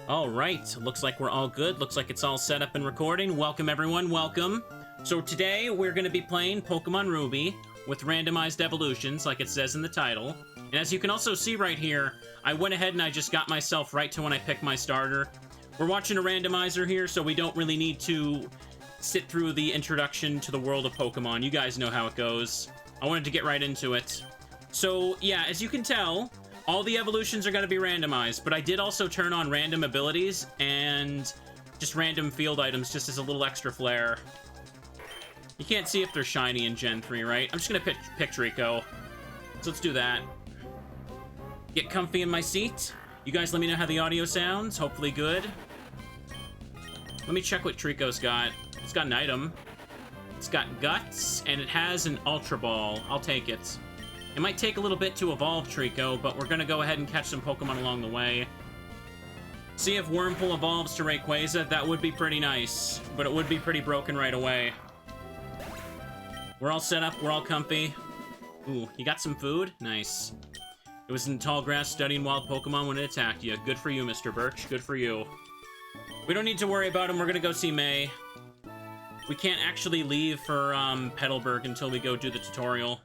All right, looks like we're all good. Looks like it's all set up and recording. Welcome, everyone. Welcome. So today we're going to be playing Pokemon Ruby with randomized evolutions, like it says in the title. And as you can also see right here, I went ahead and I just got myself right to when I picked my starter. We're watching a randomizer here, so we don't really need to sit through the introduction to the world of Pokemon. You guys know how it goes. I wanted to get right into it. So, yeah, as you can tell, all the evolutions are going to be randomized, but I did also turn on random abilities and just random field items just as a little extra flair. You can't see if they're shiny in Gen 3, right? I'm just going to pick Trico. So let's do that. Get comfy in my seat. You guys let me know how the audio sounds. Hopefully good. Let me check what Trico's got. It's got an item. It's got Guts, and it has an Ultra Ball. I'll take it. It might take a little bit to evolve Trico, but we're going to go ahead and catch some Pokemon along the way. See if Wurmple evolves to Rayquaza. That would be pretty nice, but it would be pretty broken right away. We're all set up. We're all comfy. Ooh, you got some food? Nice. It was in tall grass studying wild Pokemon when it attacked you. Good for you, Mr. Birch. Good for you. We don't need to worry about him. We're going to go see May. We can't actually leave for Petalburg until we go do the tutorial.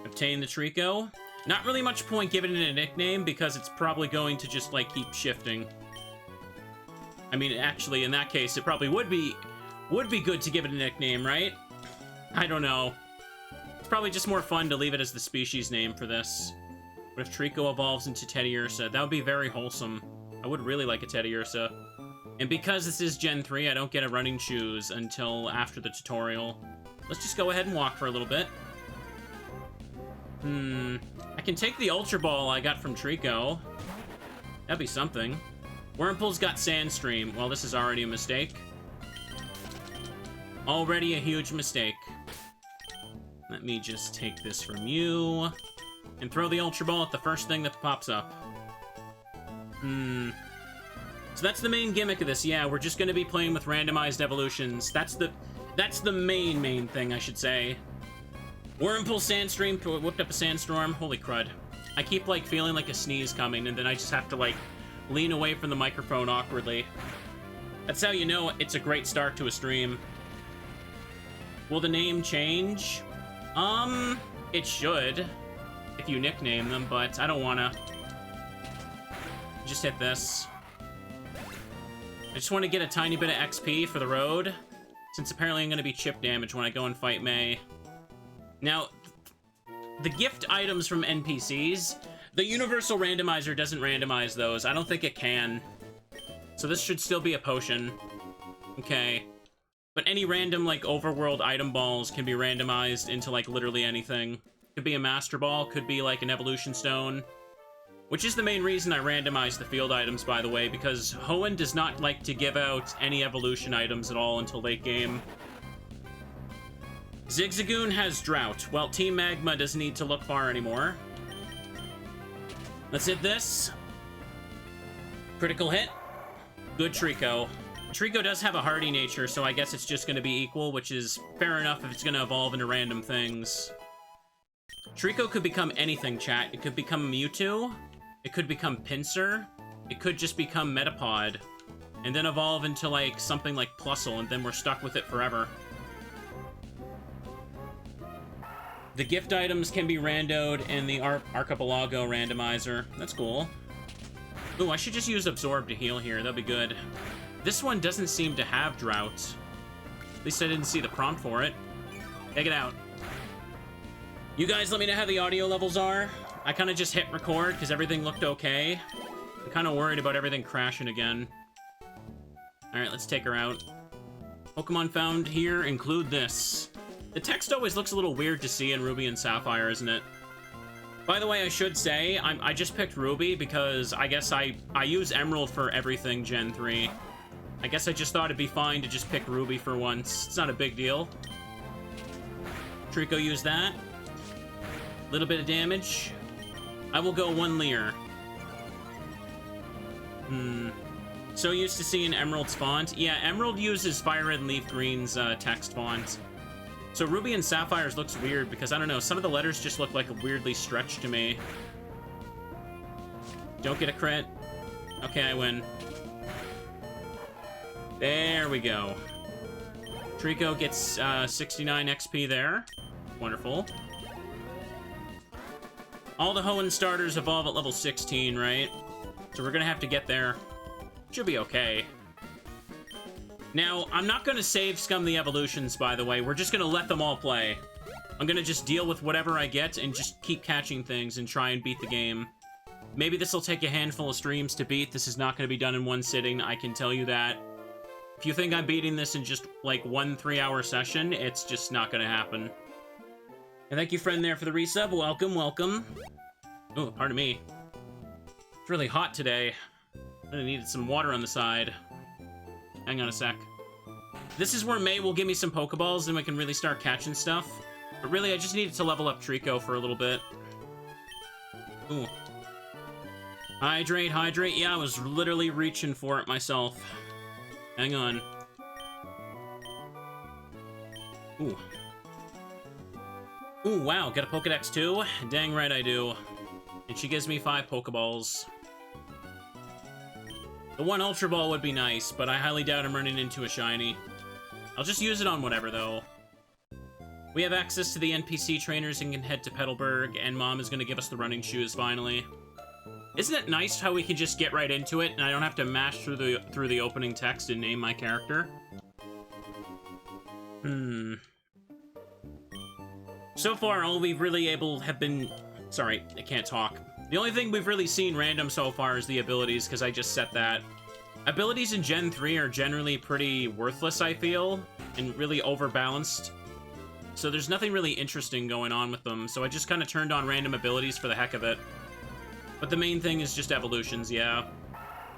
Obtain the Trico. Not really much point giving it a nickname because it's probably going to just, like, keep shifting. I mean, actually, in that case, it probably would be good to give it a nickname, right? I don't know. It's probably just more fun to leave it as the species name for this. But if Trico evolves into Teddiursa, that would be very wholesome. I would really like a Teddiursa. And because this is Gen 3, I don't get a running shoes until after the tutorial. Let's just go ahead and walk for a little bit. I can take the Ultra Ball I got from Trico. That'd be something. Wurmple's got Sandstream. Well, this is already a mistake. Already a huge mistake. Let me just take this from you. And throw the Ultra Ball at the first thing that pops up. So that's the main gimmick of this. Yeah, we're just going to be playing with randomized evolutions. That's the main thing, I should say. Wurmple Sandstream whipped up a Sandstorm. Holy crud. I keep, like, feeling like a sneeze coming, and then I just have to, like, lean away from the microphone awkwardly. That's how you know it's a great start to a stream. Will the name change? It should. If you nickname them, but I don't wanna. Just hit this. I just want to get a tiny bit of XP for the road, since apparently I'm going to be chip damage when I go and fight May. Now, the gift items from NPCs, the Universal Randomizer doesn't randomize those. I don't think it can. So this should still be a potion. Okay. But any random, like, overworld item balls can be randomized into, like, literally anything. Could be a Master Ball, could be, like, an Evolution Stone. Which is the main reason I randomized the field items, by the way, because Hoenn does not like to give out any evolution items at all until late game. Zigzagoon has Drought. Well, Team Magma doesn't need to look far anymore. Let's hit this. Critical hit. Good Trico. Trico does have a hardy nature, so I guess it's just going to be equal, which is fair enough if it's going to evolve into random things. Trico could become anything, chat. It could become Mewtwo. It could become Pinsir. It could just become Metapod. And then evolve into, like, something like Plusle, and then we're stuck with it forever. The gift items can be randoed in the Archipelago randomizer. That's cool. Ooh, I should just use Absorb to heal here. That'd be good. This one doesn't seem to have Drought. At least I didn't see the prompt for it. Take it out. You guys let me know how the audio levels are. I kind of just hit record because everything looked okay. I'm kind of worried about everything crashing again. Alright, let's take her out. Pokemon found here include this. The text always looks a little weird to see in Ruby and Sapphire, isn't it? By the way, I should say, I just picked Ruby because I guess I use Emerald for everything Gen 3. I guess I just thought it'd be fine to just pick Ruby for once. It's not a big deal. Trico used that. Little bit of damage. I will go 1 Leer. So used to seeing Emerald's font. Yeah, Emerald uses Fire Red and Leaf Green's text font. So Ruby and Sapphire's looks weird because, I don't know, some of the letters just look like weirdly stretched to me. Don't get a crit. Okay, I win. There we go. Trico gets 69 XP there. Wonderful. All the Hoenn starters evolve at level 16, right? So we're gonna have to get there. Should be okay. Now, I'm not gonna save scum the evolutions, by the way. We're just gonna let them all play. I'm gonna just deal with whatever I get and just keep catching things and try and beat the game. Maybe this will take a handful of streams to beat. This is not gonna be done in one sitting, I can tell you that. If you think I'm beating this in just, like, 1 3-hour session, it's just not gonna happen. And thank you, friend, there for the resub. Welcome, welcome. Oh, pardon me. It's really hot today. I needed some water on the side. Hang on a sec. This is where May will give me some Pokeballs, and we can really start catching stuff. But really, I just needed to level up Trico for a little bit. Ooh. Hydrate, hydrate. Yeah, I was literally reaching for it myself. Hang on. Ooh. Ooh, wow, get a Pokedex too? Dang right I do. And she gives me 5 Pokeballs. The 1 Ultra Ball would be nice, but I highly doubt I'm running into a shiny. I'll just use it on whatever, though. We have access to the NPC trainers and can head to Petalburg, and Mom is going to give us the running shoes, finally. Isn't it nice how we can just get right into it, and I don't have to mash through the opening text and name my character? So far, all we've really have been... Sorry, I can't talk. The only thing we've really seen random so far is the abilities, because I just set that. Abilities in Gen 3 are generally pretty worthless, I feel, and really overbalanced. So there's nothing really interesting going on with them, so I just kind of turned on random abilities for the heck of it. But the main thing is just evolutions, yeah.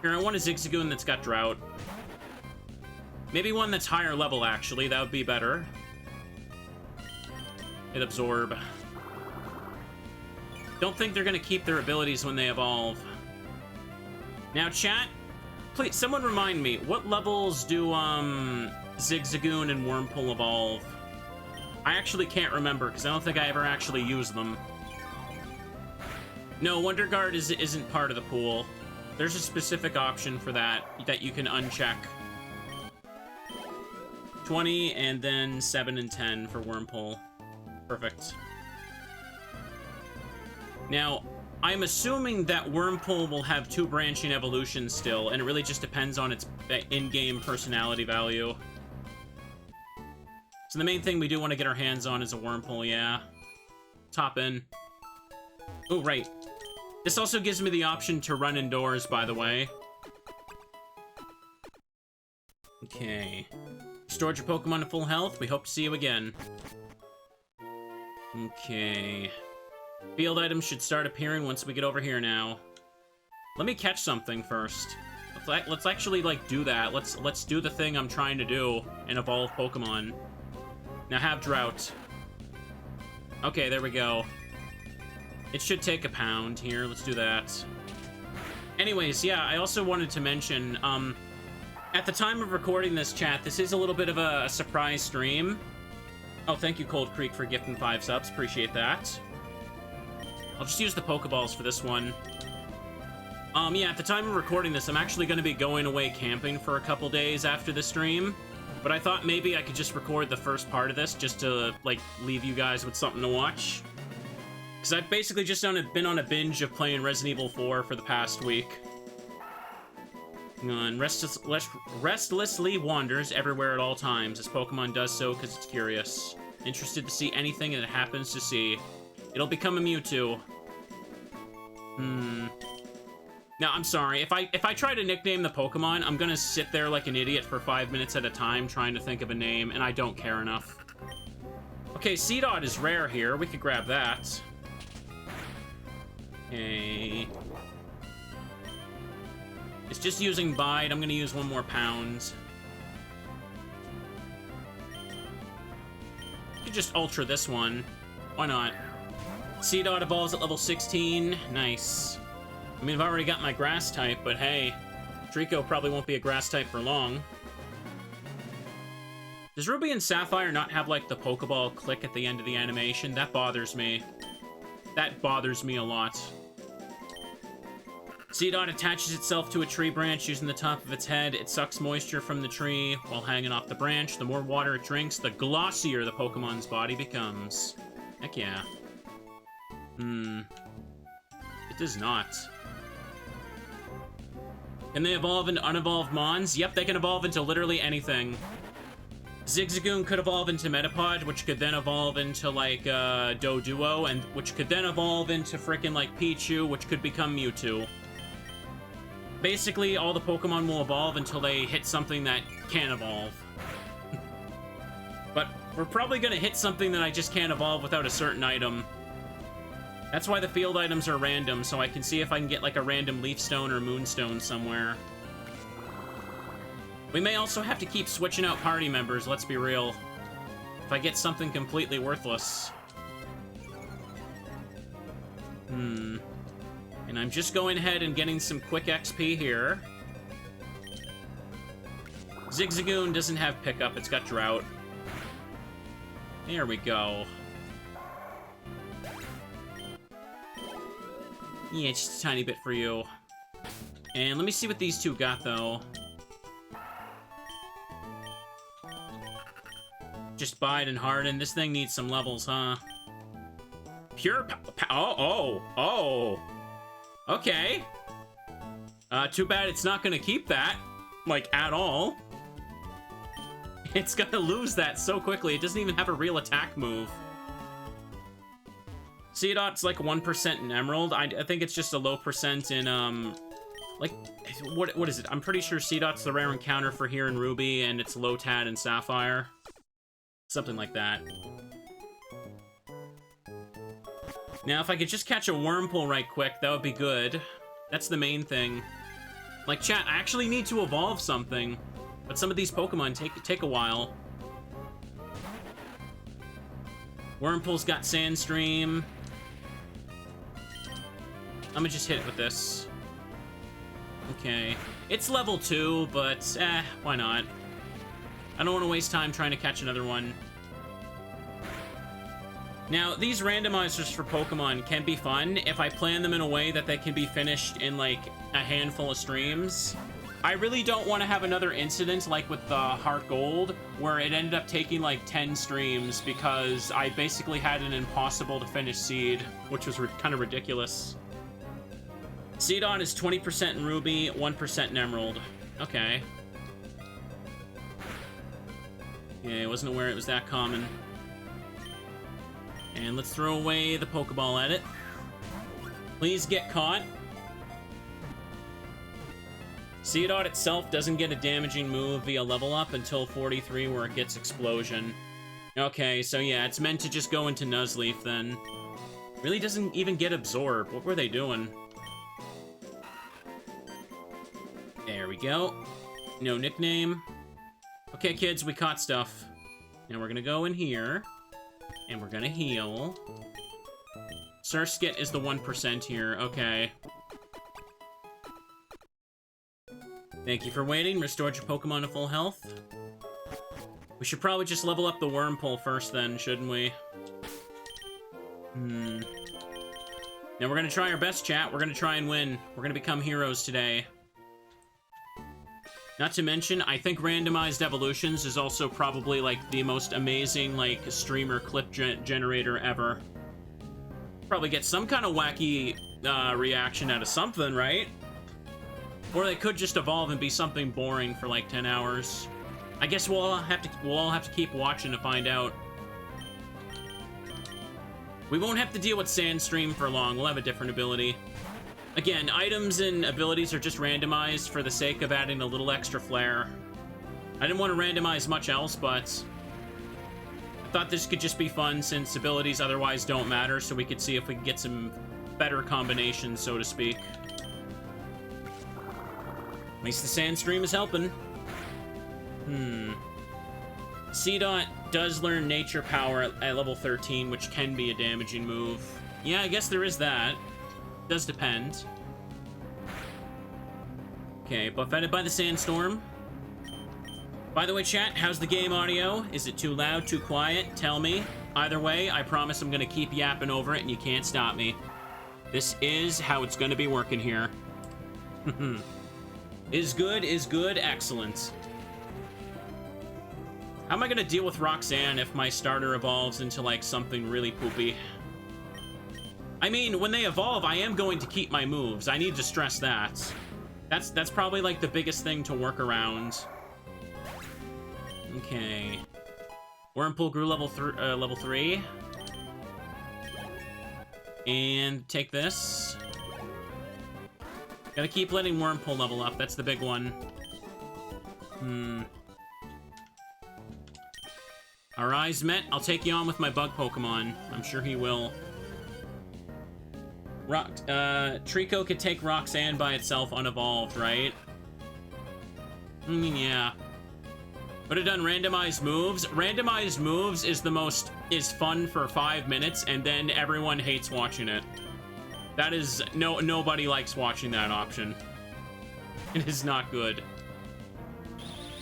Here, I want a Zigzagoon that's got Drought. Maybe one that's higher level, actually. That would be better. Hit Absorb. Don't think they're going to keep their abilities when they evolve. Now, chat, please, someone remind me, what levels do Zigzagoon and Wurmple evolve? I actually can't remember, because I don't think I ever actually used them. No, Wonder Guard isn't part of the pool. There's a specific option for that you can uncheck. 20, and then 7 and 10 for Wurmple. Perfect. Now, I'm assuming that Wurmple will have 2 branching evolutions still, and it really just depends on its in-game personality value. So the main thing we do want to get our hands on is a Wurmple, yeah. Top in. Oh, right. This also gives me the option to run indoors, by the way. Okay. Restored your Pokemon to full health. We hope to see you again. Okay. Field items should start appearing once we get over here now. Let me catch something first. Let's actually, like, do that. Let's do the thing I'm trying to do and evolve Pokemon. Now have Drought. Okay, there we go. It should take a pound here. Let's do that. Anyways, yeah, I also wanted to mention, at the time of recording this, chat, this is a little bit of a surprise stream. Oh, thank you, Cold Creek, for gifting 5 subs. Appreciate that. I'll just use the Pokeballs for this one. Yeah, at the time of recording this, I'm actually going to be going away camping for a couple days after the stream. But I thought maybe I could just record the first part of this just to, like, leave you guys with something to watch. Because I've basically just been on a binge of playing Resident Evil 4 for the past week. Hang on. Restlessly wanders everywhere at all times. This Pokemon does so because it's curious. Interested to see anything that it happens to see. It'll become a Mewtwo. Now, I'm sorry. If I try to nickname the Pokemon, I'm gonna sit there like an idiot for 5 minutes at a time trying to think of a name, and I don't care enough. Okay, Seedot is rare here. We could grab that. Okay. It's just using Bide. I'm gonna use 1 more pound. You could just Ultra this one. Why not? Seedot evolves at level 16. Nice. I mean, I've already got my grass type, but hey, Trico probably won't be a grass type for long. Does Ruby and Sapphire not have, like, the Pokeball click at the end of the animation? That bothers me. That bothers me a lot. Seedot attaches itself to a tree branch using the top of its head. It sucks moisture from the tree while hanging off the branch. The more water it drinks, the glossier the Pokemon's body becomes. Heck yeah. It does not. Can they evolve into unevolved Mons? Yep, they can evolve into literally anything. Zigzagoon could evolve into Metapod, which could then evolve into, like, Doduo, and which could then evolve into frickin', like, Pichu, which could become Mewtwo. Basically, all the Pokemon will evolve until they hit something that can evolve. But we're probably gonna hit something that I just can't evolve without a certain item. That's why the field items are random, so I can see if I can get, like, a random Leaf Stone or Moonstone somewhere. We may also have to keep switching out party members, let's be real. If I get something completely worthless. And I'm just going ahead and getting some quick XP here. Zigzagoon doesn't have pickup, it's got drought. There we go. Yeah, just a tiny bit for you. And let me see what these two got, though. Just Bide and Harden. This thing needs some levels, huh? Pure oh. Okay. Too bad it's not gonna keep that. Like, at all. It's gonna lose that so quickly. It doesn't even have a real attack move. Seedot's like 1% in Emerald. I think it's just a low percent in, like, what is it? I'm pretty sure Seedot's the rare encounter for here in Ruby, and it's Lotad and Sapphire. Something like that. Now, if I could just catch a Wurmple right quick, that would be good. That's the main thing. Like, chat, I actually need to evolve something. But some of these Pokemon take a while. Wurmple's got Sandstream. I'm gonna just hit it with this. Okay. It's level 2, but, why not? I don't want to waste time trying to catch another one. Now, these randomizers for Pokemon can be fun if I plan them in a way that they can be finished in, like, a handful of streams. I really don't want to have another incident like with the Heart Gold, where it ended up taking, like, 10 streams because I basically had an impossible to finish seed, which was kind of ridiculous. Seedot is 20% in Ruby, 1% in Emerald. Okay. Yeah, I wasn't aware it was that common. And let's throw away the Pokeball at it. Please get caught. Seedot itself doesn't get a damaging move via level up until 43, where it gets Explosion. Okay, so yeah, it's meant to just go into Nuzleaf then. Really doesn't even get Absorb. What were they doing? There we go. No nickname. Okay, kids, we caught stuff. Now we're gonna go in here, and we're gonna heal. Surskit is the 1% here. Okay. Thank you for waiting. Restored your Pokemon to full health. We should probably just level up the Wurmple first then, shouldn't we? Now we're gonna try our best, chat. We're gonna try and win. We're gonna become heroes today. Not to mention, I think Randomized Evolutions is also probably, like, the most amazing, like, streamer clip generator ever. Probably get some kind of wacky reaction out of something, right? Or they could just evolve and be something boring for, like, 10 hours. I guess we'll all have to keep watching to find out. We won't have to deal with Sandstream for long. We'll have a different ability. Again, items and abilities are just randomized for the sake of adding a little extra flair. I didn't want to randomize much else, but I thought this could just be fun since abilities otherwise don't matter, so we could see if we could get some better combinations, so to speak. At least the Sandstream is helping. Seedot does learn Nature Power at level 13, which can be a damaging move. Yeah, I guess there is that. Does depend. Okay, buffeted by the Sandstorm. By the way, chat, how's the game audio? Is it too loud, too quiet? Tell me. Either way, I promise I'm gonna keep yapping over it and you can't stop me. This is how it's gonna be working here. Is good, excellent. How am I gonna deal with Roxanne if my starter evolves into, like, something really poopy? I mean, when they evolve, I am going to keep my moves. I need to stress that. That's probably, like, the biggest thing to work around. Okay. Wurmple grew level 3. And take this. Gotta keep letting Wurmple level up. That's the big one. Our eyes met. I'll take you on with my bug Pokemon. I'm sure he will. Trico could take Roxanne by itself unevolved, right? I mean, yeah. Would have done randomized moves. Randomized moves is fun for 5 minutes, and then everyone hates watching it. That is, nobody likes watching that option. It is not good.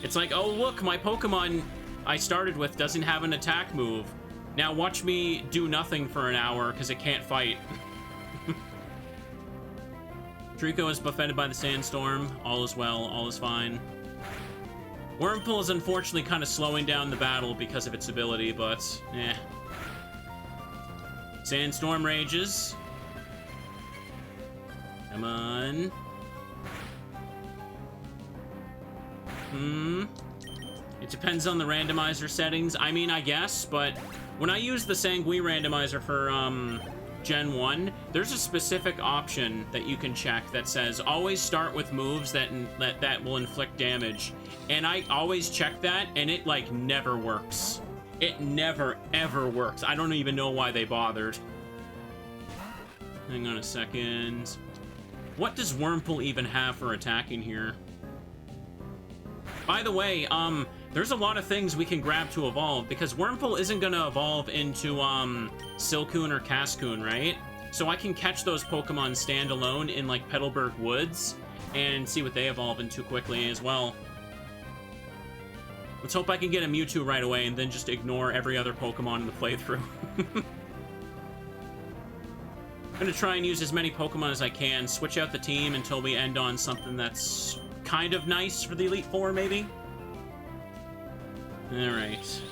It's like, oh look, my Pokemon I started with doesn't have an attack move. Now watch me do nothing for an hour because it can't fight. Trico is buffeted by the sandstorm. All is well, all is fine. Wurmple is unfortunately kind of slowing down the battle because of its ability, but eh. Sandstorm rages. Come on. It depends on the randomizer settings. I mean, I guess, but when I use the Sangui randomizer for Gen 1, there's a specific option that you can check that says always start with moves that will inflict damage. And I always check that, and it, like, never works. It never, ever works. I don't even know why they bothered. Hang on a second. What does Wurmple even have for attacking here? By the way, there's a lot of things we can grab to evolve, because Wurmple isn't gonna evolve into, Silcoon or Cascoon, right? So I can catch those Pokemon standalone in, like, Petalburg Woods, and see what they evolve into quickly as well. Let's hope I can get a Mewtwo right away, and then just ignore every other Pokemon in the playthrough. I'm gonna try and use as many Pokemon as I can, switch out the team until we end on something that's kind of nice for the Elite Four, maybe? Alright.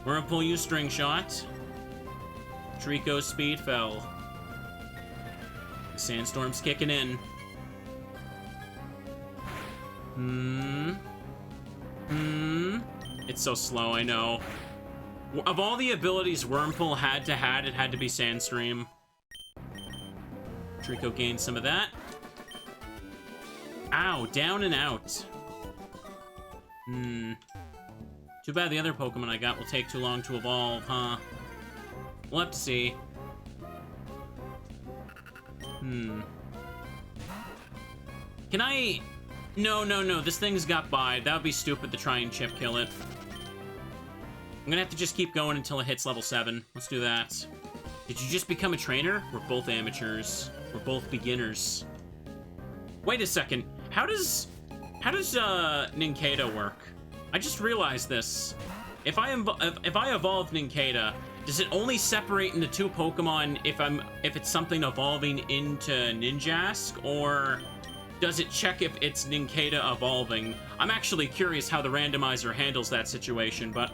We're gonna pull you String Shot. Trico's speed fell. The sandstorm's kicking in. It's so slow, I know. Of all the abilities Wurmple had, it had to be Sandstream. Trico gained some of that. Ow, down and out. Too bad the other Pokemon I got will take too long to evolve, huh? We'll have to see. Can I... No, this thing's got by. That would be stupid to try and chip kill it. I'm gonna have to just keep going until it hits level 7. Let's do that. Did you just become a trainer? We're both amateurs. We're both beginners. Wait a second. How does Nincada work? I just realized this. If I evolve Nincada, does it only separate into 2 Pokemon if it's something evolving into Ninjask, or does it check if it's Nincada evolving? I'm actually curious how the randomizer handles that situation, but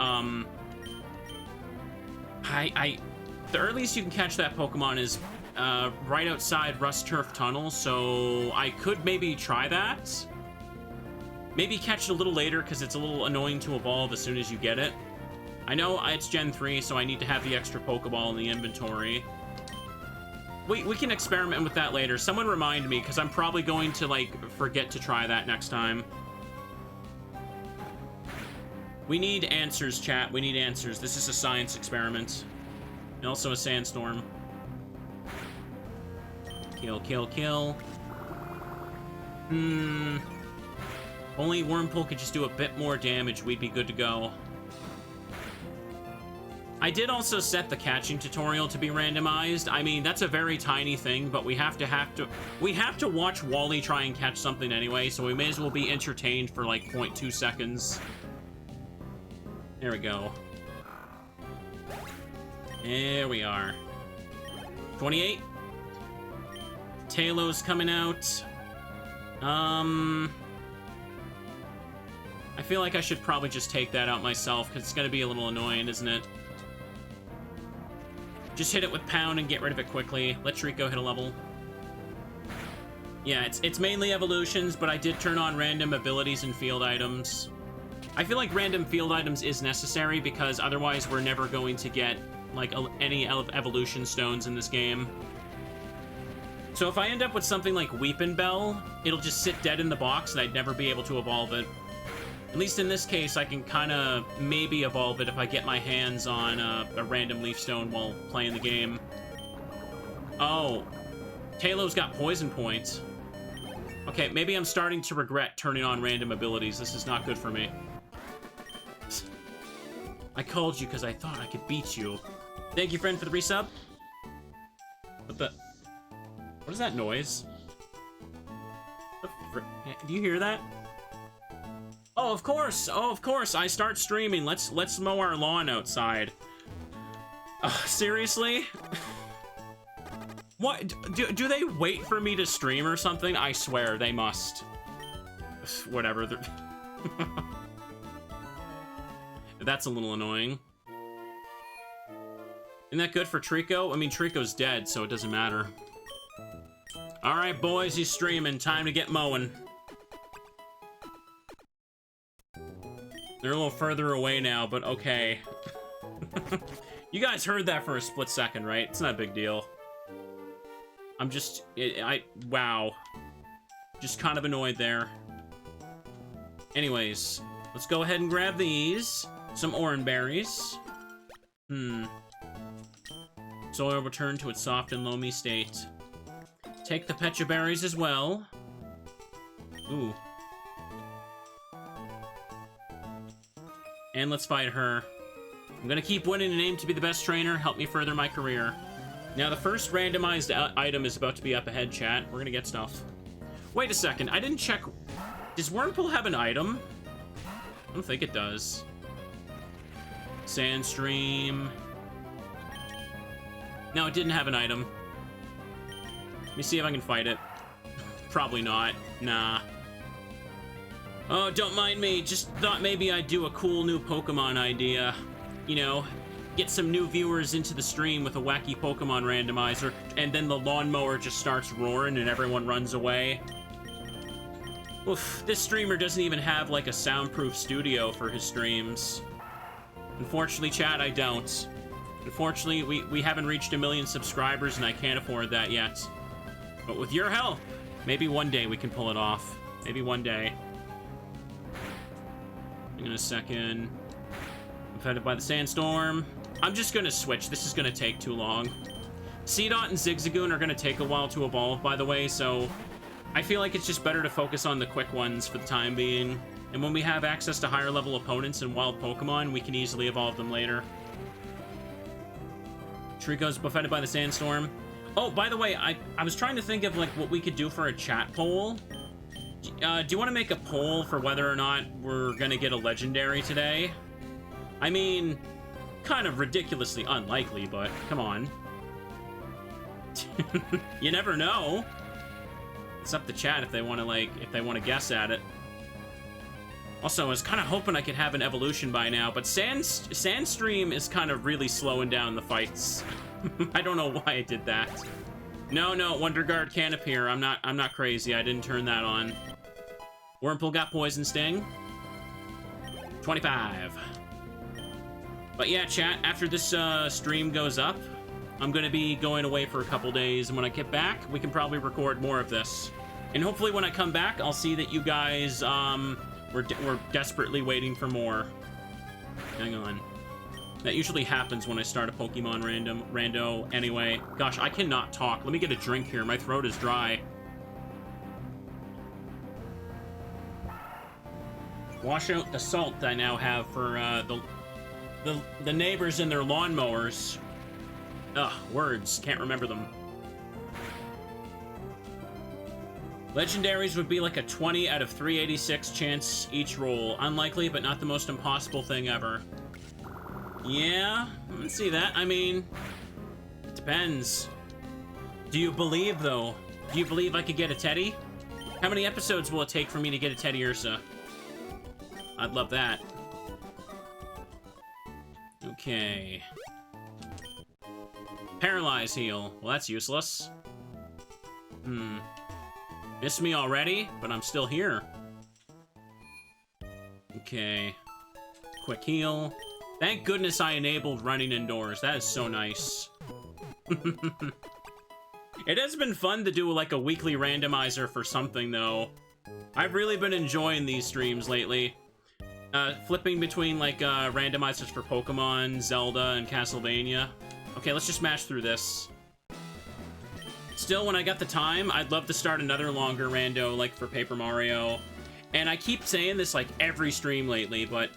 the earliest you can catch that Pokemon is right outside Rust Turf Tunnel, so I could maybe try that. Maybe catch it a little later, because it's a little annoying to evolve as soon as you get it. I know it's Gen 3, so I need to have the extra Pokeball in the inventory. We can experiment with that later. Someone remind me, because I'm probably going to, like, forget to try that next time. We need answers, chat. We need answers. This is a science experiment. And also a sandstorm. Kill, kill, kill. Only Wurmple could just do a bit more damage, we'd be good to go. I did also set the catching tutorial to be randomized. I mean, that's a very tiny thing, but we have to watch Wally try and catch something anyway, so we may as well be entertained for like 0.2 seconds. There we go. There we are. 28. Tailow's coming out. I feel like I should probably just take that out myself, because it's going to be a little annoying, isn't it? Just hit it with Pound and get rid of it quickly. Let Trico hit a level. Yeah, it's mainly evolutions, but I did turn on random abilities and field items. I feel like random field items is necessary, because otherwise we're never going to get, like, any evolution stones in this game. So if I end up with something like Weepin' Bell, it'll just sit dead in the box and I'd never be able to evolve it. At least in this case, I can kind of maybe evolve it if I get my hands on a random leaf stone while playing the game. Oh, Tailow's got poison points. Okay, maybe I'm starting to regret turning on random abilities. This is not good for me. I called you because I thought I could beat you. Thank you, friend, for the resub. What is that noise? Do you hear that? Oh, of course. Oh, of course. I start streaming. Let's mow our lawn outside. Seriously? What? Do they wait for me to stream or something? I swear they must. Whatever. That's a little annoying. Isn't that good for Trico? I mean, Trico's dead, so it doesn't matter. All right, boys, he's streaming. Time to get mowing. They're a little further away now, but okay. You guys heard that for a split second, right? It's not a big deal. I'm just... wow. Just kind of annoyed there. Anyways, let's go ahead and grab these. Some orange berries. Soil return to its soft and loamy state. Take the Pecha berries as well. Ooh. And let's fight her. I'm gonna keep winning and aim to be the best trainer. Help me further my career. Now, the first randomized item is about to be up ahead, chat. We're gonna get stuff. Wait a second. I didn't check. Does Wurmple have an item? I don't think it does. Sandstream. No, it didn't have an item. Let me see if I can fight it. Probably not. Nah. Oh, don't mind me. Just thought maybe I'd do a cool new Pokemon idea. You know, get some new viewers into the stream with a wacky Pokemon randomizer, and then the lawnmower just starts roaring and everyone runs away. Oof, this streamer doesn't even have, like, a soundproof studio for his streams. Unfortunately, chat, I don't. Unfortunately, we haven't reached 1 million subscribers, and I can't afford that yet. But with your help, maybe one day we can pull it off. Maybe one day. Hang on a second. I'm affected by the sandstorm. I'm just gonna switch. This is gonna take too long. Seedot and Zigzagoon are gonna take a while to evolve, by the way, so I feel like it's just better to focus on the quick ones for the time being. And when we have access to higher level opponents and wild Pokemon, we can easily evolve them later. Trico's buffeted by the sandstorm. Oh, by the way, I was trying to think of, like, what we could do for a chat poll. Do you want to make a poll for whether or not we're gonna get a legendary today? I mean, kind of ridiculously unlikely, but come on. You never know. It's up to chat if they want to, like, if they want to guess at it. Also, I was kind of hoping I could have an evolution by now, but Sandstream is kind of really slowing down the fights. I don't know why I did that. No, Wonder Guard can't appear. I'm not crazy. I didn't turn that on. Wurmple got Poison Sting. 25. But yeah, chat, after this stream goes up, I'm gonna be going away for a couple days, and when I get back, we can probably record more of this. And hopefully when I come back, I'll see that you guys, we're desperately waiting for more. Hang on. That usually happens when I start a Pokemon rando anyway. Gosh, I cannot talk. Let me get a drink here. My throat is dry. Wash out the salt I now have for the neighbors and their lawnmowers. Ugh, words. Can't remember them. Legendaries would be like a 20 out of 386 chance each roll. Unlikely, but not the most impossible thing ever. Yeah, I can see that. I mean, it depends. Do you believe, though? Do you believe I could get a Teddy? How many episodes will it take for me to get a Teddy Ursa? I'd love that. Okay. Paralyze heal. Well, that's useless. Missed me already, but I'm still here. Okay. Quick heal. Thank goodness I enabled running indoors. That is so nice. It has been fun to do like a weekly randomizer for something though. I've really been enjoying these streams lately. Flipping between like randomizers for Pokemon, Zelda, and Castlevania. Okay, let's just mash through this. Still, when I got the time, I'd love to start another longer rando like for Paper Mario. And I keep saying this like every stream lately, but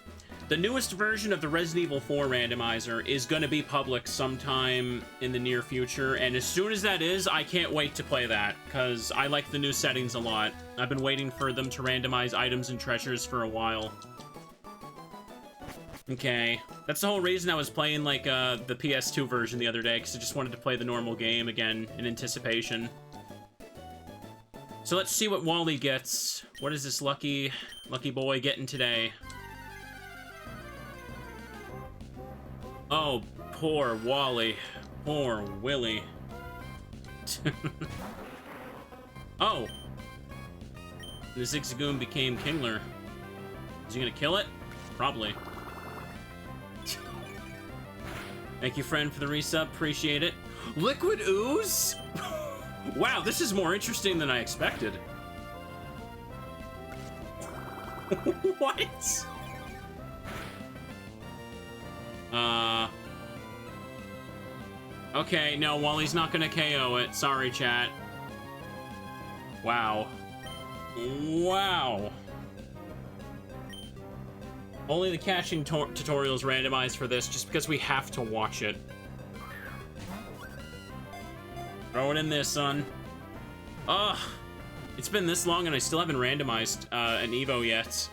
the newest version of the Resident Evil 4 randomizer is going to be public sometime in the near future, and as soon as that is, I can't wait to play that, because I like the new settings a lot. I've been waiting for them to randomize items and treasures for a while. Okay, that's the whole reason I was playing, like, the PS2 version the other day, because I just wanted to play the normal game again in anticipation. So let's see what Wally gets. What is this lucky boy getting today? Oh, poor Wally. Poor Willy. Oh! The Zigzagoon became Kingler. Is he gonna kill it? Probably. Thank you, friend, for the resub. Appreciate it. Liquid Ooze? Wow, this is more interesting than I expected. What? Okay, no, Wally's not gonna KO it. Sorry, chat. Wow. Wow. Only the catching tutorial's randomized for this, just because we have to watch it. Throw it in there, son. Ugh. It's been this long and I still haven't randomized an Evo yet.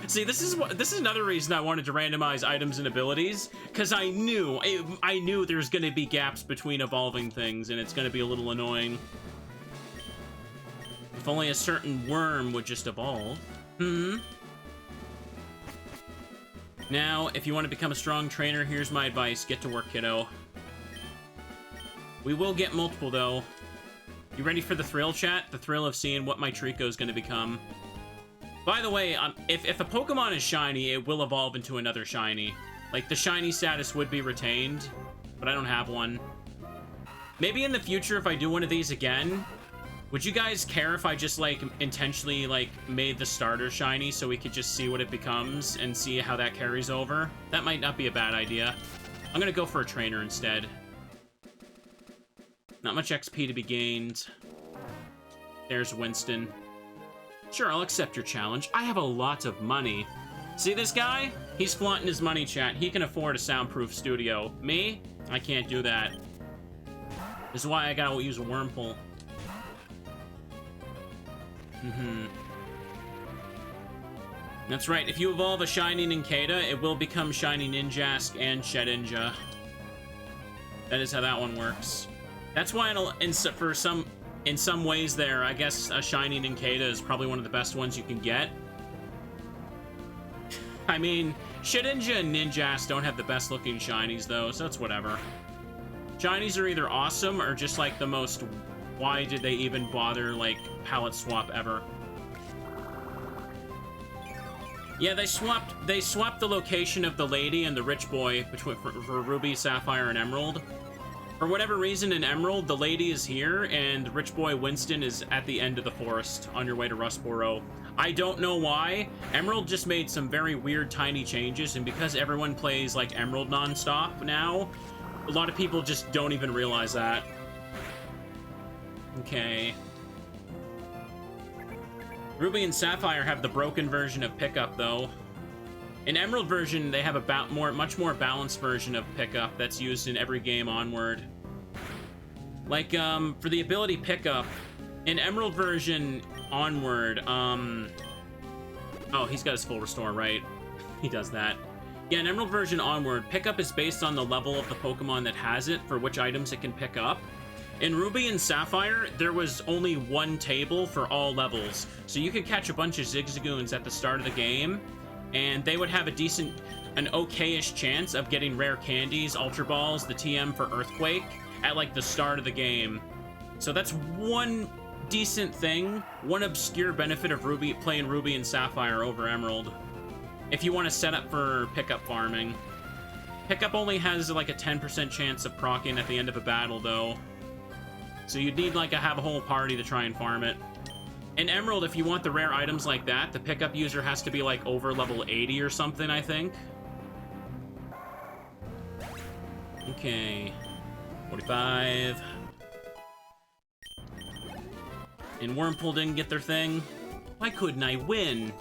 See, this is another reason I wanted to randomize items and abilities, because I knew there's going to be gaps between evolving things, and it's going to be a little annoying. If only a certain worm would just evolve. Now, if you want to become a strong trainer, here's my advice. Get to work, kiddo. We will get multiple, though. You ready for the thrill, chat? The thrill of seeing what my Trico is going to become. By the way, if a Pokemon is shiny, it will evolve into another shiny. Like, the shiny status would be retained, but I don't have one. Maybe in the future, if I do one of these again, would you guys care if I just, like, intentionally, like, made the starter shiny so we could just see what it becomes and see how that carries over? That might not be a bad idea. I'm gonna go for a trainer instead. Not much XP to be gained. There's Winston. Sure, I'll accept your challenge. I have a lot of money. See this guy? He's flaunting his money, chat. He can afford a soundproof studio. Me? I can't do that. This is why I gotta use a Wurmple. That's right. If you evolve a Shiny Nincada, it will become Shiny Ninjask and Shedinja. That is how that one works. That's why in some ways there, I guess a Shiny Nincada is probably one of the best ones you can get. I mean, Shedinja and Ninjask don't have the best looking shinies though, so it's whatever. Shinies are either awesome or just like the most why did they even bother like palette swap ever. Yeah, they swapped the location of the lady and the rich boy for Ruby, Sapphire, and Emerald. For whatever reason, in Emerald, the lady is here, and the rich boy Winston is at the end of the forest, on your way to Rustboro. I don't know why. Emerald just made some very weird, tiny changes, and because everyone plays, like, Emerald non-stop now, a lot of people just don't even realize that. Okay. Ruby and Sapphire have the broken version of Pickup, though. In Emerald version, they have a much more balanced version of Pickup that's used in every game onward. Like, for the ability Pickup, in Emerald version onward, oh, he's got his full restore, right? He does that. Yeah, in Emerald version onward, Pickup is based on the level of the Pokemon that has it, for which items it can pick up. In Ruby and Sapphire, there was only one table for all levels. So you could catch a bunch of Zigzagoons at the start of the game, and they would have an okayish chance of getting rare candies, Ultra Balls, the TM for Earthquake, at like the start of the game. So that's one decent thing, one obscure benefit of playing Ruby and Sapphire over Emerald. If you want to set up for pickup farming. Pickup only has like a 10% chance of proccing at the end of a battle though. So you'd need like have a whole party to try and farm it. In Emerald, if you want the rare items like that, the pickup user has to be like over level 80 or something, I think. Okay. 45. And Wormpool didn't get their thing. Why couldn't I win?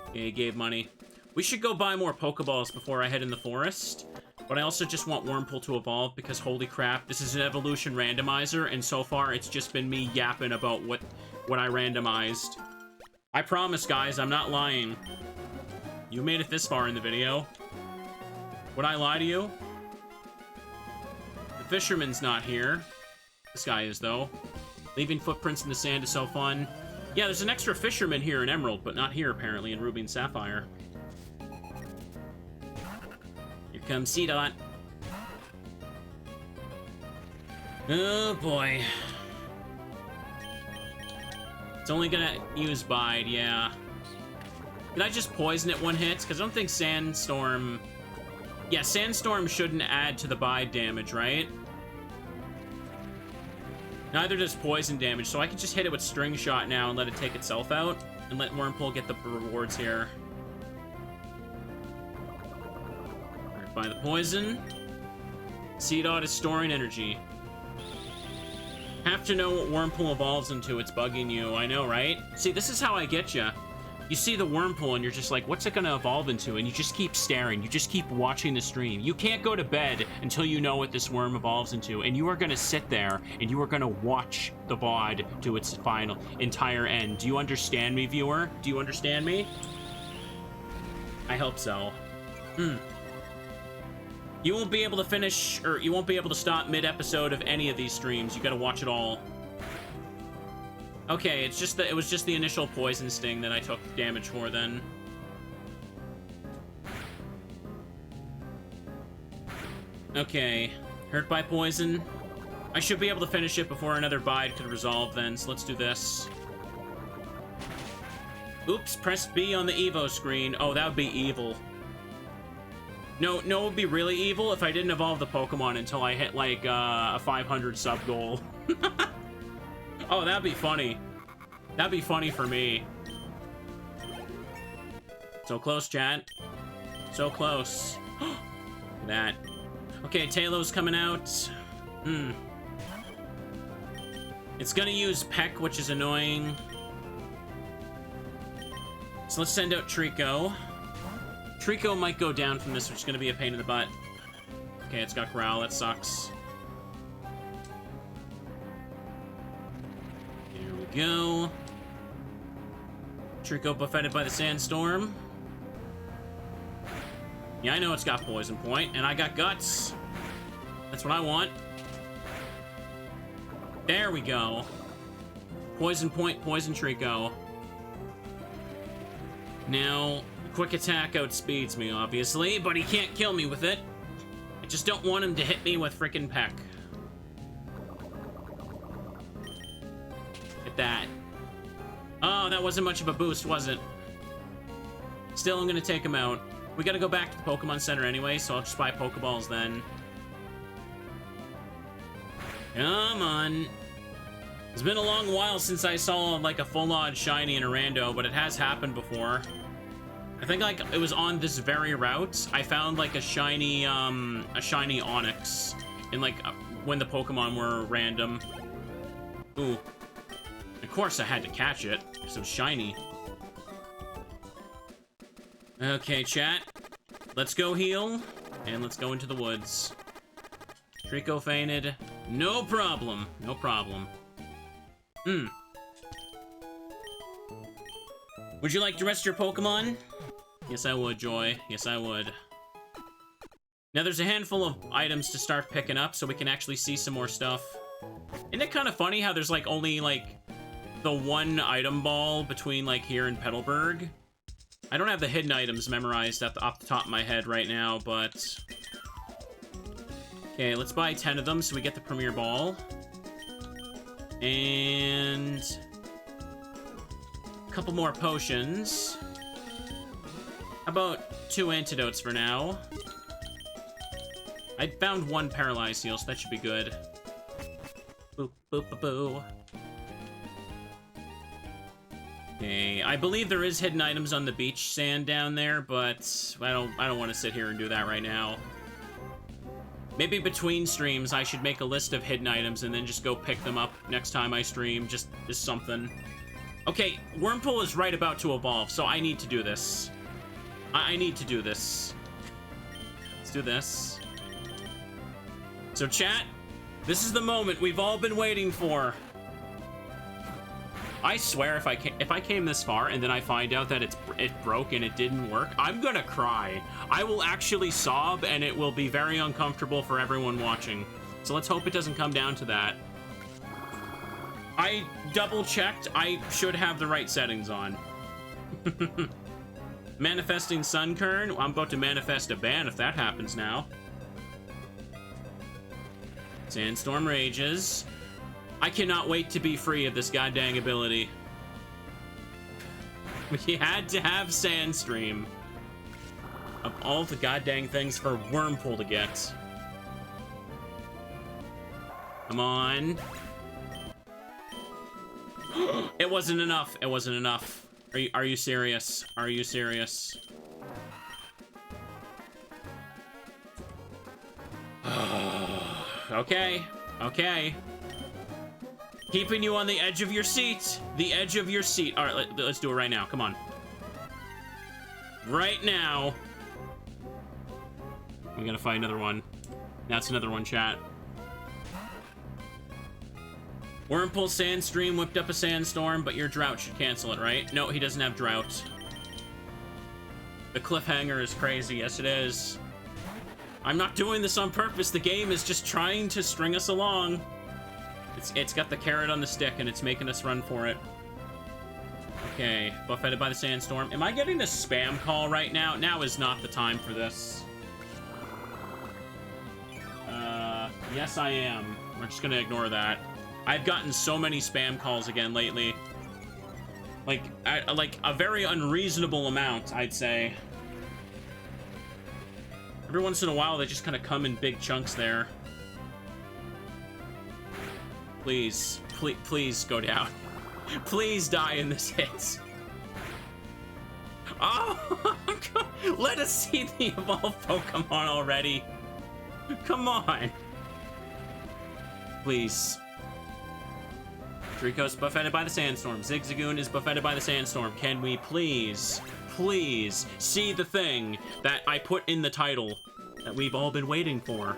Okay, he gave money. We should go buy more Pokeballs before I head in the forest. But I also just want Wormpool to evolve because holy crap, this is an evolution randomizer, and so far it's just been me yapping about what I randomized. I promise, guys, I'm not lying. You made it this far in the video. Would I lie to you? The fisherman's not here. This guy is, though. Leaving footprints in the sand is so fun. Yeah, there's an extra fisherman here in Emerald, but not here, apparently, in Ruby and Sapphire. Here comes C-Dot. Oh, boy. It's only gonna use Bide, yeah. Can I just poison it one hit? Because I don't think Sandstorm... Yeah, Sandstorm shouldn't add to the Bide damage, right? Neither does poison damage, so I can just hit it with String Shot now and let it take itself out, and let Wormpool get the rewards here. Alright, buy the poison. C-Dot is storing energy. Have to know what Wormpool evolves into, it's bugging you, I know, right? See, this is how I get ya. You see the Wormpool and you're just like, what's it gonna evolve into? And you just keep staring, you just keep watching the stream. You can't go to bed until you know what this worm evolves into, and you are gonna sit there and you are gonna watch the VOD to its entire end. Do you understand me, viewer? Do you understand me? I hope so. You won't be able to finish, or you won't be able to stop mid-episode of any of these streams. You gotta watch it all. Okay, it was just the initial poison sting that I took damage for then. Okay, hurt by poison. I should be able to finish it before another Bide could resolve then, so let's do this. Oops, press B on the Evo screen. Oh, that would be evil. No, it would be really evil if I didn't evolve the Pokemon until I hit, like, a 500 sub goal. Oh, that'd be funny. That'd be funny for me. So close, chat. So close. That. Okay, Tailow's coming out. It's gonna use Peck, which is annoying. So let's send out Trico. Trico might go down from this, which is gonna be a pain in the butt. Okay, it's got Growl, that sucks. Here we go. Trico buffeted by the Sandstorm. Yeah, I know it's got Poison Point, and I got Guts. That's what I want. There we go. Poison Point, Poison Trico. Now, Quick Attack outspeeds me, obviously, but he can't kill me with it. I just don't want him to hit me with frickin' Peck. Hit that. Oh, that wasn't much of a boost, was it? Still, I'm gonna take him out. We gotta go back to the Pokemon Center anyway, so I'll just buy Pokeballs then. Come on. It's been a long while since I saw, like, a full-on shiny in a rando, but it has happened before. I think, like, it was on this very route. I found, like, a shiny Onix in, like, when the Pokemon were random. Ooh. Of course I had to catch it, because it was shiny. Okay, chat. Let's go heal, and let's go into the woods. Trico fainted. No problem. No problem. Would you like to rest your Pokemon? Yes, I would, Joy. Yes, I would. Now, there's a handful of items to start picking up, so we can actually see some more stuff. Isn't it kind of funny how there's, like, only, like, the one item ball between, like, here and Petalburg? I don't have the hidden items memorized off the top of my head right now, but... Okay, let's buy 10 of them so we get the premier ball. And... a couple more potions. How about 2 antidotes for now? I found 1 paralyzed heal, so that should be good. Boop, boop, boop, boo. Okay, I believe there is hidden items on the beach sand down there, but I don't want to sit here and do that right now. Maybe between streams, I should make a list of hidden items and then just go pick them up next time I stream, just as something. Okay, Wurmple is right about to evolve, so I need to do this. I need to do this. Let's do this. So chat, this is the moment we've all been waiting for. I swear if I came this far and then I find out that it broke and it didn't work, I'm gonna cry. I will actually sob and it will be very uncomfortable for everyone watching. So let's hope it doesn't come down to that. I double checked. I should have the right settings on. Manifesting Sunkern. I'm about to manifest a ban if that happens now. Sandstorm rages. I cannot wait to be free of this goddamn ability. We had to have Sandstream. Of all the goddamn things for Wurmple to get. Come on. It wasn't enough. It wasn't enough. Are you serious? Are you serious? Okay. Okay. Keeping you on the edge of your seat. The edge of your seat. All right, let's do it right now. Come on. Right now. We gotta find another one. That's another one, chat. Wurmple Sandstream whipped up a sandstorm, but your drought should cancel it, right? No, he doesn't have drought. The cliffhanger is crazy. Yes, it is. I'm not doing this on purpose. The game is just trying to string us along. It's got the carrot on the stick, and it's making us run for it. Okay, buffeted by the sandstorm. Am I getting a spam call right now? Now is not the time for this. Yes, I am. We're just gonna ignore that. I've gotten so many spam calls again lately. Like a very unreasonable amount, I'd say. Every once in a while, they just kind of come in big chunks there. Please, please go down. Please die in this hit. Oh, let us see the evolved Pokemon already. Come on. Please. Trico's buffeted by the sandstorm. Zigzagoon is buffeted by the sandstorm. Can we please, please see the thing that I put in the title that we've all been waiting for?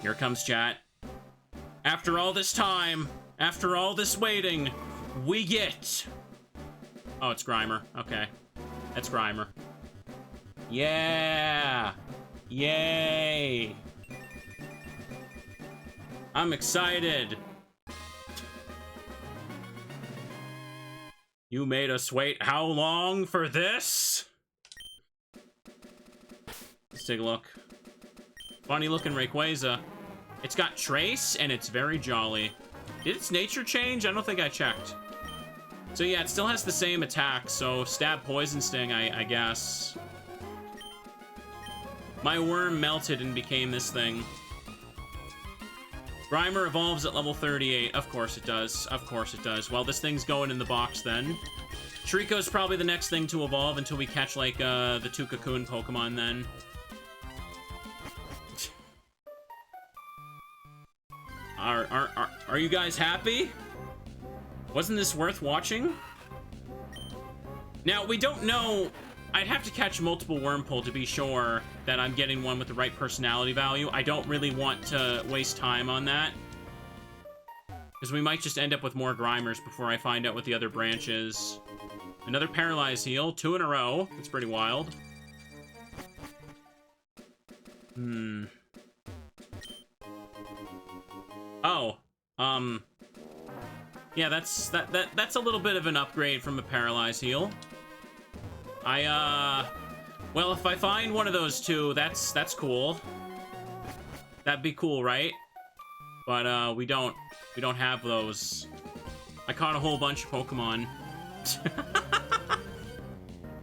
Here comes chat. After all this time, after all this waiting, we get... Oh, it's Grimer. Okay. That's Grimer. Yeah! Yay! I'm excited. You made us wait how long for this? Let's take a look. Funny looking Rayquaza. It's got Trace and it's very jolly. Did its nature change? I don't think I checked. So yeah, it still has the same attack, so stab, poison, sting, I guess. My worm melted and became this thing. Grimer evolves at level 38. Of course it does. Of course it does. Well, this thing's going in the box then. Trico's probably the next thing to evolve until we catch, like, the 2 Cocoon Pokemon then. Are you guys happy? Wasn't this worth watching? Now, we don't know... I'd have to catch multiple Wurmple to be sure that I'm getting one with the right personality value. I don't really want to waste time on that. Because we might just end up with more Grimers before I find out what the other branch is. Another Paralyze Heal, 2 in a row. That's pretty wild. Oh, yeah, that's a little bit of an upgrade from a Paralyze Heal. Well, if I find one of those two, that's cool. That'd be cool, right? But, we don't have those. I caught a whole bunch of Pokemon.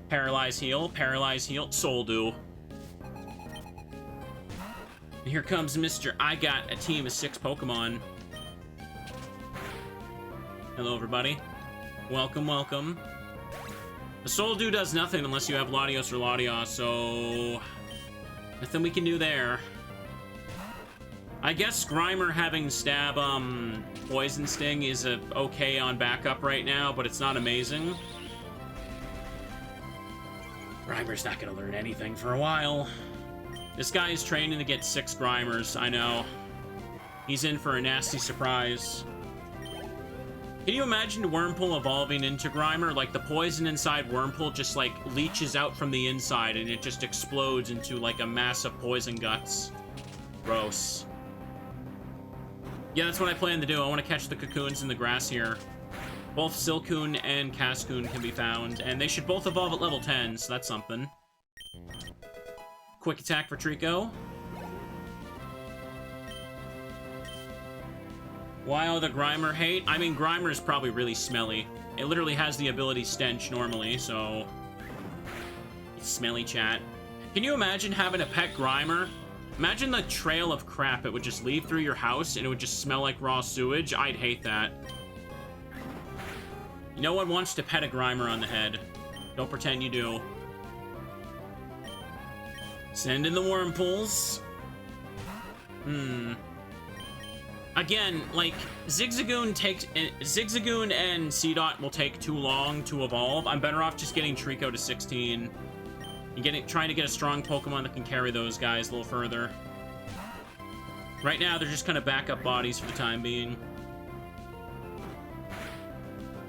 Paralyze Heal, Soul Dew. And here comes Mr. I got a team of 6 Pokemon. Hello, everybody. Welcome, welcome. The Soul Dew does nothing unless you have Latios or Latios, so... nothing we can do there. I guess Grimer having Stab, Poison Sting is okay on backup right now, but it's not amazing. Grimer's not gonna learn anything for a while. This guy is training to get 6 Grimers, I know. He's in for a nasty surprise. Can you imagine Wurmple evolving into Grimer? Like, the poison inside Wurmple just, like, leaches out from the inside and it just explodes into, like, a mass of poison guts. Gross. Yeah, that's what I plan to do. I want to catch the cocoons in the grass here. Both Silcoon and Cascoon can be found, and they should both evolve at level 10, so that's something. Quick attack for Trico. Wow, the Grimer hate. I mean, Grimer is probably really smelly. It literally has the ability Stench normally, so... it's smelly, chat. Can you imagine having a pet Grimer? Imagine the trail of crap it would just leave through your house and it would just smell like raw sewage. I'd hate that. No one wants to pet a Grimer on the head. Don't pretend you do. Send in the Wurmpools. Again, like, Zigzagoon and Seedot will take too long to evolve. I'm better off just getting Trico to 16 and trying to get a strong Pokemon that can carry those guys a little further. Right now, they're just kind of backup bodies for the time being.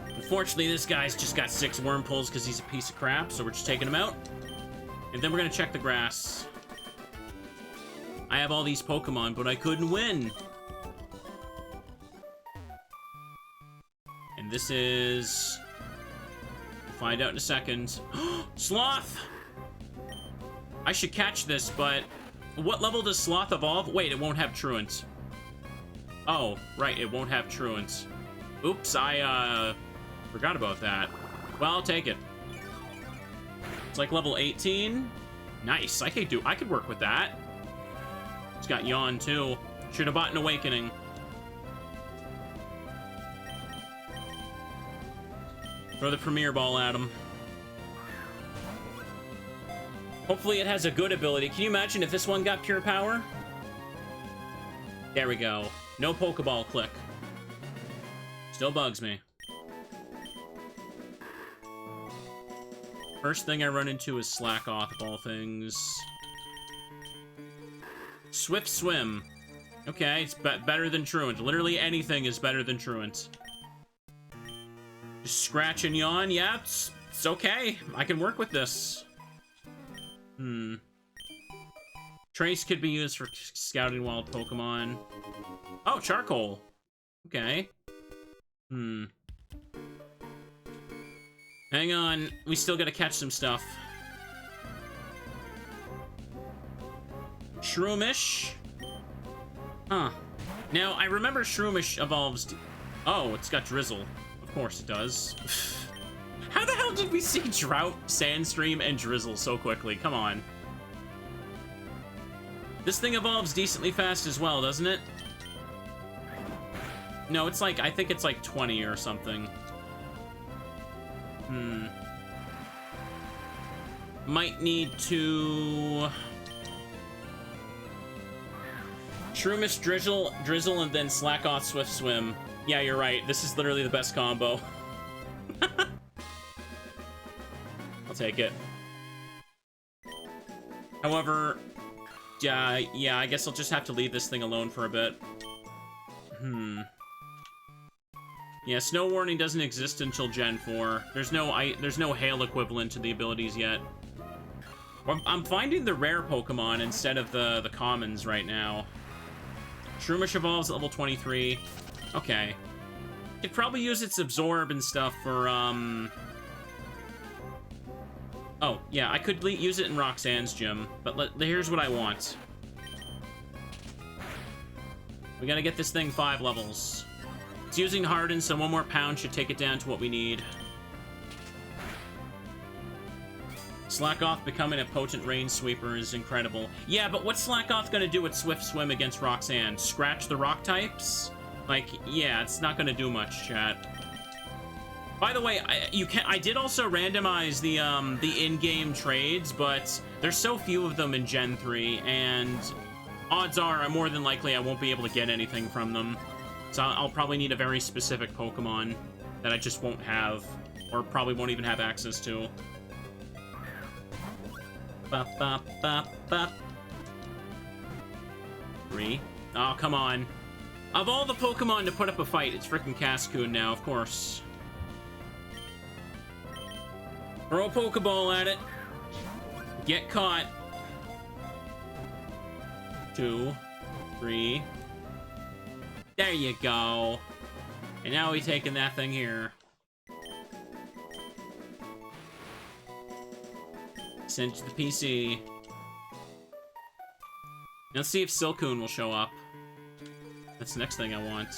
Unfortunately, this guy's just got 6 Wurmpools because he's a piece of crap, so we're just taking him out. And then we're gonna check the grass. I have all these Pokemon, but I couldn't win. And this is... we'll find out in a second. Sloth! I should catch this, but... what level does Sloth evolve? Wait, it won't have Truant. Oh, right, it won't have Truant. Oops, I, forgot about that. Well, I'll take it. It's like level 18. Nice, I could work with that. It's got Yawn, too. Should have bought an Awakening. Throw the Premier Ball at him. Hopefully it has a good ability. Can you imagine if this one got Pure Power? There we go. No Pokeball click. Still bugs me. First thing I run into is Slackoth, of all things. Swift Swim. Okay, it's better than Truant. Literally anything is better than Truant. Just Scratch and Yawn. Yeah, it's okay. I can work with this. Trace could be used for scouting wild Pokemon. Oh, Charcoal. Okay. Hang on. We still gotta catch some stuff. Shroomish. Huh. Now, I remember Shroomish evolves... oh, it's got Drizzle. Of course it does. How the hell did we see Drought, Sandstream, and Drizzle so quickly? Come on. This thing evolves decently fast as well, doesn't it? No, it's like... I think it's like 20 or something. Might need to... Shroomish, Drizzle, and then Slackoth, Swift Swim. Yeah, you're right. This is literally the best combo. I'll take it. However, yeah, I guess I'll just have to leave this thing alone for a bit. Yeah, Snow Warning doesn't exist until Gen 4. There's no Hail equivalent to the abilities yet. I'm finding the rare Pokemon instead of the commons right now. Shroomish evolves at level 23. Okay. Could probably use its absorb and stuff for, Oh, yeah, I could use it in Roxanne's gym, but here's what I want. We gotta get this thing 5 levels. It's using Harden, so 1 more pound should take it down to what we need. Slackoth becoming a potent rain sweeper is incredible. Yeah, but what's Slackoth gonna do with Swift Swim against Roxanne? Scratch the rock types? Like, yeah, it's not gonna do much, chat. By the way, I did also randomize the in-game trades, but there's so few of them in Gen 3, and odds are, more than likely, I won't be able to get anything from them. So I'll probably need a very specific Pokemon that I just won't have, or probably won't even have access to. Bop, bop, bop, bop. 3. Oh, come on. Of all the Pokemon to put up a fight, it's freaking Cascoon now, of course. Throw a Pokeball at it. Get caught. 2, 3. There you go. And now we're taking that thing here. Send to the PC. Let's see if Silcoon will show up. That's the next thing I want.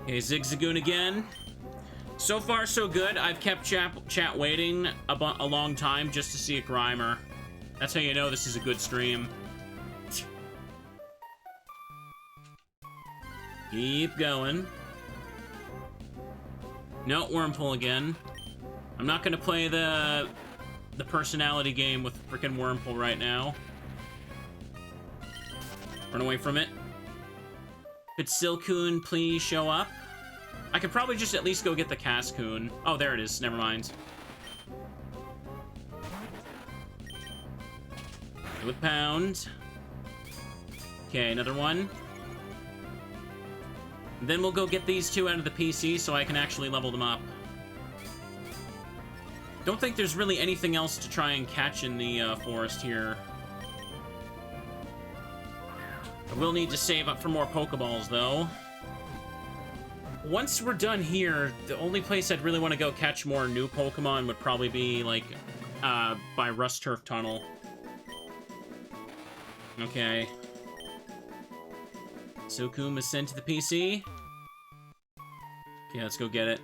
Okay, Zigzagoon again. So far, so good. I've kept chat waiting a long time just to see a Grimer. That's how you know this is a good stream. Keep going. No, Wurmple again. I'm not gonna play the personality game with frickin' Wurmple right now. Run away from it. Could Silcoon please show up? I could probably just at least go get the Cascoon. Oh, there it is. Never mind. With pound. Okay, another one. Then we'll go get these 2 out of the PC so I can actually level them up. Don't think there's really anything else to try and catch in the forest here. I will need to save up for more Pokeballs, though. Once we're done here, the only place I'd really want to go catch more new Pokemon would probably be, like, by Rust Turf Tunnel. Okay. Silcoon is sent to the PC. Okay, let's go get it.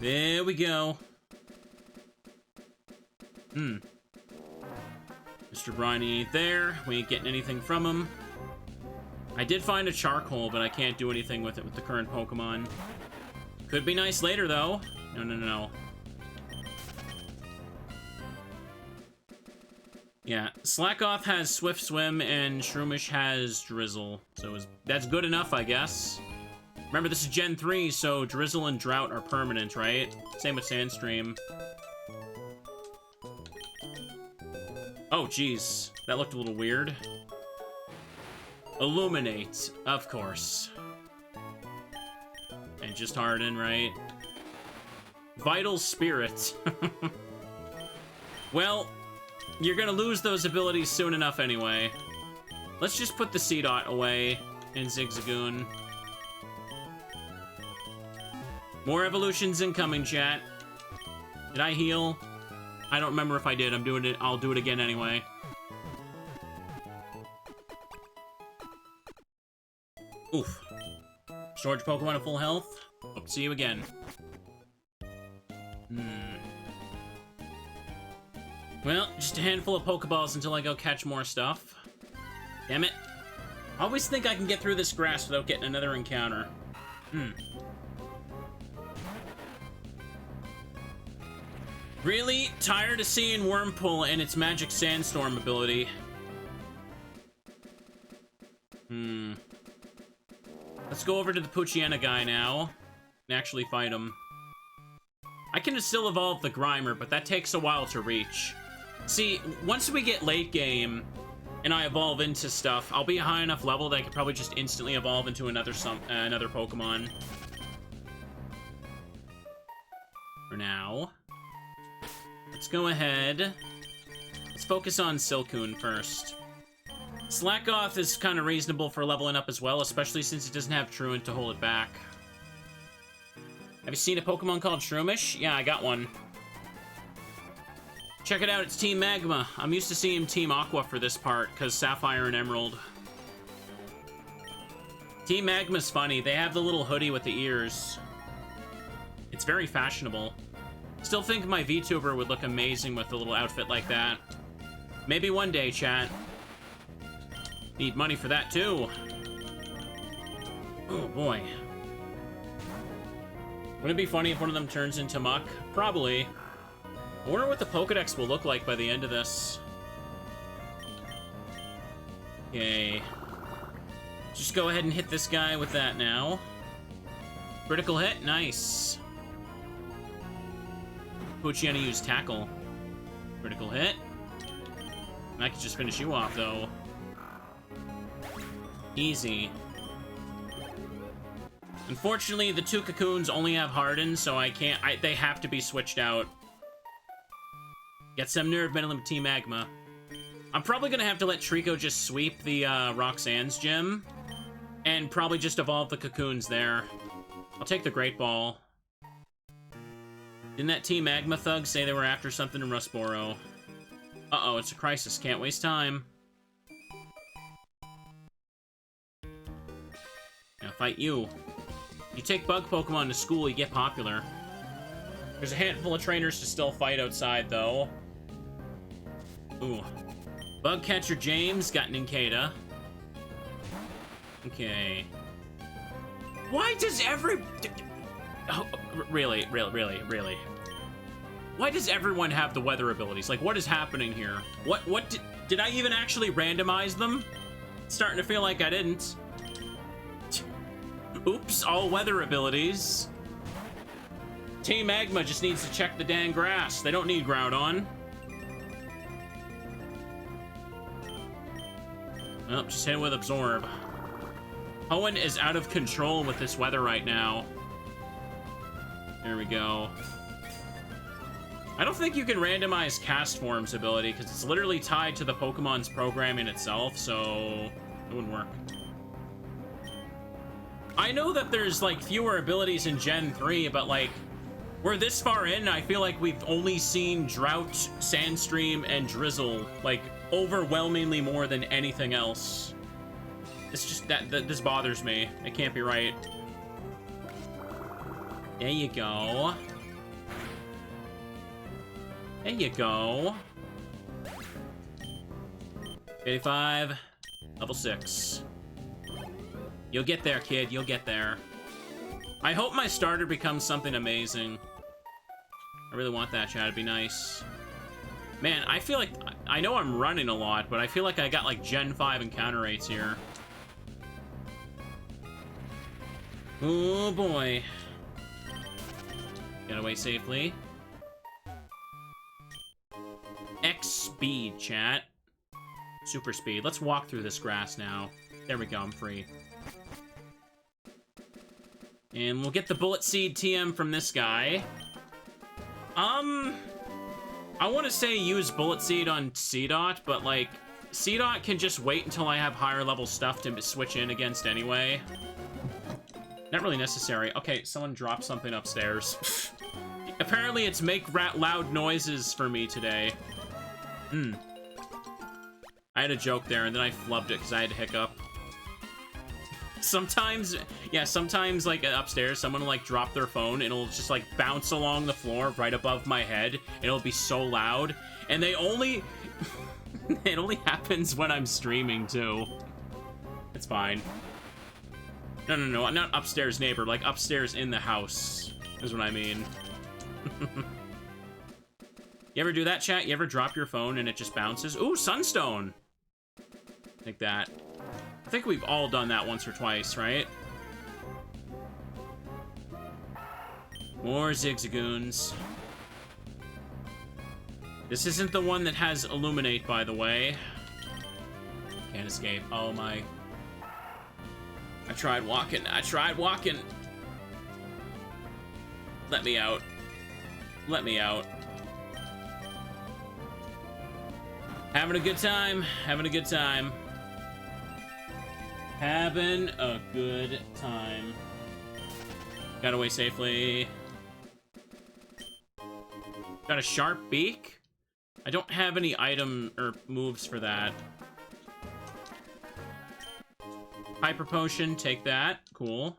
There we go. Mr. Briny ain't there. We ain't getting anything from him. I did find a charcoal, but I can't do anything with it with the current Pokemon. Could be nice later, though. No. Yeah, Slackoth has Swift Swim, and Shroomish has Drizzle. So that's good enough, I guess. Remember, this is Gen 3, so Drizzle and Drought are permanent, right? Same with Sandstream. Oh, jeez. That looked a little weird. Illuminate, of course. And just Harden, right? Vital Spirit. Well, you're gonna lose those abilities soon enough anyway. Let's just put the C-Dot away in Zigzagoon. More evolutions incoming, chat. Did I heal? I don't remember if I did. I'm doing it. I'll do it again anyway. Oof. Storage Pokemon at full health. Hope to see you again. Well, just a handful of Pokeballs until I go catch more stuff. Damn it. I always think I can get through this grass without getting another encounter. Really tired of seeing Wurmple and its Magic Sandstorm ability. Let's go over to the Poochyena guy now and actually fight him. I can still evolve the Grimer, but that takes a while to reach. See, once we get late game and I evolve into stuff, I'll be a high enough level that I could probably just instantly evolve into another Pokemon. For now, let's go ahead. Let's focus on Silcoon first. Slackoth is kind of reasonable for leveling up as well, especially since it doesn't have Truant to hold it back. Have you seen a Pokemon called Shroomish? Yeah, I got one. Check it out, it's Team Magma. I'm used to seeing Team Aqua for this part, because Sapphire and Emerald. Team Magma's funny. They have the little hoodie with the ears. It's very fashionable. Still think my VTuber would look amazing with a little outfit like that. Maybe one day, chat. Need money for that, too. Oh, boy. Wouldn't it be funny if one of them turns into Muck? Probably. I wonder what the Pokedex will look like by the end of this. Okay. Just go ahead and hit this guy with that now. Critical hit, nice. Poochyena used Tackle. Critical hit. I could just finish you off, though. Easy. Unfortunately, the two Cocoons only have Harden, so I can't... they have to be switched out. Get some Nerve Metal in Team Magma. I'm probably gonna have to let Trico just sweep the Roxanne's gym, and probably just evolve the Cocoons there. I'll take the Great Ball. Didn't that Team Magma thug say they were after something in Rustboro? Uh-oh, it's a crisis. Can't waste time. Now fight you. You take bug Pokemon to school, you get popular. There's a handful of trainers to still fight outside, though. Ooh. Bug Catcher James got Nincada. Okay. Why does oh, really? Why does everyone have the weather abilities? Like, what is happening here? What did I even actually randomize them? It's starting to feel like I didn't. Oops, all weather abilities. Team Magma just needs to check the dang grass. They don't need Groudon. Well, just hit it with Absorb. Owen is out of control with this weather right now. There we go. I don't think you can randomize Cast Form's ability, because it's literally tied to the Pokemon's programming itself, so it wouldn't work. I know that there's, like, fewer abilities in Gen 3, but, like, we're this far in, I feel like we've only seen Drought, Sandstream, and Drizzle, like, overwhelmingly more than anything else. It's just that this bothers me. It can't be right. There you go. There you go. 85, level 6. You'll get there, kid. You'll get there. I hope my starter becomes something amazing. I really want that, chat. It'd be nice. Man, I feel like... I know I'm running a lot, but I feel like I got, like, Gen 5 encounter rates here. Oh, boy. Get away safely. X speed, chat. Super speed. Let's walk through this grass now. There we go. I'm free. And we'll get the Bullet Seed TM from this guy. I want to say use Bullet Seed on C-Dot, but, like, C-Dot can just wait until I have higher level stuff to switch in against anyway. Not really necessary. Okay, someone dropped something upstairs. Apparently it's make loud noises for me today. I had a joke there, and then I flubbed it because I had a hiccup. Sometimes, yeah, sometimes, like, upstairs, someone will, like, drop their phone, and it'll just, like, bounce along the floor right above my head, and it'll be so loud, and they only... it only happens when I'm streaming, too. It's fine. No, not upstairs neighbor, like, upstairs in the house, is what I mean. You ever do that, chat? You ever drop your phone and it just bounces? Ooh, Sunstone! Like that. I think we've all done that once or twice, right? More Zigzagoons. This isn't the one that has Illuminate, by the way. Can't escape. Oh my. I tried walking. Let me out. Let me out. Having a good time. Having a good time. Having a good time. Got away safely. Got a sharp beak? I don't have any item or moves for that. Hyper potion, take that. Cool.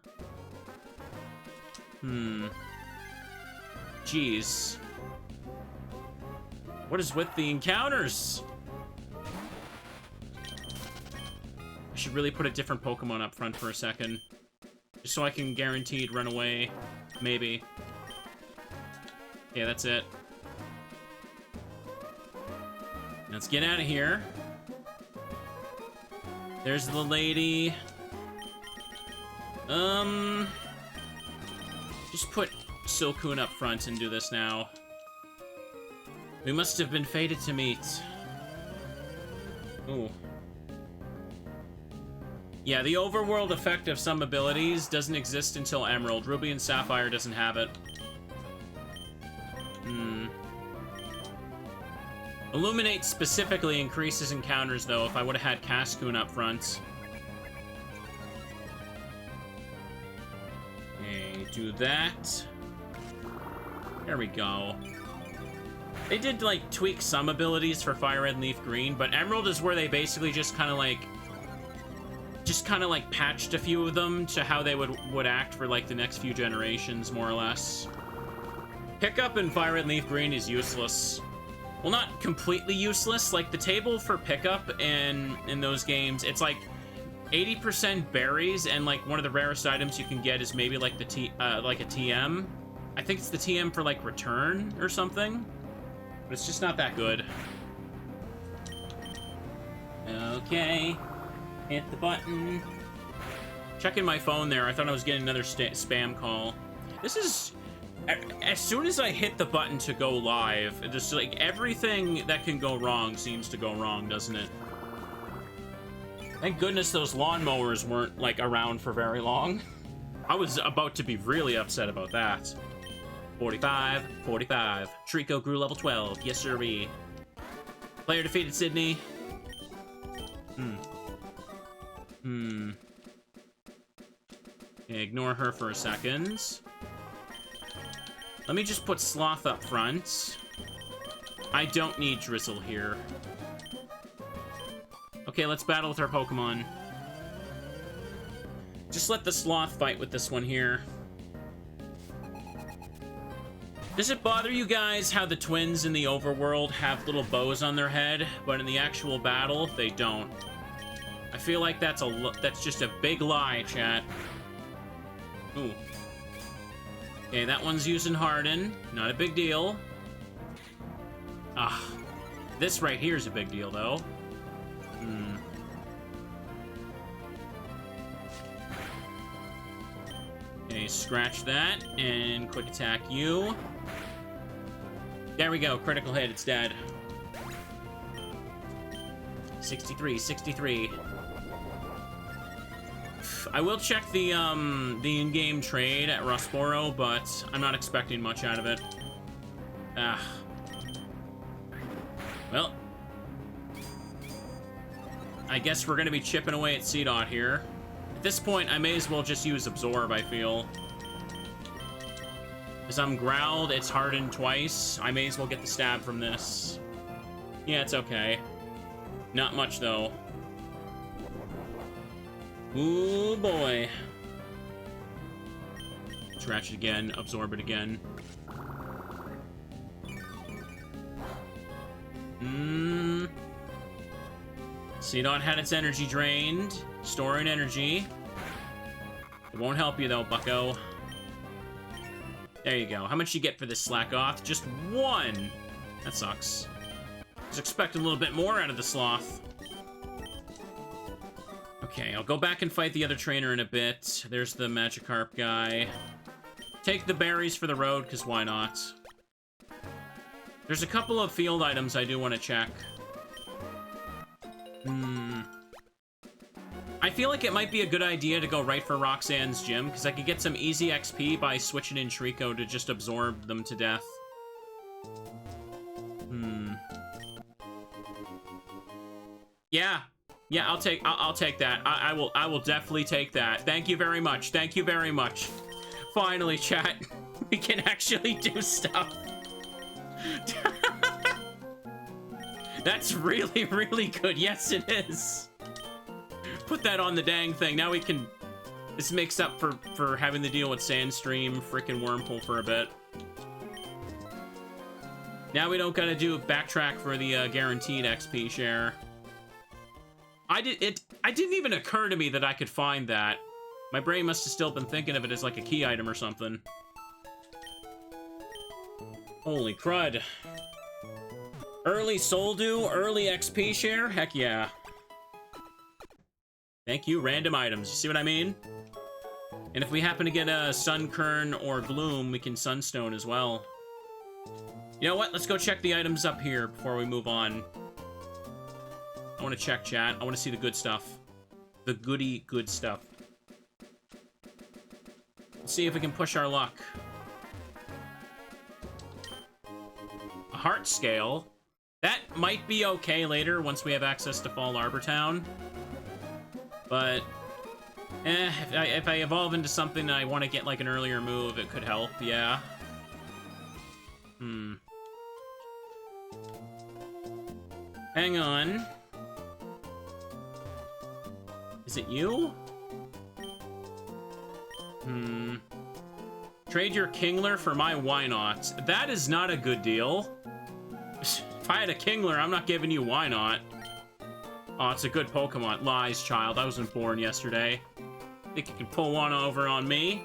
Jeez. What is with the encounters? I should really put a different Pokemon up front for a second. Just so I can guaranteed run away. Maybe. Yeah, that's it. Let's get out of here. There's the lady. Just put Silcoon up front and do this now. We must have been fated to meet. Ooh. Yeah, the overworld effect of some abilities doesn't exist until Emerald. Ruby and Sapphire doesn't have it. Illuminate specifically increases encounters, though, if I would have had Cascoon up front. Okay, do that. There we go. They did, like, tweak some abilities for Fire Red and Leaf Green, but Emerald is where they basically just kind of, like, patched a few of them to how they would act for, like, the next few generations, more or less. Pickup in Fire Red and Leaf Green is useless. Well, not completely useless. Like, the table for pickup in those games, it's, like, 80% berries, and, like, one of the rarest items you can get is maybe, like, like a TM. I think it's the TM for, like, return or something. But it's just not that good. Okay. Hit the button. Checking my phone there. I thought I was getting another spam call. This is... As soon as I hit the button to go live, just like everything that can go wrong seems to go wrong, doesn't it? Thank goodness those lawnmowers weren't, like, around for very long. I was about to be really upset about that. 45, 45. Trico grew level 12. Yes, sirree. Player defeated Sydney. Okay, ignore her for a second. Let me just put Sloth up front. I don't need Drizzle here. Okay, let's battle with our Pokemon. Just let the Sloth fight with this one here. Does it bother you guys how the twins in the overworld have little bows on their head, but in the actual battle, they don't? I feel like that's just a big lie, chat. Ooh. Okay, that one's using Harden. Not a big deal. Ah. This right here is a big deal, though. Okay, scratch that, and quick attack you. There we go, critical hit, it's dead. 63, 63. I will check the in-game trade at Rustboro, but I'm not expecting much out of it. Ah. Well. I guess we're gonna be chipping away at C-Dot here. At this point, I may as well just use Absorb, I feel. As I'm growled, it's hardened twice. I may as well get the stab from this. Yeah, it's okay. Not much, though. Ooh, boy. Scratch it again. Absorb it again. C-Dot had its energy drained. Storing energy. It won't help you, though, bucko. There you go. How much you get for this Slack-Off? Just one! That sucks. I was expecting a little bit more out of the Sloth. Okay, I'll go back and fight the other trainer in a bit. There's the Magikarp guy. Take the berries for the road, because why not? There's a couple of field items I do want to check. I feel like it might be a good idea to go right for Roxanne's gym, because I could get some easy XP by switching in Trico to just absorb them to death. Yeah. Yeah, I'll take that. I will definitely take that. Thank you very much. Thank you very much. Finally, chat. We can actually do stuff. That's really, really good. Yes, it is. Put that on the dang thing. Now we can... This makes up for having to deal with Sandstream, freaking Wormhole for a bit. Now we don't gotta do a backtrack for the guaranteed XP share. It didn't even occur to me that I could find that. My brain must have still been thinking of it as like a key item or something. Holy crud. Early Soldu, early XP share? Heck yeah. Thank you, random items. You see what I mean? And if we happen to get a Sunkern or Gloom, we can Sunstone as well. You know what? Let's go check the items up here before we move on. I want to check, chat. I want to see the good stuff. The goody good stuff. Let's see if we can push our luck. A heart scale. That might be okay later once we have access to Fall Arbor Town. But, if I evolve into something and I want to get like an earlier move, it could help, yeah. Hang on. Is it you? Trade your Kingler for my Wynot. That is not a good deal. If I had a Kingler, I'm not giving you Wynot. Oh, it's a good Pokemon. Lies, child. I wasn't born yesterday. Think you can pull one over on me?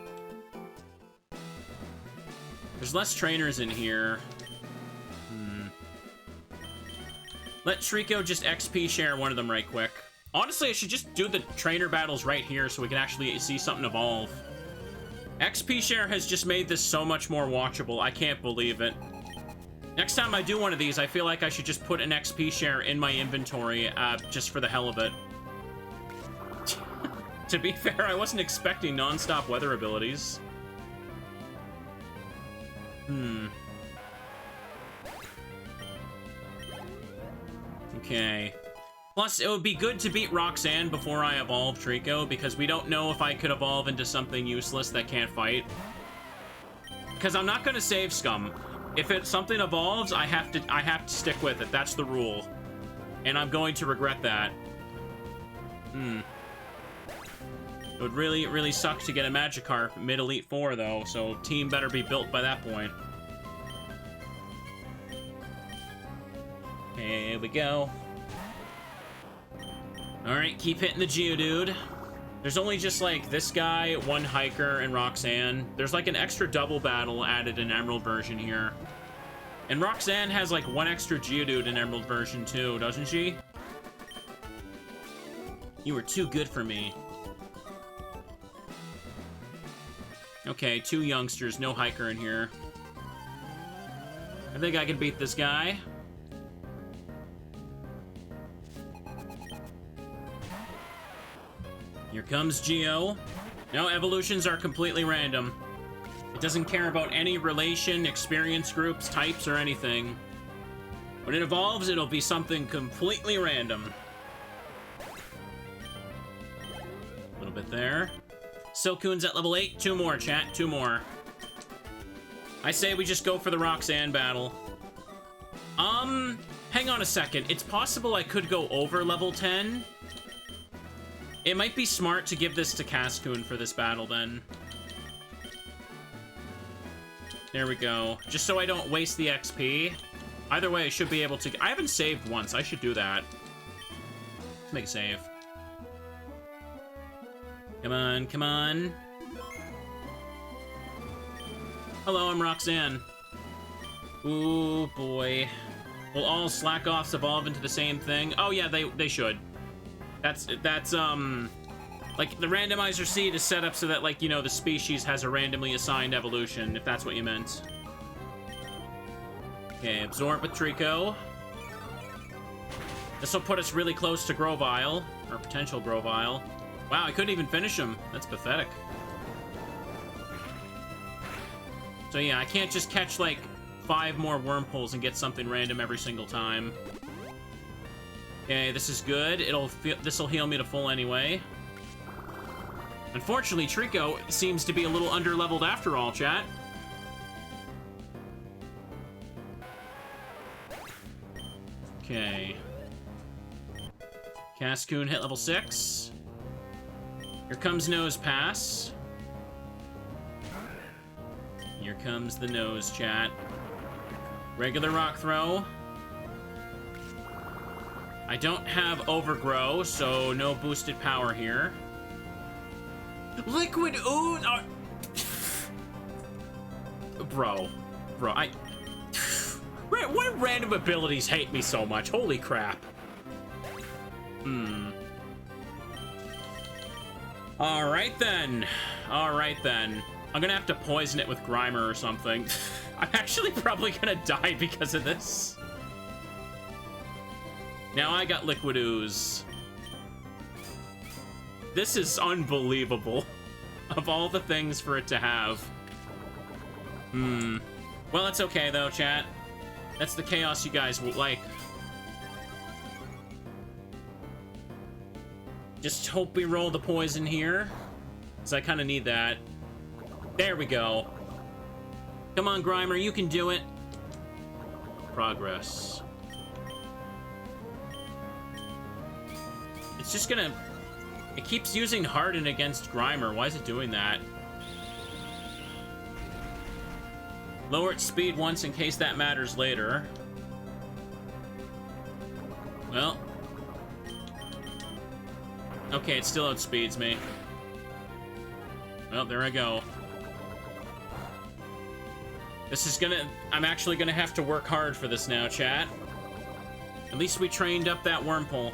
There's less trainers in here. Let Trico just XP share one of them right quick. Honestly, I should just do the trainer battles right here so we can actually see something evolve. XP share has just made this so much more watchable. I can't believe it. Next time I do one of these, I feel like I should just put an XP share in my inventory, just for the hell of it. To be fair, I wasn't expecting non-stop weather abilities. Okay. Plus, it would be good to beat Roxanne before I evolve Trico, because we don't know if I could evolve into something useless that can't fight. Because I'm not gonna save Scum. If something evolves, I have to stick with it. That's the rule. And I'm going to regret that. It would really, really suck to get a Magikarp mid-Elite Four, though, so team better be built by that point. Here we go. Alright, keep hitting the Geodude. There's only just, like, this guy, one Hiker, and Roxanne. There's, like, an extra double battle added in Emerald version here. And Roxanne has, like, one extra Geodude in Emerald version, too, doesn't she? You were too good for me. Okay, two youngsters, no Hiker in here. I think I can beat this guy. Here comes Geo. No, evolutions are completely random. It doesn't care about any relation, experience groups, types, or anything. When it evolves, it'll be something completely random. A little bit there. Silcoon's at level 8. 2 more, chat. 2 more. I say we just go for the Roxanne battle. Hang on a second. It's possible I could go over level 10. It might be smart to give this to Cascoon for this battle, then. There we go. Just so I don't waste the XP. Either way, I should be able to... I haven't saved once. I should do that. Let's make a save. Come on, come on. Hello, I'm Roxanne. Ooh, boy. Will all Slack-Offs evolve into the same thing? Oh, yeah, they should. That's, like, the randomizer seed is set up so that, like, you know, the species has a randomly assigned evolution, if that's what you meant. Okay, absorb with Trico. This will put us really close to Grovyle, or potential Grovyle. Wow, I couldn't even finish him. That's pathetic. So yeah, I can't just catch, like, 5 more Wormholes and get something random every single time. Okay, this is good. This'll heal me to full anyway. Unfortunately, Trico seems to be a little underleveled after all, chat. Okay. Cascoon hit level 6. Here comes Nose Pass. Here comes the nose, chat. Regular Rock Throw. I don't have Overgrow, so no boosted power here. Liquid Ooze! Bro, what random abilities hate me so much? Holy crap. Alright then. I'm gonna have to poison it with Grimer or something. I'm actually probably gonna die because of this. Now I got Liquid Ooze. This is unbelievable. Of all the things for it to have. Well, it's okay though, chat. That's the chaos you guys will like. Just hope we roll the poison here, because I kind of need that. There we go. Come on, Grimer, you can do it. Progress. It's just gonna... It keeps using Harden against Grimer. Why is it doing that? Lower its speed once in case that matters later. Well. Okay, it still outspeeds me. Well, there I go. This is gonna... I'm actually gonna have to work hard for this now, chat. At least we trained up that Wurmple.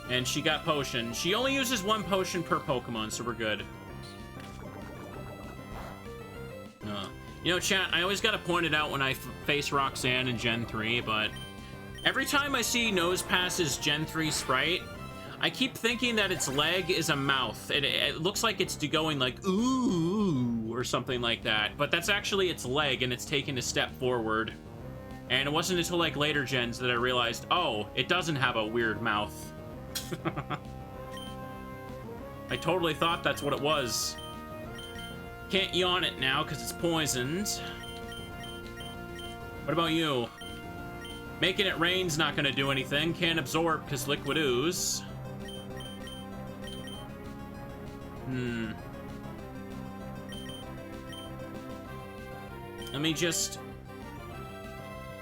And she got potion. She only uses 1 potion per Pokemon, so we're good. You know, chat, I always gotta point it out when I face Roxanne in Gen 3, but... Every time I see Nose Pass's Gen 3 sprite, I keep thinking that its leg is a mouth. It looks like it's going like, ooh, or something like that. But that's actually its leg, and it's taking a step forward. And it wasn't until, like, later gens that I realized, oh, it doesn't have a weird mouth. I totally thought that's what it was. Can't yawn it now because it's poisoned. What about you? Making it rain's not gonna do anything. Can't absorb because Liquid Ooze. Let me just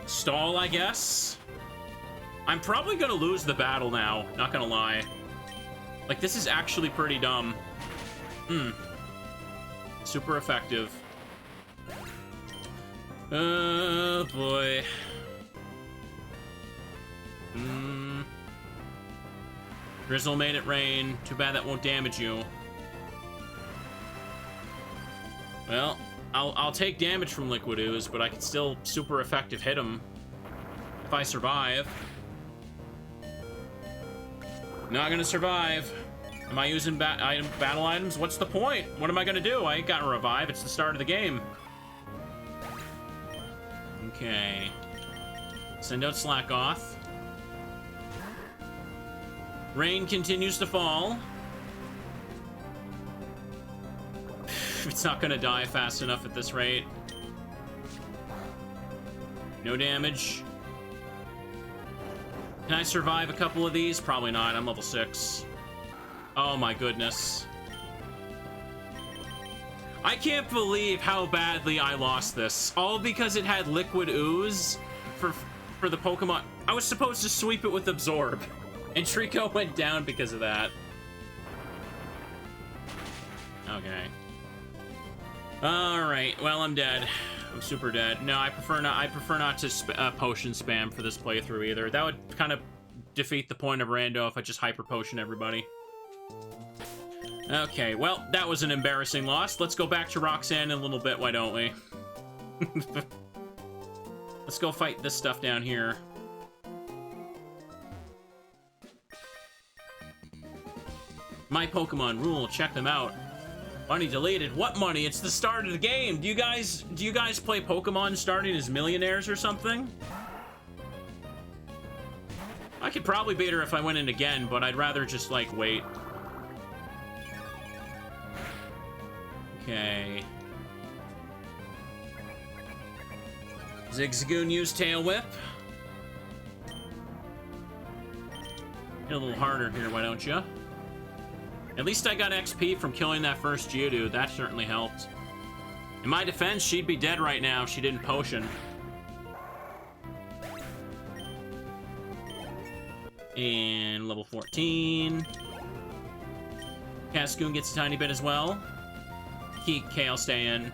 stall, I guess. I'm probably gonna lose the battle now, not gonna lie. Like, this is actually pretty dumb. Super effective. Oh, boy. Drizzle made it rain. Too bad that won't damage you. Well, I'll take damage from Liquid Ooze, but I can still super effective hit him if I survive. Not gonna survive. Am I using battle items? What's the point? What am I gonna do? I ain't gotta revive. It's the start of the game. Okay. Send out Slack Off. Rain continues to fall. It's not gonna die fast enough at this rate. No damage. Can I survive a couple of these? Probably not. I'm level 6. Oh my goodness. I can't believe how badly I lost this. All because it had Liquid Ooze for the Pokemon. I was supposed to sweep it with Absorb. And Trico went down because of that. Okay. Alright, well, I'm dead. I'm super dead. No, I prefer not to potion spam for this playthrough either. That would kind of defeat the point of Rando if I just hyper potion everybody. Okay, well, that was an embarrassing loss. Let's go back to Roxanne in a little bit, why don't we? Let's go fight this stuff down here. My Pokemon rule, check them out. Money deleted. What money? It's the start of the game. Do you guys play Pokemon starting as millionaires or something? I could probably beat her if I went in again, but I'd rather just, like, wait. Okay. Zigzagoon used Tail Whip. Get a little harder here, why don't you? At least I got XP from killing that first Geodude. That certainly helped. In my defense, she'd be dead right now if she didn't potion. And level 14. Cascoon gets a tiny bit as well. Kale, stay in.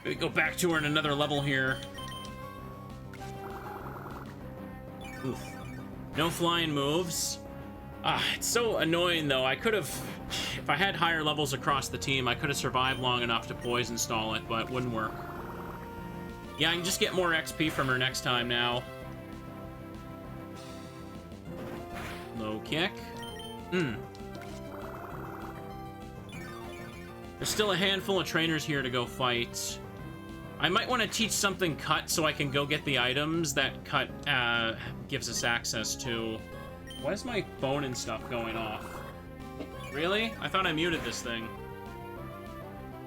We go back to her in another level here. Oof. No flying moves. It's so annoying though. I could have, if I had higher levels across the team, I could have survived long enough to poison stall it, but it wouldn't work. Yeah, I can just get more XP from her next time now. Low kick. There's still a handful of trainers here to go fight. I might want to teach something Cut so I can go get the items that Cut gives us access to. Why is my phone and stuff going off? Really? I thought I muted this thing.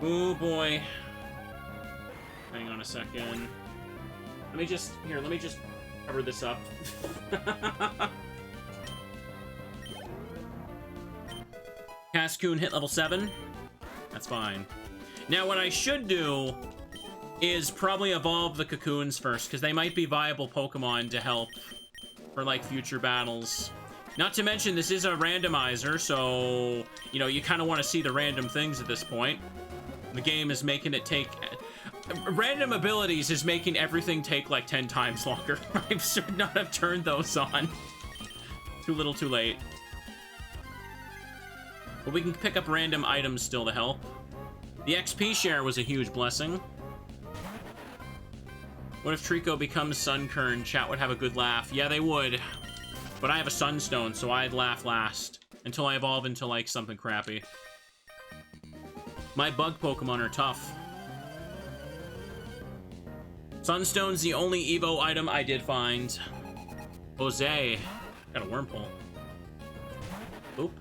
Oh boy. Hang on a second. Let me just cover this up. Cascoon hit level 7. That's fine. Now what I should do is probably evolve the Cocoons first, because they might be viable Pokemon to help for, like, future battles. Not to mention, this is a randomizer, so, you know, you kind of want to see the random things at this point. The game is making it take... Random abilities is making everything take, like, 10 times longer. I should not have turned those on. Too little, too late. But we can pick up random items still to help. The XP share was a huge blessing. What if Trico becomes Sunkern? Chat would have a good laugh. Yeah, they would. But I have a Sunstone, so I'd laugh last. Until I evolve into, like, something crappy. My bug Pokemon are tough. Sunstone's the only Evo item I did find. Jose. Got a Wurmple. Oop.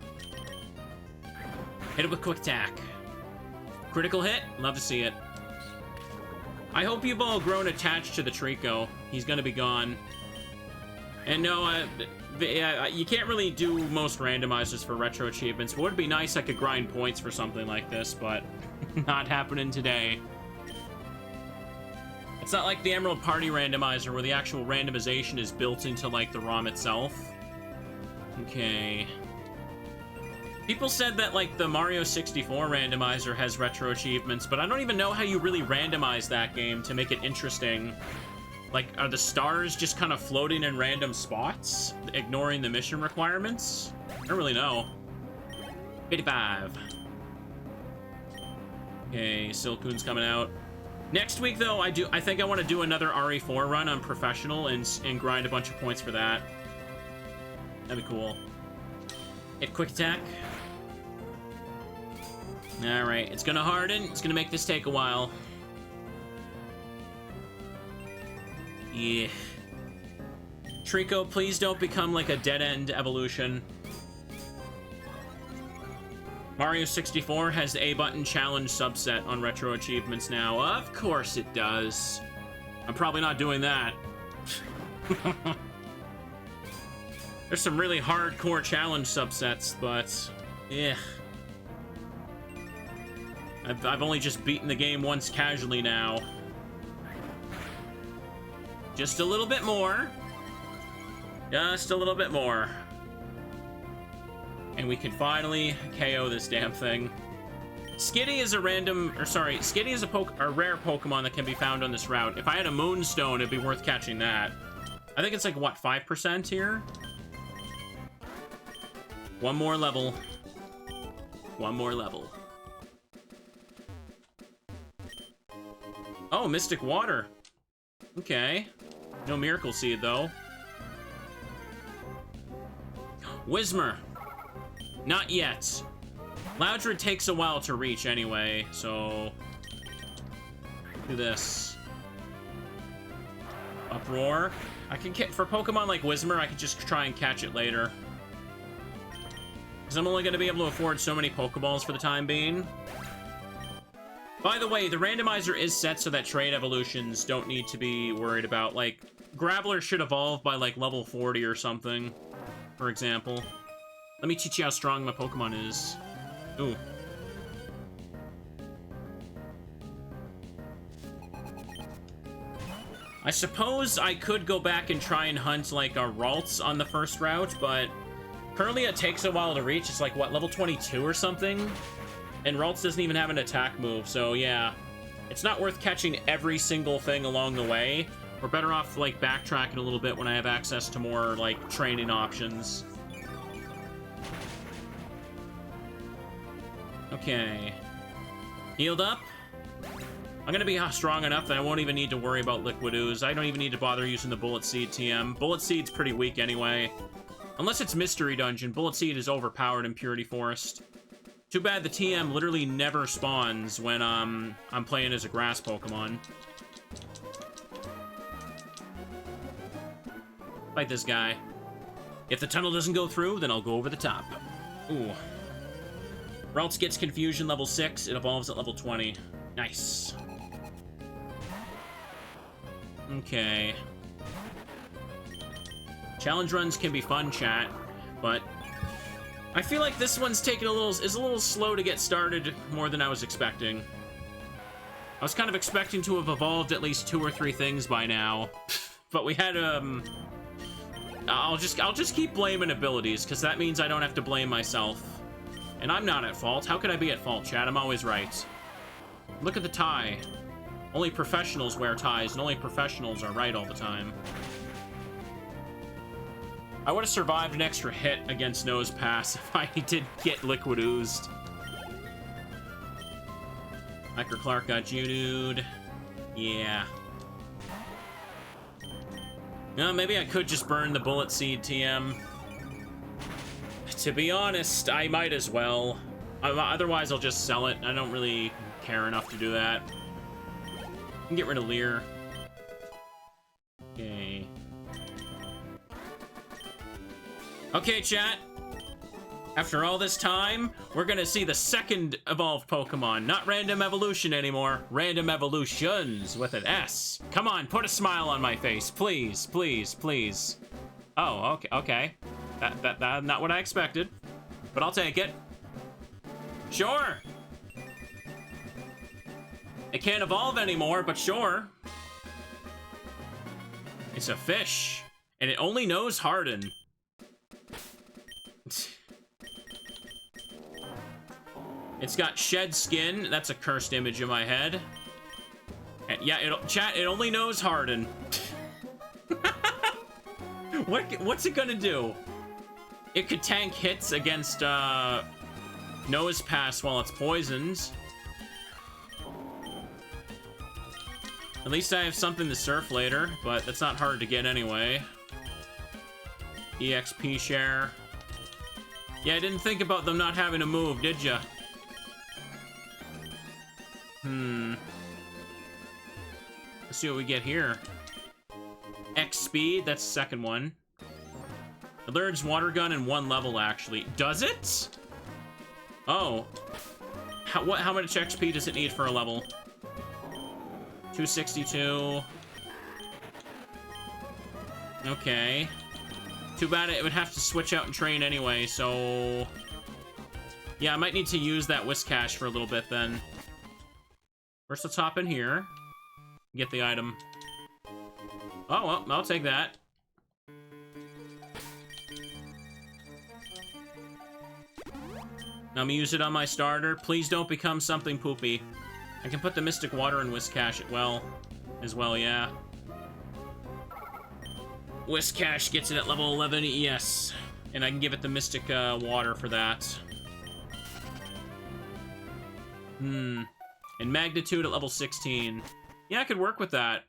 Hit it with Quick Attack. Critical hit? Love to see it. I hope you've all grown attached to the Trico. He's gonna be gone. And no, you can't really do most randomizers for retro achievements. It would be nice I could grind points for something like this, but not happening today. It's not like the Emerald Party randomizer where the actual randomization is built into, like, the ROM itself. Okay. People said that, like, the Mario 64 randomizer has retro achievements, but I don't even know how you really randomize that game to make it interesting. Like, are the stars just kind of floating in random spots, ignoring the mission requirements? I don't really know. 55. Okay, Silcoon's coming out. Next week, though, I think I want to do another RE4 run on Professional and grind a bunch of points for that. That'd be cool. Hit Quick Attack. Alright, it's gonna harden. It's gonna make this take a while. Yeah. Trico, please don't become like a dead-end evolution. Mario 64 has the A-button challenge subset on retro achievements now. Of course it does. I'm probably not doing that. There's some really hardcore challenge subsets, but yeah. I've only just beaten the game once casually now. Just a little bit more. Just a little bit more. And we can finally KO this damn thing. Skitty is a Skitty is a rare Pokemon that can be found on this route. If I had a Moonstone, it'd be worth catching that. I think it's like, what, 5% here? One more level. One more level. Oh, Mystic Water. Okay. No Miracle Seed, though. Whismur. Not yet. Loudred takes a while to reach anyway, so... do this. Uproar. I can for Pokemon like Whismur, I could just try and catch it later. Because I'm only going to be able to afford so many Pokeballs for the time being. By the way, the randomizer is set so that trade evolutions don't need to be worried about. Like, Graveler should evolve by, like, level 40 or something, for example. Let me teach you how strong my Pokemon is. Ooh. I suppose I could go back and try and hunt, like, a Ralts on the first route, but currently it takes a while to reach. It's like, what, level 22 or something? And Ralts doesn't even have an attack move, so yeah. It's not worth catching every single thing along the way. We're better off, like, backtracking a little bit when I have access to more, like, training options. Okay. Healed up. I'm gonna be strong enough that I won't even need to worry about Liquid Ooze. I don't even need to bother using the Bullet Seed TM. Bullet Seed's pretty weak anyway. Unless it's Mystery Dungeon, Bullet Seed is overpowered in Purity Forest. Too bad the TM literally never spawns when I'm playing as a grass Pokemon. Fight this guy. If the tunnel doesn't go through, then I'll go over the top. Ooh. Ralts gets Confusion level 6. It evolves at level 20. Nice. Okay. Challenge runs can be fun, chat, but I feel like this one's taking a little slow to get started more than I was expecting. I was kind of expecting to have evolved at least 2 or 3 things by now, but we had I'll just keep blaming abilities, because that means I don't have to blame myself. And I'm not at fault. How could I be at fault, Chad? I'm always right. Look at the tie. Only professionals wear ties, and only professionals are right all the time. I would have survived an extra hit against Nose Pass if I did get Liquid Oozed. Micro Clark got you, dude. Yeah. No, maybe I could just burn the Bullet Seed TM. To be honest, I might as well. Otherwise, I'll just sell it. I don't really care enough to do that. I can get rid of Leer. Okay. Okay, chat. After all this time, we're gonna see the second evolved Pokemon. Not Random Evolution anymore. Random Evolutions with an S. Come on, put a smile on my face. Please, please, please. Oh, okay, okay. That not what I expected. But I'll take it. Sure. It can't evolve anymore, but sure. It's a fish. And it only knows Harden. It's got shed skin. That's a cursed image in my head. And yeah, chat, it only knows Harden. What's it gonna do? It could tank hits against Nose Pass while it's poisoned. At least I have something to surf later, but that's not hard to get anyway. EXP share. Yeah, I didn't think about them not having a move, did ya? Let's see what we get here. X speed, that's the second one. It learns water gun in 1 level, actually. Does it? Oh. How much XP does it need for a level? 262. Okay. Too bad it would have to switch out and train anyway, so... Yeah, I might need to use that Whiscash for a little bit then. First, let's hop in here. Get the item. Oh, well, I'll take that. I'm gonna use it on my starter. Please don't become something poopy. I can put the Mystic Water in Whiscash as well, yeah. Whiscash gets it at level 11, yes. And I can give it the Mystic Water for that. And Magnitude at level 16. Yeah, I could work with that.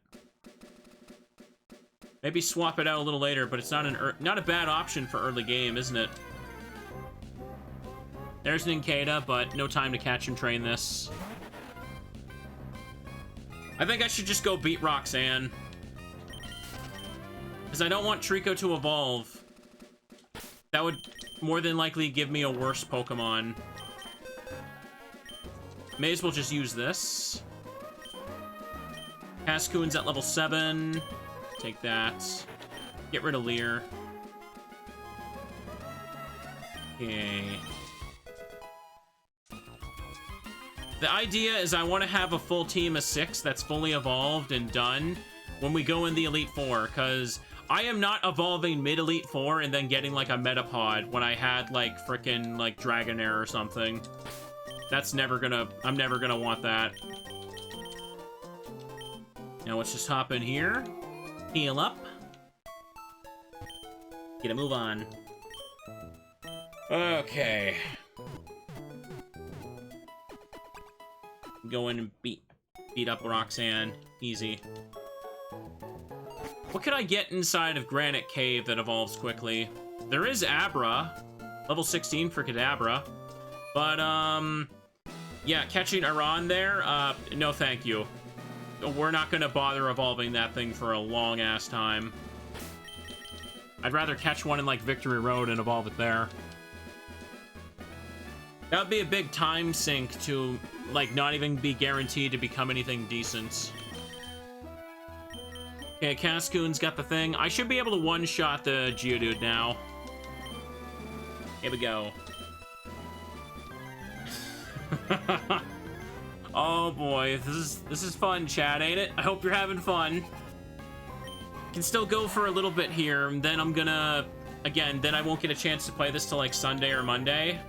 Maybe swap it out a little later, but it's not a bad option for early game, isn't it? There's Nincada, but no time to catch and train this. I think I should just go beat Roxanne. Because I don't want Trico to evolve. That would more than likely give me a worse Pokemon. May as well just use this. Cascoon's at level 7. Take that. Get rid of Leer. Okay. The idea is I want to have a full team of 6 that's fully evolved and done when we go in the Elite Four, because I am not evolving mid-Elite Four and then getting, like, a Metapod when I had, like, frickin', like, Dragonair or something. That's never gonna... I'm never gonna want that. Now let's just hop in here. Heal up. Get a move on. Okay. Go in and beat up Roxanne. Easy. What could I get inside of Granite Cave that evolves quickly? There is Abra. Level 16 for Kadabra. But, yeah, catching Aran there, no thank you. We're not gonna bother evolving that thing for a long-ass time. I'd rather catch one in, like, Victory Road and evolve it there. That would be a big time sink to, like, not even be guaranteed to become anything decent. Okay, Cascoon's got the thing. I should be able to one-shot the Geodude now. Here we go. Oh boy, this is fun, chat, ain't it? I hope you're having fun. Can still go for a little bit here, and then I'm gonna... Again, then I won't get a chance to play this till, like, Sunday or Monday.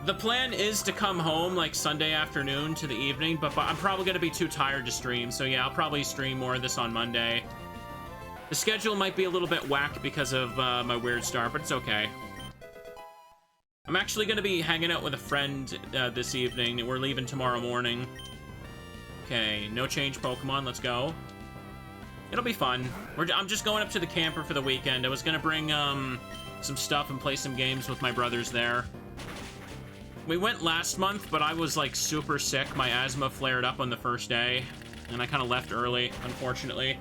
The plan is to come home, like, Sunday afternoon to the evening, but I'm probably going to be too tired to stream, so yeah, I'll probably stream more of this on Monday. The schedule might be a little bit whack because of my weird start, but it's okay. I'm actually going to be hanging out with a friend this evening. We're leaving tomorrow morning. Okay, no change Pokemon, let's go. It'll be fun. I'm just going up to the camper for the weekend. I was going to bring some stuff and play some games with my brothers there. We went last month, but I was, like, super sick. My asthma flared up on the first day, and I kind of left early, unfortunately.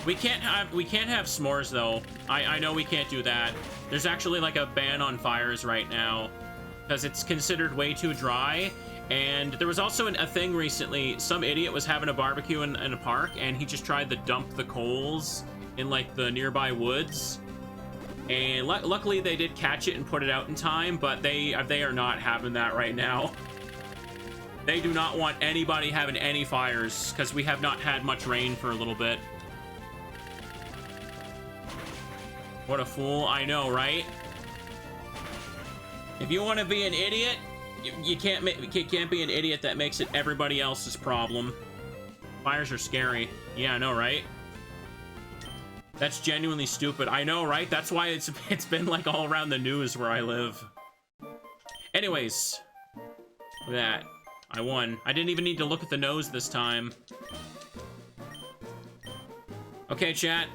We can't have s'mores, though. I know we can't do that. There's actually, like, a ban on fires right now, because it's considered way too dry, and there was also a thing recently. Some idiot was having a barbecue in a park, and he just tried to dump the coals in, like, the nearby woods. And luckily they did catch it and put it out in time, but they are not having that right now. They do not want anybody having any fires, because we have not had much rain for a little bit. What a fool. I know, right? If you want to be an idiot, you can't be an idiot that makes it everybody else's problem. Fires are scary. Yeah, I know, right? That's genuinely stupid. I know, right? That's why it's been, like, all around the news where I live. Anyways. Look at that. I won. I didn't even need to look at the nose this time. Okay, chat.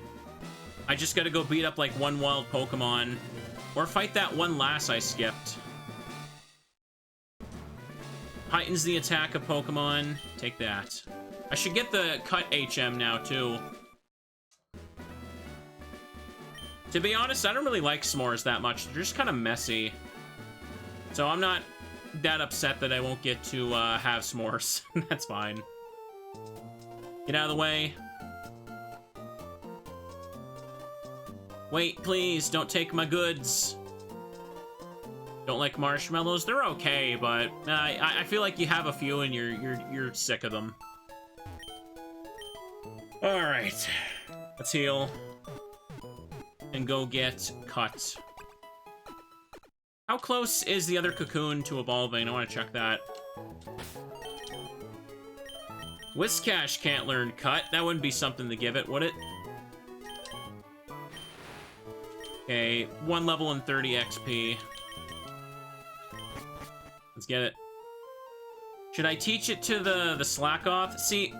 I just gotta go beat up, like, one wild Pokemon. Or fight that one lass I skipped. Heightens the attack of Pokemon. Take that. I should get the cut HM now, too. To be honest, I don't really like s'mores that much. They're just kind of messy. So I'm not that upset that I won't get to have s'mores. That's fine. Get out of the way. Wait, please, don't take my goods. Don't like marshmallows? They're okay, but I feel like you have a few and you're sick of them. All right, let's heal. And go get cut. How close is the other cocoon to evolving? I want to check that. Whiscash can't learn cut. That wouldn't be something to give it, would it? Okay, 1 level and 30 XP. Let's get it. Should I teach it to the Slackoth? See,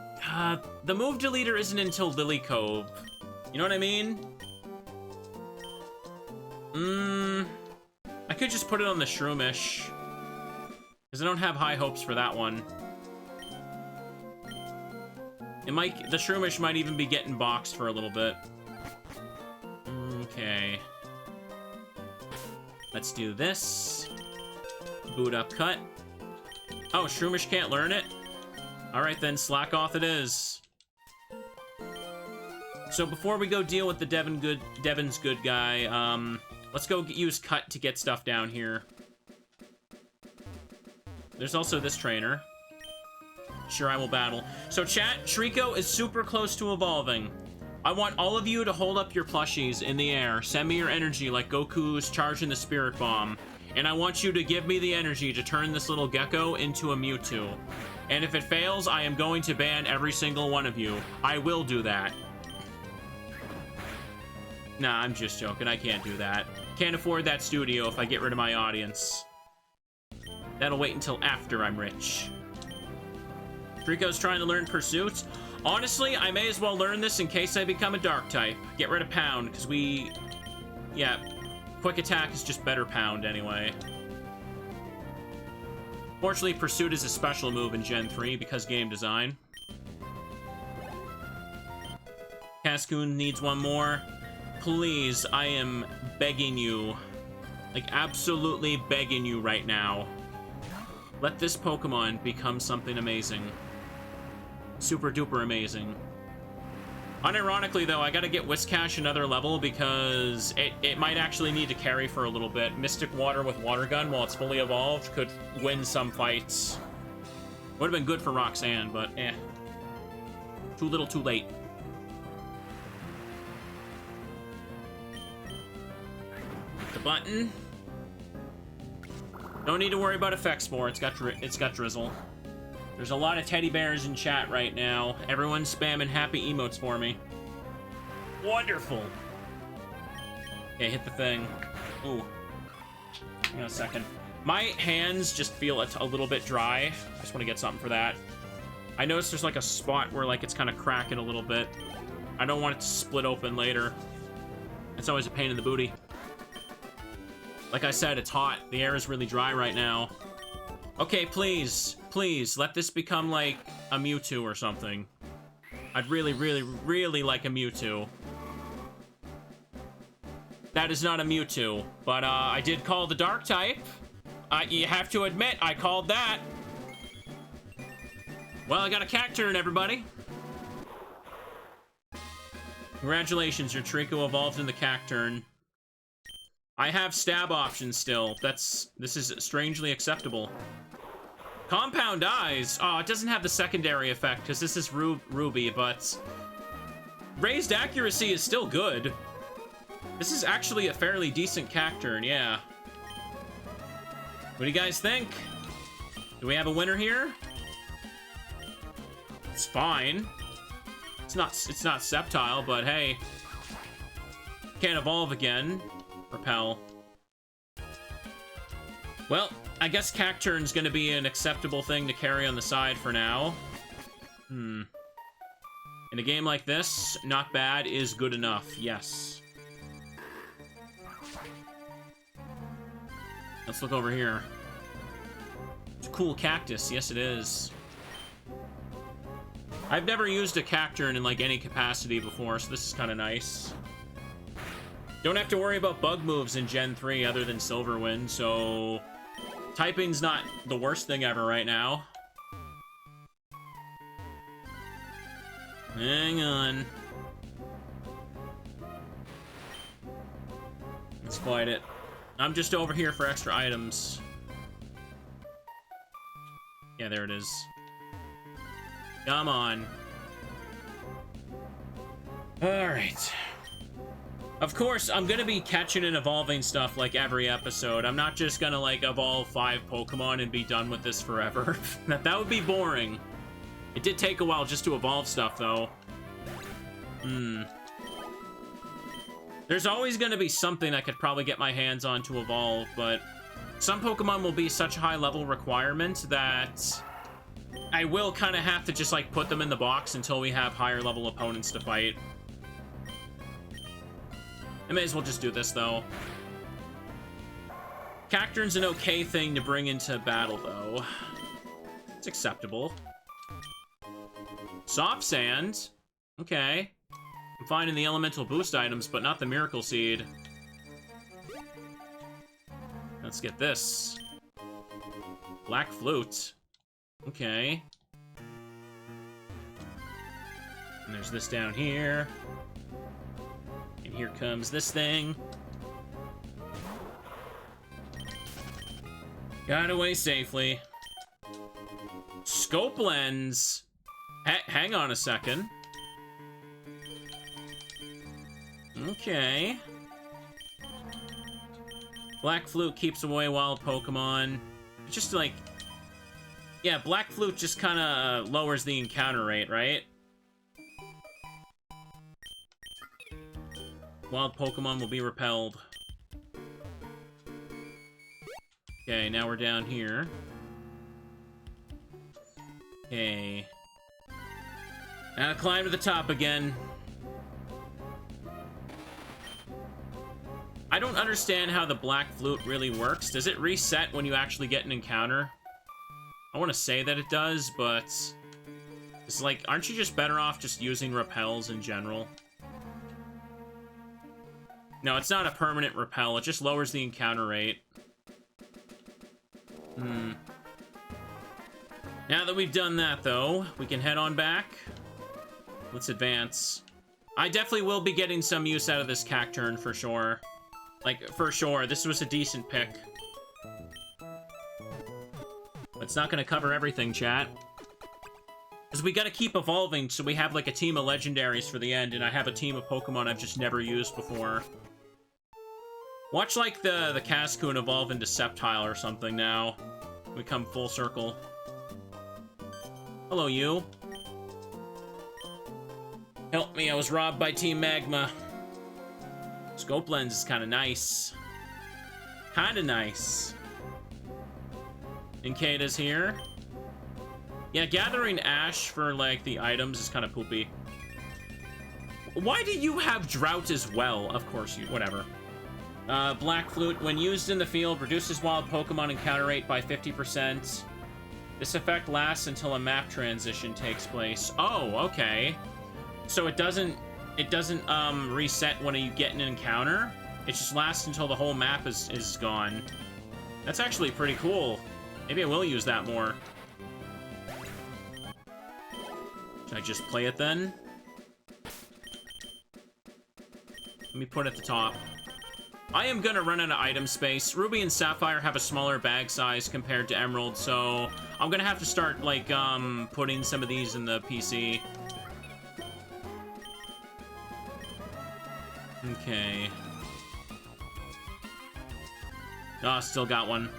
the move deleter isn't until Lily Cove. You know what I mean? I could just put it on the Shroomish, because I don't have high hopes for that one. The Shroomish might even be getting boxed for a little bit. Okay. Let's do this. Boot up cut. Oh, Shroomish can't learn it? Alright then, slack off it is. So before we go deal with the Devon's good guy, let's go use cut to get stuff down here. There's also this trainer. Sure, I will battle. So chat, Trico is super close to evolving. I want all of you to hold up your plushies in the air. Send me your energy like Goku's charging the Spirit Bomb. And I want you to give me the energy to turn this little gecko into a Mewtwo. And if it fails, I am going to ban every single one of you. I will do that. Nah, I'm just joking. I can't do that. Can't afford that studio if I get rid of my audience. That'll wait until after I'm rich. Trico's trying to learn Pursuit. Honestly, I may as well learn this in case I become a Dark type. Get rid of Pound, because yeah, Quick Attack is just better Pound anyway. Fortunately, Pursuit is a special move in Gen 3 because game design. Cascoon needs one more. Please, I am begging you. Like, absolutely begging you right now. Let this Pokemon become something amazing. Super duper amazing. Unironically, though, I gotta get Whiscash another level because it might actually need to carry for a little bit. Mystic Water with Water Gun, while it's fully evolved, could win some fights. Would have been good for Roxanne, but eh. Too little, too late. Hit the button. Don't need to worry about effect Spore. It's got Drizzle. There's a lot of teddy bears in chat right now. Everyone's spamming happy emotes for me. Wonderful. Okay, hit the thing. Ooh. Hang on a second. My hands just feel a little bit dry. I just want to get something for that. I noticed there's like a spot where like it's kind of cracking a little bit. I don't want it to split open later. It's always a pain in the booty. Like I said, it's hot. The air is really dry right now. Okay, please, please, let this become like a Mewtwo or something. I'd really, really, really like a Mewtwo. That is not a Mewtwo, but I did call the Dark type. You have to admit, I called that. Well, I got a Cacturn, everybody. Congratulations, your Trico evolved in the Cacturn. I have stab options still. This is strangely acceptable. Compound Eyes. Oh, it doesn't have the secondary effect because this is Ruby, but raised accuracy is still good. This is actually a fairly decent Cacturn, yeah. What do you guys think? Do we have a winner here? It's fine. It's not Sceptile, but hey. Can't evolve again. Repel. Well, I guess Cacturn's gonna be an acceptable thing to carry on the side for now. In a game like this, not bad is good enough, yes. Let's look over here. It's a cool cactus, yes it is. I've never used a Cacturn in like any capacity before, so this is kind of nice. Don't have to worry about bug moves in Gen 3 other than Silverwind, so typing's not the worst thing ever right now. Hang on. Let's fight it. I'm just over here for extra items. Yeah, there it is. Come on. Alright. Of course, I'm gonna be catching and evolving stuff like every episode. I'm not just gonna like evolve 5 Pokemon and be done with this forever. That would be boring. It did take a while just to evolve stuff though. There's always gonna be something I could probably get my hands on to evolve, but some Pokemon will be such high level requirements that I will kind of have to just like put them in the box until we have higher level opponents to fight. I may as well just do this, though. Cacturn's an okay thing to bring into battle, though. It's acceptable. Soft sand? Okay. I'm finding the elemental boost items, but not the miracle seed. Let's get this. Black flute. Okay. And there's this down here. And here comes this thing. Got away safely. Scope lens. Hang on a second. Okay. Black flute keeps away wild Pokemon. Just like... Yeah, black flute just kind of lowers the encounter rate, right? Wild Pokemon will be repelled. Okay, now we're down here. Okay. Now to climb to the top again. I don't understand how the black flute really works. Does it reset when you actually get an encounter? I want to say that it does, but... It's like, aren't you just better off just using repels in general? No, it's not a permanent repel. It just lowers the encounter rate. Now that we've done that, though, we can head on back. Let's advance. I definitely will be getting some use out of this Cacturn for sure. Like, for sure. This was a decent pick. But it's not going to cover everything, chat. Because we got to keep evolving, so we have, like, a team of legendaries for the end, and I have a team of Pokemon I've just never used before. Watch, like, the Cascoon evolve into Sceptile or something now. We come full circle. Hello, you. Help me, I was robbed by Team Magma. Scope lens is kind of nice. Kind of nice. Inkata's here. Yeah, gathering ash for, like, the items is kind of poopy. Why do you have drought as well? Of course you... Whatever. Black flute, when used in the field, reduces wild Pokemon encounter rate by 50%. This effect lasts until a map transition takes place. Oh, okay. So it doesn't reset when you get an encounter. It just lasts until the whole map is gone. That's actually pretty cool. Maybe I will use that more. Should I just play it then? Let me put it at the top. I am gonna run out of item space. Ruby and Sapphire have a smaller bag size compared to Emerald, so I'm gonna have to start, like, putting some of these in the PC. Okay. Oh, still got one.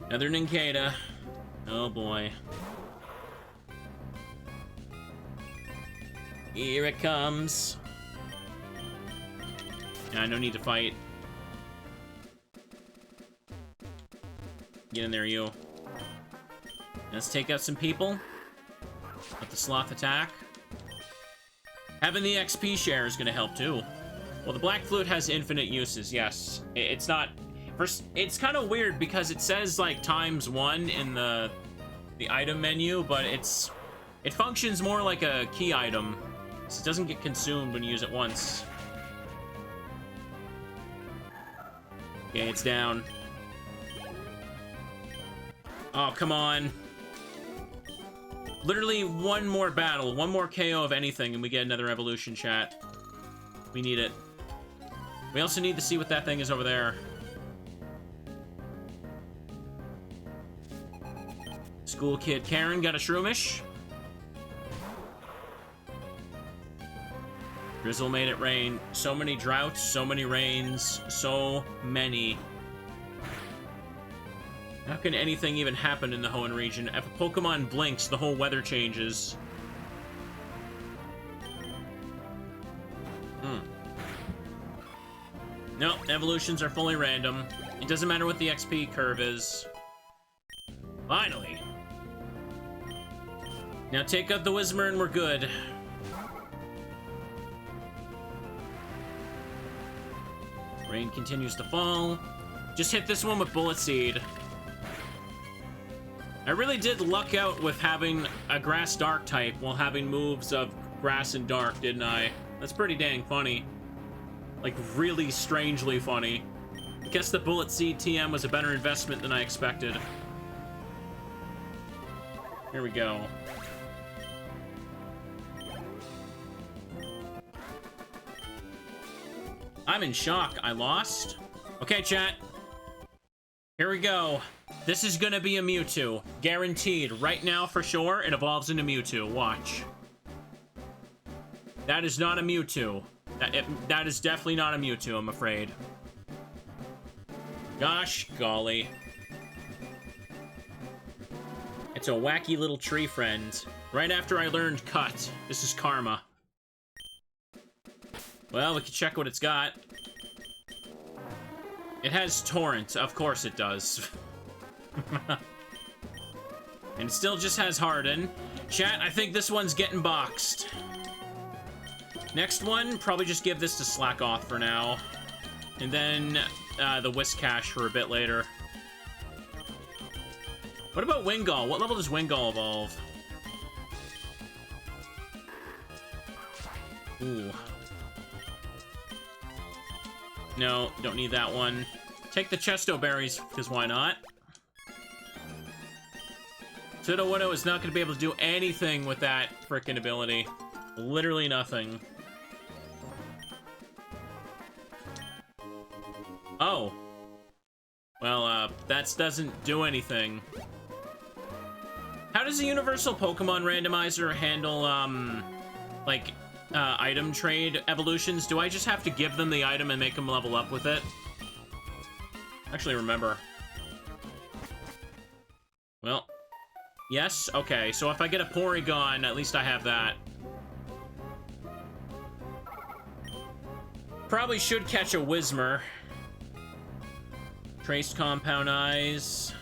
Another Nincada. Oh boy. Here it comes. Yeah, no need to fight. Get in there, you. Let's take out some people. Let the sloth attack. Having the XP share is gonna help too. Well, the black flute has infinite uses, yes. It's not... It's kind of weird because it says, like, ×1 in the item menu, but it functions more like a key item. So it doesn't get consumed when you use it once. Okay, it's down. Oh, come on. Literally one more battle, one more KO of anything, and we get another evolution, chat. We need it. We also need to see what that thing is over there. School kid Karen got a Shroomish. Drizzle made it rain. So many droughts, so many rains, so many. How can anything even happen in the Hoenn region? If a Pokemon blinks, the whole weather changes. No, evolutions are fully random. It doesn't matter what the XP curve is. Finally. Now take out the Whismur and we're good. Rain continues to fall. Just hit this one with Bullet Seed. I really did luck out with having a grass dark type while having moves of grass and dark, didn't I? That's pretty dang funny. Like, really strangely funny. I guess the Bullet Seed TM was a better investment than I expected. Here we go. I'm in shock. I lost? Okay, chat. Here we go. This is gonna be a Mewtwo. Guaranteed. Right now, for sure, it evolves into Mewtwo. Watch. That is not a Mewtwo. That is definitely not a Mewtwo, I'm afraid. Gosh golly. It's a wacky little tree friend. Right after I learned Cut. This is Karma. Well, we can check what it's got. It has Torrent. Of course it does. And it still just has Harden. Chat, I think this one's getting boxed. Next one, probably just give this to Slack Off for now. And then the Whiskash for a bit later. What about Wingull? What level does Wingull evolve? Ooh. No, don't need that one. Take the Chesto Berries, because why not? Sudowoodo is not going to be able to do anything with that frickin' ability. Literally nothing. Oh. Well, that doesn't do anything. How does a Universal Pokemon Randomizer handle, like, item trade evolutions? Do I just have to give them the item and make them level up with it? Actually, remember. Well, yes? Okay, so if I get a Porygon, at least I have that. Probably should catch a Whismur. Traced Compound Eyes.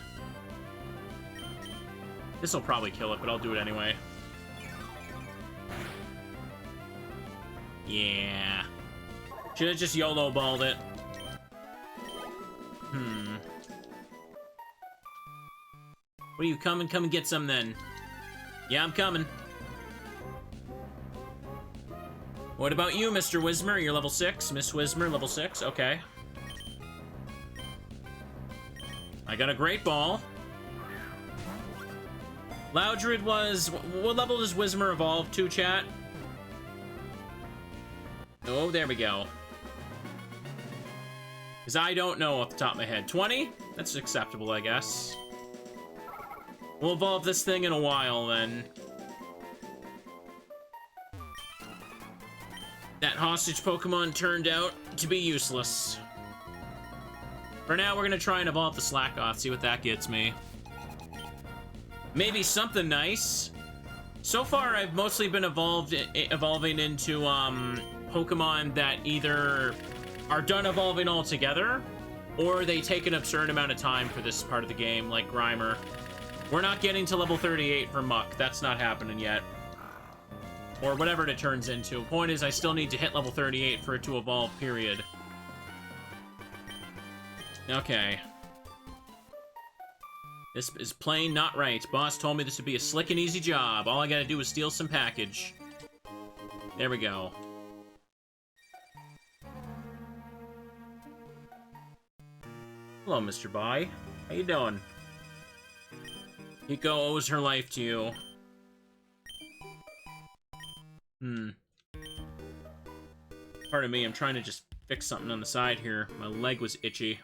This'll probably kill it, but I'll do it anyway. Yeah. Should have just YOLO-balled it. What are you coming? Come and get some then. Yeah, I'm coming. What about you, Mr. Whismur? You're level 6. Miss Whismur, level 6. Okay. I got a Great Ball. Loudred was... What level does Whismur evolve to, chat? Oh, there we go. Because I don't know off the top of my head. 20? That's acceptable, I guess. We'll evolve this thing in a while, then. That hostage Pokemon turned out to be useless. For now, we're gonna try and evolve the Slack Off, see what that gets me. Maybe something nice. So far, I've mostly been evolving into, Pokemon that either are done evolving altogether, or they take an absurd amount of time for this part of the game, like Grimer. We're not getting to level 38 for Muck. That's not happening yet. Or whatever it turns into. Point is, I still need to hit level 38 for it to evolve, period. Okay. This is plain not right. Boss told me this would be a slick and easy job. All I gotta do is steal some package. There we go. Hello, Mr. Bai. How you doing? Hiko owes her life to you. Pardon me, I'm trying to just fix something on the side here. My leg was itchy.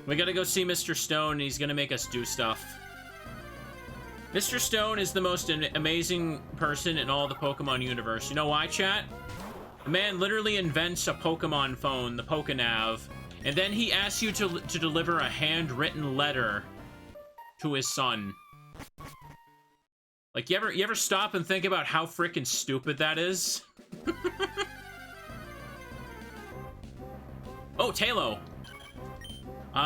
We gotta go see Mr. Stone, and he's gonna make us do stuff. Mr. Stone is the most amazing person in all the Pokemon universe. You know why, chat? The man literally invents a Pokemon phone, the Pokenav, and then he asks you to deliver a handwritten letter to his son. Like, you ever stop and think about how freaking stupid that is? Oh, Talo.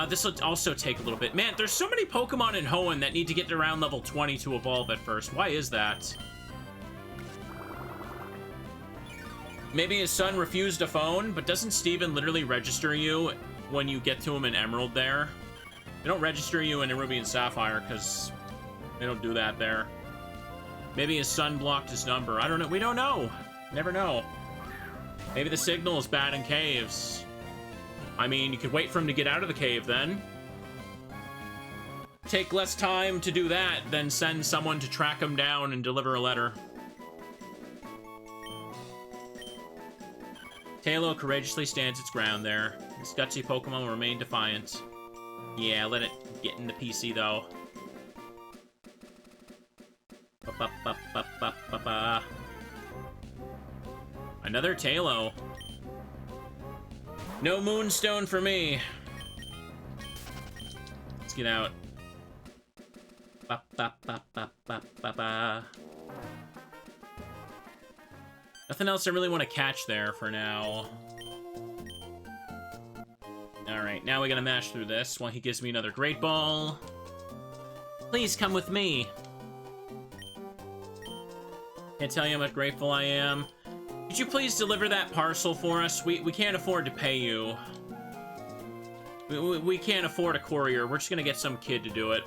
This will also take a little bit. Man, there's so many Pokemon in Hoenn that need to get to around level 20 to evolve at first. Why is that? Maybe his son refused a phone, but doesn't Steven literally register you when you get to him in Emerald there? They don't register you in a Ruby and Sapphire, because they don't do that there. Maybe his son blocked his number. I don't know. We don't know. Never know. Maybe the signal is bad in caves. I mean, you could wait for him to get out of the cave then. Take less time to do that than send someone to track him down and deliver a letter. Tailo courageously stands its ground there. This gutsy Pokemon will remain defiant. Yeah, let it get in the PC though. Another Tailo. No Moonstone for me. Let's get out. Nothing else I really want to catch there for now. Alright, now we gotta mash through this while he gives me another Great Ball. Please come with me. Can't tell you how much grateful I am. Could you please deliver that parcel for us? We can't afford to pay you. We can't afford a courier. We're just gonna get some kid to do it.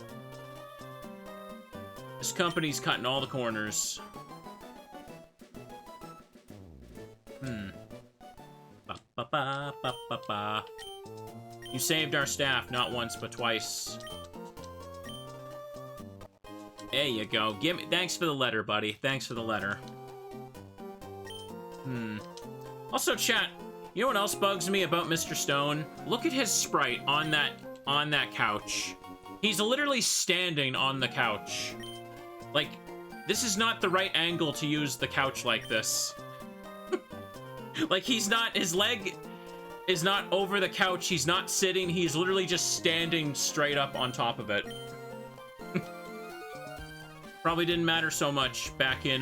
This company's cutting all the corners. You saved our staff not once but twice. There you go. Thanks for the letter, buddy. Thanks for the letter. Also, chat, you know what else bugs me about Mr. Stone? Look at his sprite on that couch. He's literally standing on the couch. Like, this is not the right angle to use the couch like this. Like, his leg is not over the couch, he's not sitting, he's literally just standing straight up on top of it. Probably didn't matter so much back in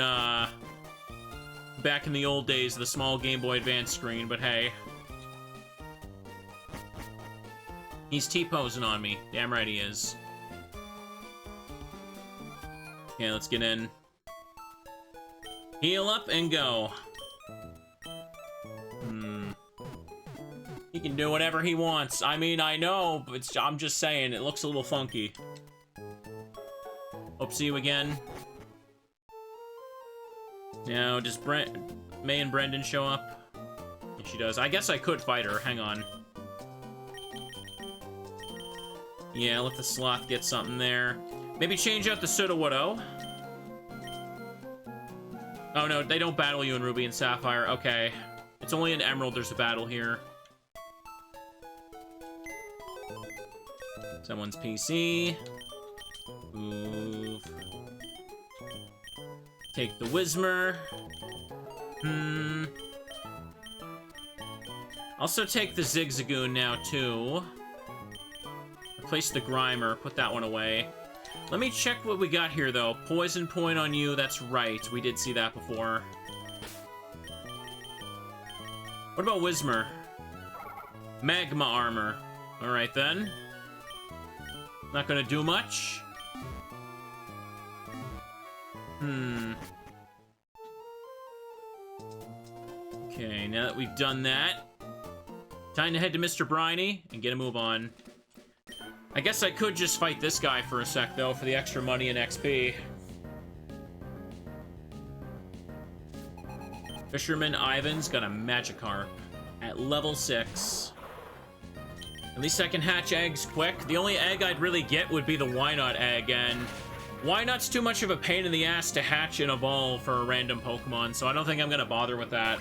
the old days of the small Game Boy Advance screen, but hey. He's T-posing on me. Damn right he is. Okay, let's get in. Heal up and go. He can do whatever he wants. I mean, I know, but I'm just saying, it looks a little funky. Hope to see you again. Now, does May and Brendan show up? Yeah, she does. I guess I could fight her. Hang on. Yeah, let the sloth get something there. Maybe change out the Sudowoodo. Oh no, they don't battle you in Ruby and Sapphire. Okay. It's only in Emerald there's a battle here. Someone's PC. Move. Take the Whismur. Also take the Zigzagoon now, too. Replace the Grimer. Put that one away. Let me check what we got here, though. Poison point on you. That's right. We did see that before. What about Whismur? Magma armor. Alright, then. Not gonna do much. Okay, now that we've done that, time to head to Mr. Briny and get a move on. I guess I could just fight this guy for a sec, though, for the extra money and XP. Fisherman Ivan's got a Magikarp at level 6. At least I can hatch eggs quick. The only egg I'd really get would be the Wynot egg, and Wynot's too much of a pain in the ass to hatch and evolve for a random Pokemon, so I don't think I'm gonna bother with that.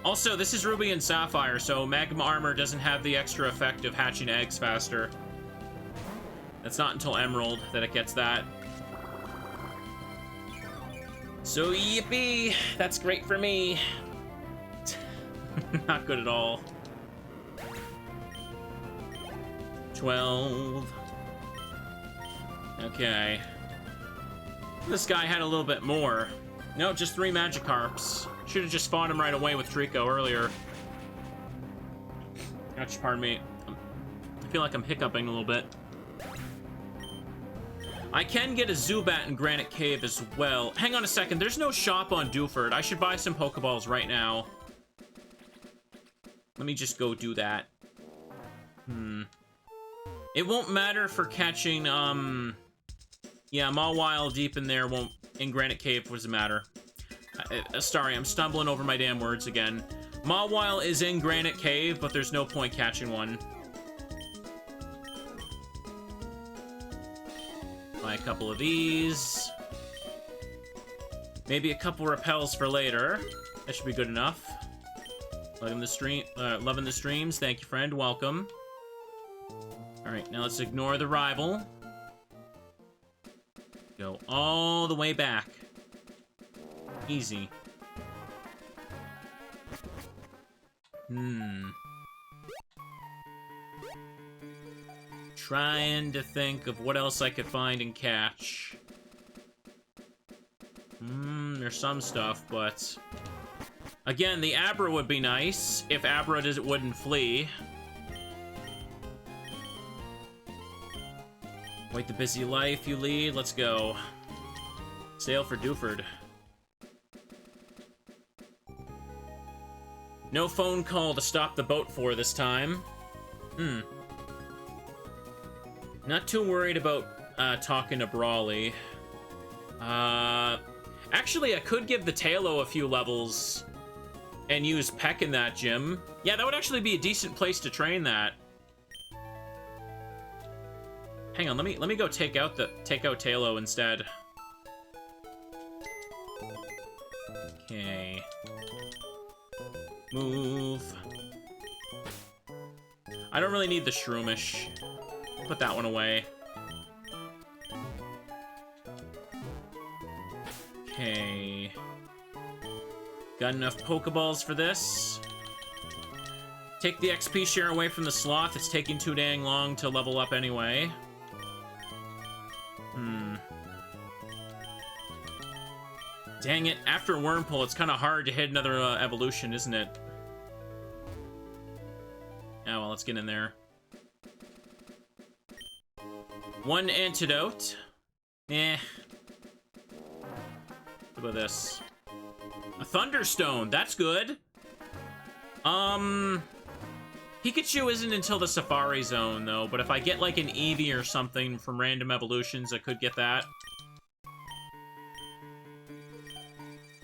Also, this is Ruby and Sapphire, so Magma Armor doesn't have the extra effect of hatching eggs faster. That's not until Emerald that it gets that. So, yippee! That's great for me. Not good at all. 12. Okay. This guy had a little bit more. No, just 3 Magikarps. Should have just fought him right away with Trico earlier. Ouch, pardon me. I feel like I'm hiccuping a little bit. I can get a Zubat in Granite Cave as well. Hang on a second, there's no shop on Dewford. I should buy some Pokeballs right now. Let me just go do that. It won't matter for catching, yeah, Mauville deep in there won't, in Granite Cave, what does it matter? Sorry, I'm stumbling over my damn words again. Mauville is in Granite Cave, but there's no point catching one. Buy a couple of these. Maybe a couple repels for later. That should be good enough. Loving the streams. Thank you, friend. Welcome. Alright, now let's ignore the rival. Go all the way back. Easy. Trying to think of what else I could find and catch. There's some stuff, but... Again, the Abra would be nice if Abra wouldn't flee. Quite the busy life you lead. Let's go. Sail for Dewford. No phone call to stop the boat for this time. Not too worried about talking to Brawley. Actually, I could give the Tailo a few levels and use Peck in that gym. Yeah, that would actually be a decent place to train that. Hang on, let me go take out Tailo instead. Okay. Move. I don't really need the Shroomish. Put that one away. Okay. Got enough Pokeballs for this. Take the XP share away from the Sloth. It's taking too dang long to level up anyway. Dang it. After Wurmple, it's kind of hard to hit another evolution, isn't it? Yeah, well, let's get in there. One antidote. Eh. What about this? A Thunderstone. That's good. Pikachu isn't until the Safari Zone, though. But if I get, like, an Eevee or something from random evolutions, I could get that.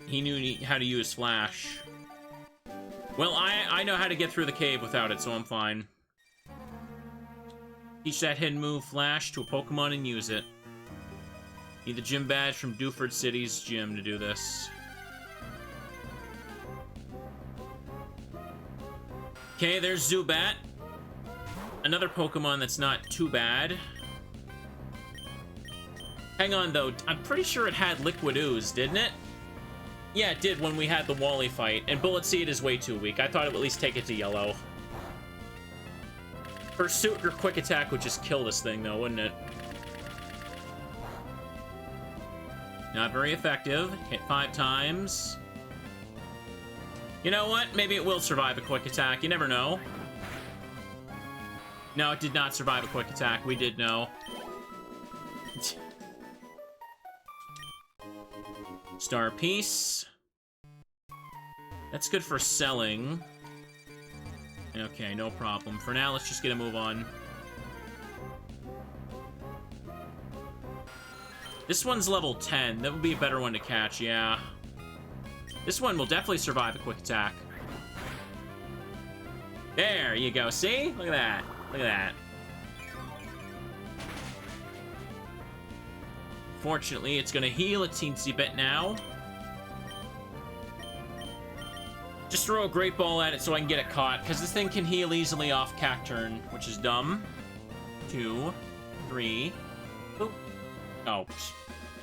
He knew how to use Flash. Well, I know how to get through the cave without it, so I'm fine. Teach that hidden move, Flash, to a Pokemon and use it. Need the gym badge from Dewford City's gym to do this. Okay, there's Zubat. Another Pokemon that's not too bad. Hang on, though. I'm pretty sure it had Liquid Ooze, didn't it? Yeah, it did when we had the Wally fight. And Bullet Seed is way too weak. I thought it would at least take it to yellow. Pursuit or Quick Attack would just kill this thing, though, wouldn't it? Not very effective. Hit 5 times. You know what? Maybe it will survive a Quick Attack. You never know. No, it did not survive a Quick Attack. We did know. Star Piece. That's good for selling. Okay, no problem. For now, let's just get a move on. This one's level 10. That would be a better one to catch, yeah. This one will definitely survive a Quick Attack. There you go. See? Look at that. Look at that. Fortunately, it's going to heal a teensy bit now. Just throw a Great Ball at it so I can get it caught, because this thing can heal easily off Cacturn, which is dumb. 2, 3. Boop. Oh.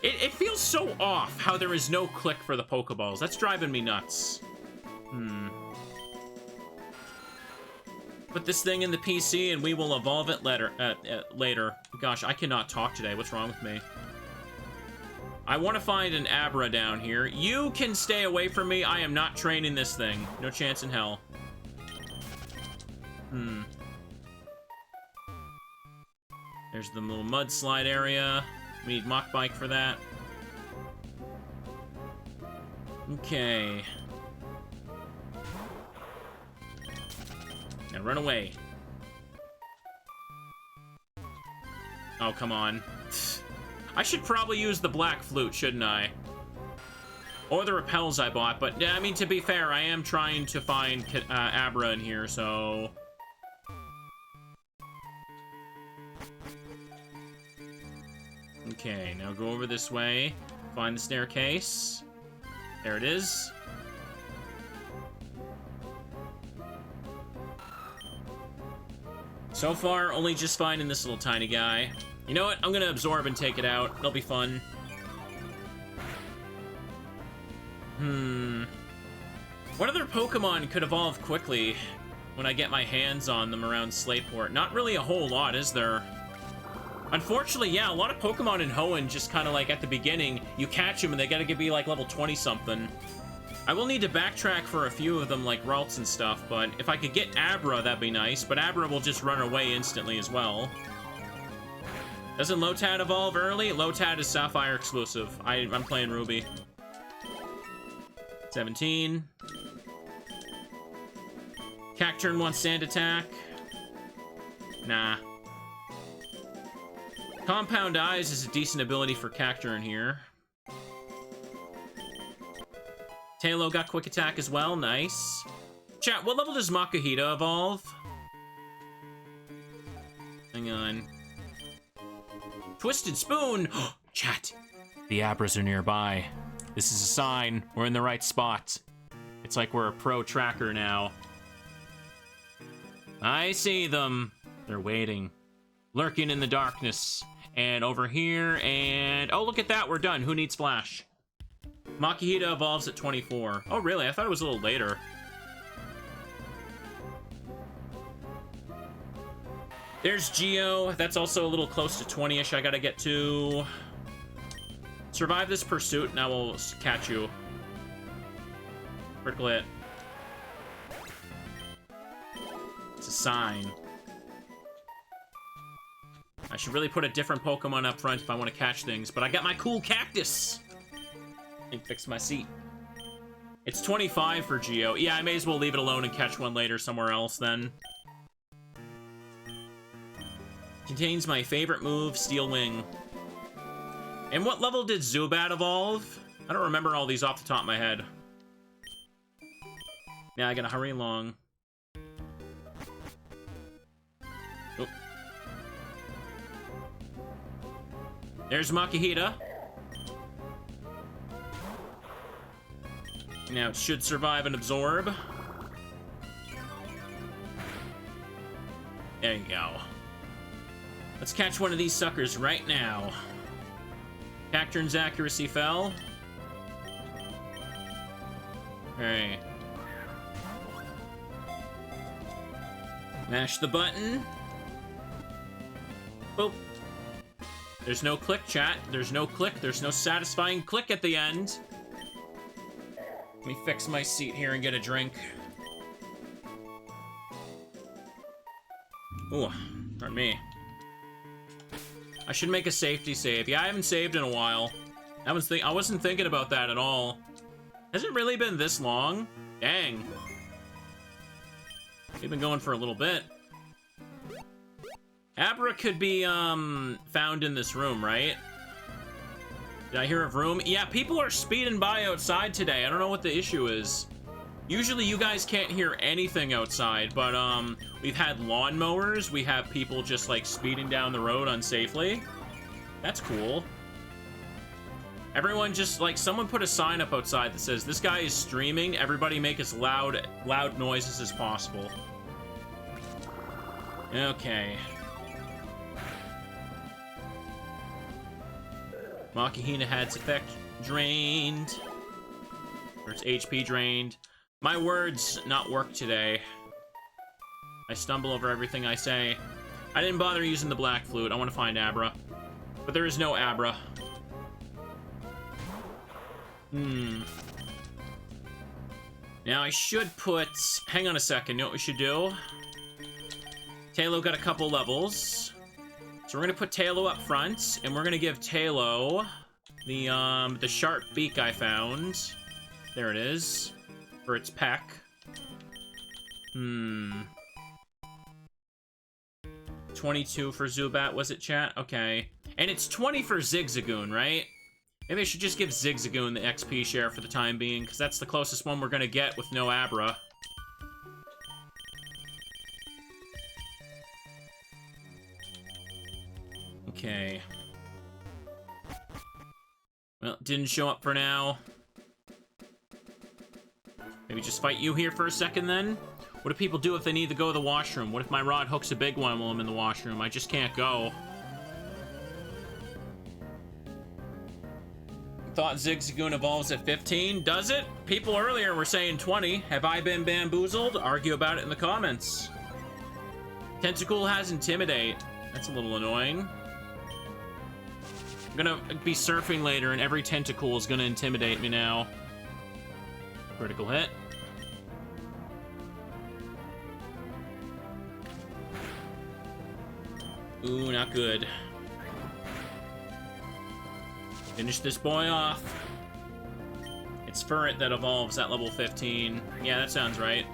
It feels so off how there is no click for the Pokeballs. That's driving me nuts. Put this thing in the PC and we will evolve it later. Gosh, I cannot talk today. What's wrong with me? I want to find an Abra down here. You can stay away from me. I am not training this thing. No chance in hell. There's the little mudslide area. We need Mach Bike for that. Okay. Now run away. Oh, come on. I should probably use the black flute, shouldn't I? Or the repels I bought, but yeah, I mean, to be fair, I am trying to find Abra in here, so... Okay, now go over this way. Find the staircase. There it is. So far, only just finding this little tiny guy. You know what? I'm gonna absorb and take it out. It'll be fun. What other Pokemon could evolve quickly when I get my hands on them around Slateport? Not really a whole lot, is there? Unfortunately, yeah, a lot of Pokemon in Hoenn just kind of like at the beginning, you catch them and they gotta be like level 20-something. I will need to backtrack for a few of them, like Ralts and stuff, but if I could get Abra, that'd be nice, but Abra will just run away instantly as well. Doesn't Lotad evolve early? Lotad is Sapphire exclusive. I'm playing Ruby. 17. Cacturn wants Sand Attack. Nah. Compound Eyes is a decent ability for Cacturn here. Tailo got Quick Attack as well, nice. Chat, what level does Makuhita evolve? Hang on. Twisted Spoon! Chat, the Abras are nearby. This is a sign we're in the right spot. It's like we're a pro tracker now. I see them. They're waiting. Lurking in the darkness. And over here, and... oh, look at that, we're done. Who needs Flash? Makuhita evolves at 24. Oh, really? I thought it was a little later. There's Geo. That's also a little close to 20-ish I gotta get to. Survive this pursuit, now we'll catch you. Critical hit. It's a sign. I should really put a different Pokemon up front if I want to catch things, but I got my cool cactus! And fix my seat. It's 25 for Geo. Yeah, I may as well leave it alone and catch one later somewhere else then. Contains my favorite move, Steel Wing. And what level did Zubat evolve? I don't remember all these off the top of my head. Yeah, I gotta hurry along. Oh. There's Makuhita. Now it should survive and absorb. There you go. Let's catch one of these suckers right now. Cacturn's accuracy fell. Okay. Mash the button. Boop. There's no click, chat. There's no click. There's no satisfying click at the end. Let me fix my seat here and get a drink. Ooh, pardon me. I should make a safety save. Yeah, I haven't saved in a while. I wasn't thinking about that at all. Has it really been this long? Dang. We've been going for a little bit. Abra could be, found in this room, right? Did I hear a room? Yeah, people are speeding by outside today. I don't know what the issue is. Usually you guys can't hear anything outside, but, we've had lawnmowers. We have people just, like, speeding down the road unsafely. That's cool. Everyone just, like, someone put a sign up outside that says, this guy is streaming. Everybody make as loud noises as possible. Okay. Makuhita had its effect drained. Or its HP drained. My words not work today. I stumble over everything I say. I didn't bother using the black flute. I want to find Abra. But there is no Abra. Now I should put... hang on a second. You know what we should do? Tailo got a couple levels. So we're gonna put Tailo up front, and we're gonna give Tailo the sharp beak I found. There it is. For its peck. 22 for Zubat, was it, chat? Okay. And it's 20 for Zigzagoon, right? Maybe I should just give Zigzagoon the XP share for the time being, because that's the closest one we're gonna get with no Abra. Okay. Well, didn't show up for now. Maybe just fight you here for a second, then? What do people do if they need to go to the washroom? What if my rod hooks a big one while I'm in the washroom? I just can't go. Thought Zigzagoon evolves at 15. Does it? People earlier were saying 20. Have I been bamboozled? Argue about it in the comments. Tentacool has Intimidate. That's a little annoying. I'm gonna be surfing later, and every Tentacool is gonna intimidate me now. Critical hit. Ooh, not good. Finish this boy off. It's Furret that evolves at level 15. Yeah, that sounds right.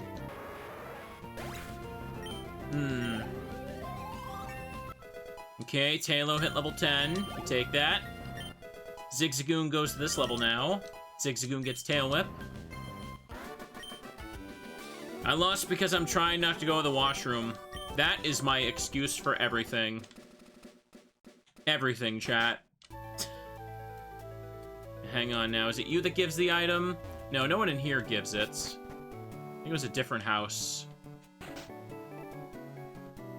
Okay, Tailo hit level 10. We take that. Zigzagoon goes to this level now. Zigzagoon gets Tail Whip. I lost because I'm trying not to go to the washroom. That is my excuse for everything. Everything, chat. Hang on now. Is it you that gives the item? No, no one in here gives it. I think it was a different house.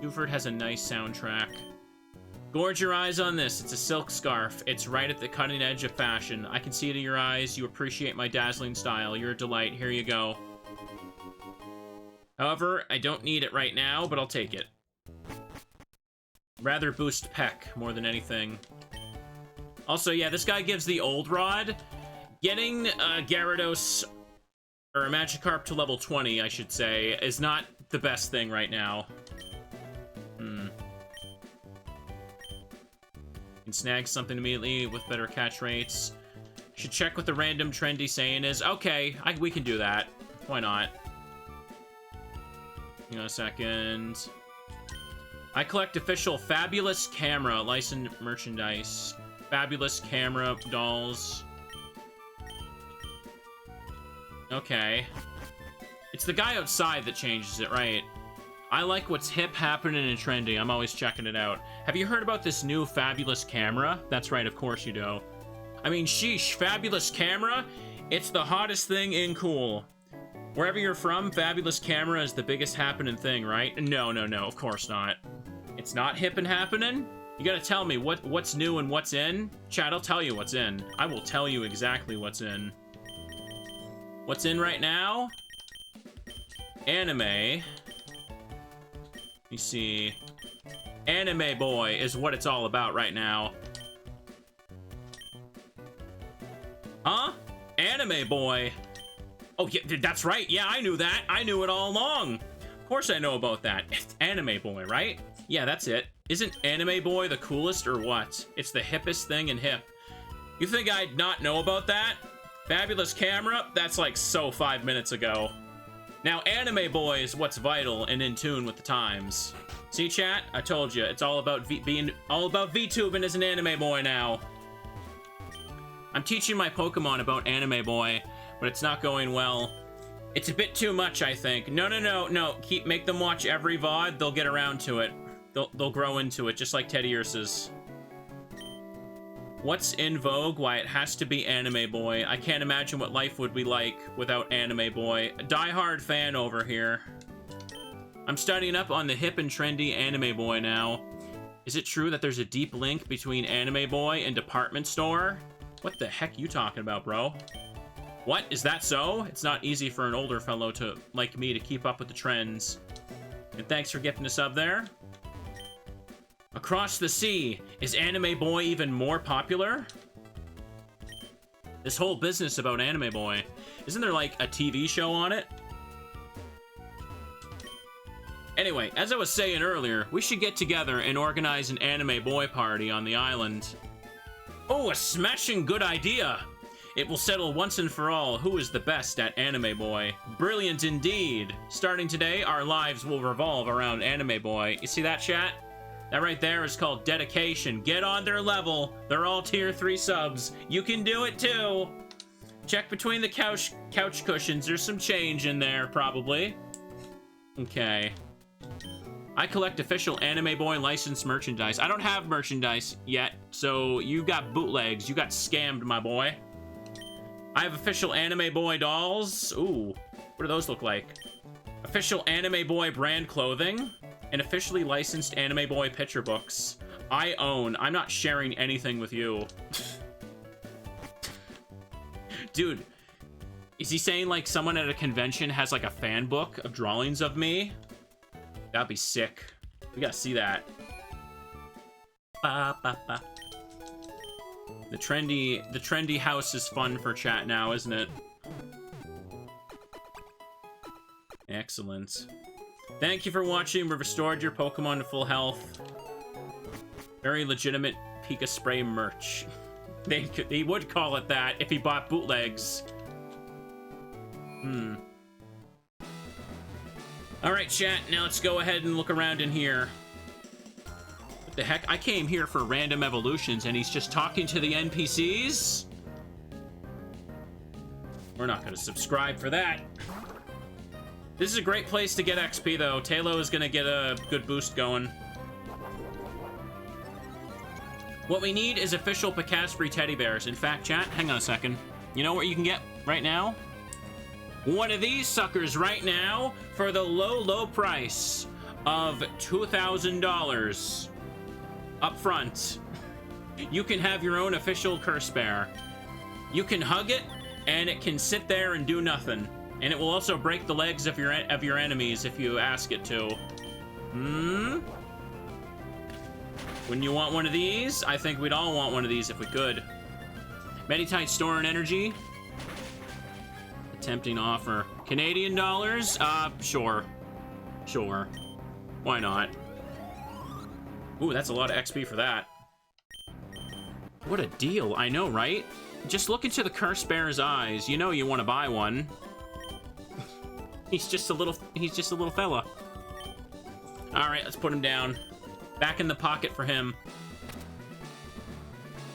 Dewford has a nice soundtrack. Gorge your eyes on this. It's a silk scarf. It's right at the cutting edge of fashion. I can see it in your eyes. You appreciate my dazzling style. You're a delight. Here you go. However, I don't need it right now, but I'll take it. Rather boost Peck more than anything. Also, yeah, this guy gives the old rod. Getting Gyarados, or a Magikarp to level 20, I should say, is not the best thing right now. Can snag something immediately with better catch rates. Should check what the random trendy saying is. Okay, we can do that. Why not? Hang on a second. I collect official Fabulous Camera licensed merchandise. Fabulous Camera dolls. Okay. It's the guy outside that changes it, right? I like what's hip, happening, and trendy. I'm always checking it out. Have you heard about this new Fabulous Camera? That's right, of course you do. I mean, sheesh, Fabulous Camera? It's the hottest thing in cool. Wherever you're from, Fabulous Camera is the biggest happening thing, right? No, no, no, of course not. It's not hip and happening? You gotta tell me what's new and what's in? Chat, I'll tell you what's in. I will tell you exactly what's in. What's in right now? Anime. Let me see. Anime Boy is what it's all about right now. Huh? Anime Boy. Oh, yeah, that's right. Yeah, I knew that. I knew it all along. Of course I know about that. It's Anime Boy, right? Yeah, that's it. Isn't Anime Boy the coolest or what? It's the hippest thing in hip. You think I'd not know about that? Fabulous Camera? That's like so 5 minutes ago. Now, Anime Boy is what's vital and in tune with the times. See, chat? I told you. It's all about being all about VTubing as an Anime Boy now. I'm teaching my Pokemon about Anime Boy, but it's not going well. It's a bit too much, I think. No, no, no, no. Make them watch every VOD. They'll get around to it. They'll grow into it, just like Teddy Ursa's. What's in vogue? Why, it has to be Anime Boy. I can't imagine what life would be like without Anime Boy. A diehard fan over here. I'm studying up on the hip and trendy Anime Boy now. Is it true that there's a deep link between Anime Boy and department store? What the heck you talking about, bro? What? Is that so? It's not easy for an older fellow like me to keep up with the trends. And thanks for gifting a sub there. Across the sea, is Anime Boy even more popular? This whole business about Anime Boy, isn't there like a TV show on it? Anyway, as I was saying earlier, we should get together and organize an Anime Boy party on the island. Oh, a smashing good idea! It will settle once and for all who is the best at Anime Boy. Brilliant indeed! Starting today, our lives will revolve around Anime Boy. You see that, chat? That right there is called dedication. Get on their level. They're all tier 3 subs. You can do it too. Check between the couch cushions. There's some change in there, probably. Okay. I collect official Anime Boy licensed merchandise. I don't have merchandise yet, so you got bootlegs. You got scammed, my boy. I have official Anime Boy dolls. Ooh, what do those look like? Official Anime Boy brand clothing and officially licensed Anime Boy picture books. I own. I'm not sharing anything with you. Dude, is he saying like someone at a convention has like a fan book of drawings of me? That'd be sick. We gotta see that. Ba, ba, ba. The trendy house is fun for chat now, isn't it? Excellent. Thank you for watching. We've restored your Pokemon to full health. Very legitimate Pika Spray merch. They would call it that if he bought bootlegs. Alright, chat, now let's go ahead and look around in here. What the heck? I came here for random evolutions and he's just talking to the NPCs? We're not gonna subscribe for that. This is a great place to get XP though. Talo is gonna get a good boost going. What we need is official Picaspree teddy bears. In fact, chat, hang on a second. You know what you can get right now? One of these suckers right now for the low price of $2,000 up front. You can have your own official curse bear. You can hug it and it can sit there and do nothing. And it will also break the legs of your enemies if you ask it to. Wouldn't you want one of these? I think we'd all want one of these if we could. Meditite store and energy. Tempting offer. Canadian dollars? Sure. Sure. Why not? Ooh, that's a lot of XP for that. What a deal. I know, right? Just look into the curse bear's eyes. You know you want to buy one. He's just a little fella. All right, let's put him down. Back in the pocket for him.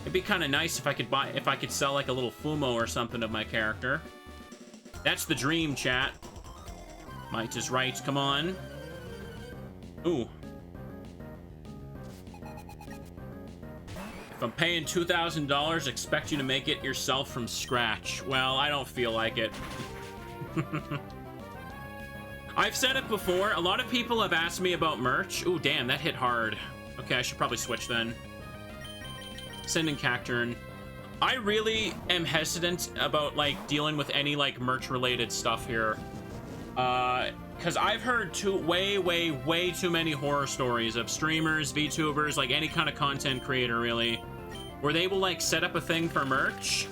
It'd be kind of nice if I could sell like a little Fumo or something of my character. That's the dream, chat. Might is right. Come on. Ooh. If I'm paying $2,000, expect you to make it yourself from scratch. Well, I don't feel like it. I've said it before. A lot of people have asked me about merch. Ooh, damn, that hit hard. Okay, I should probably switch then. Sending Cacturn. I really am hesitant about, like, dealing with any, like, merch-related stuff here. Because I've heard way too many horror stories of streamers, VTubers, like, any kind of content creator, really, where they will, like, set up a thing for merch.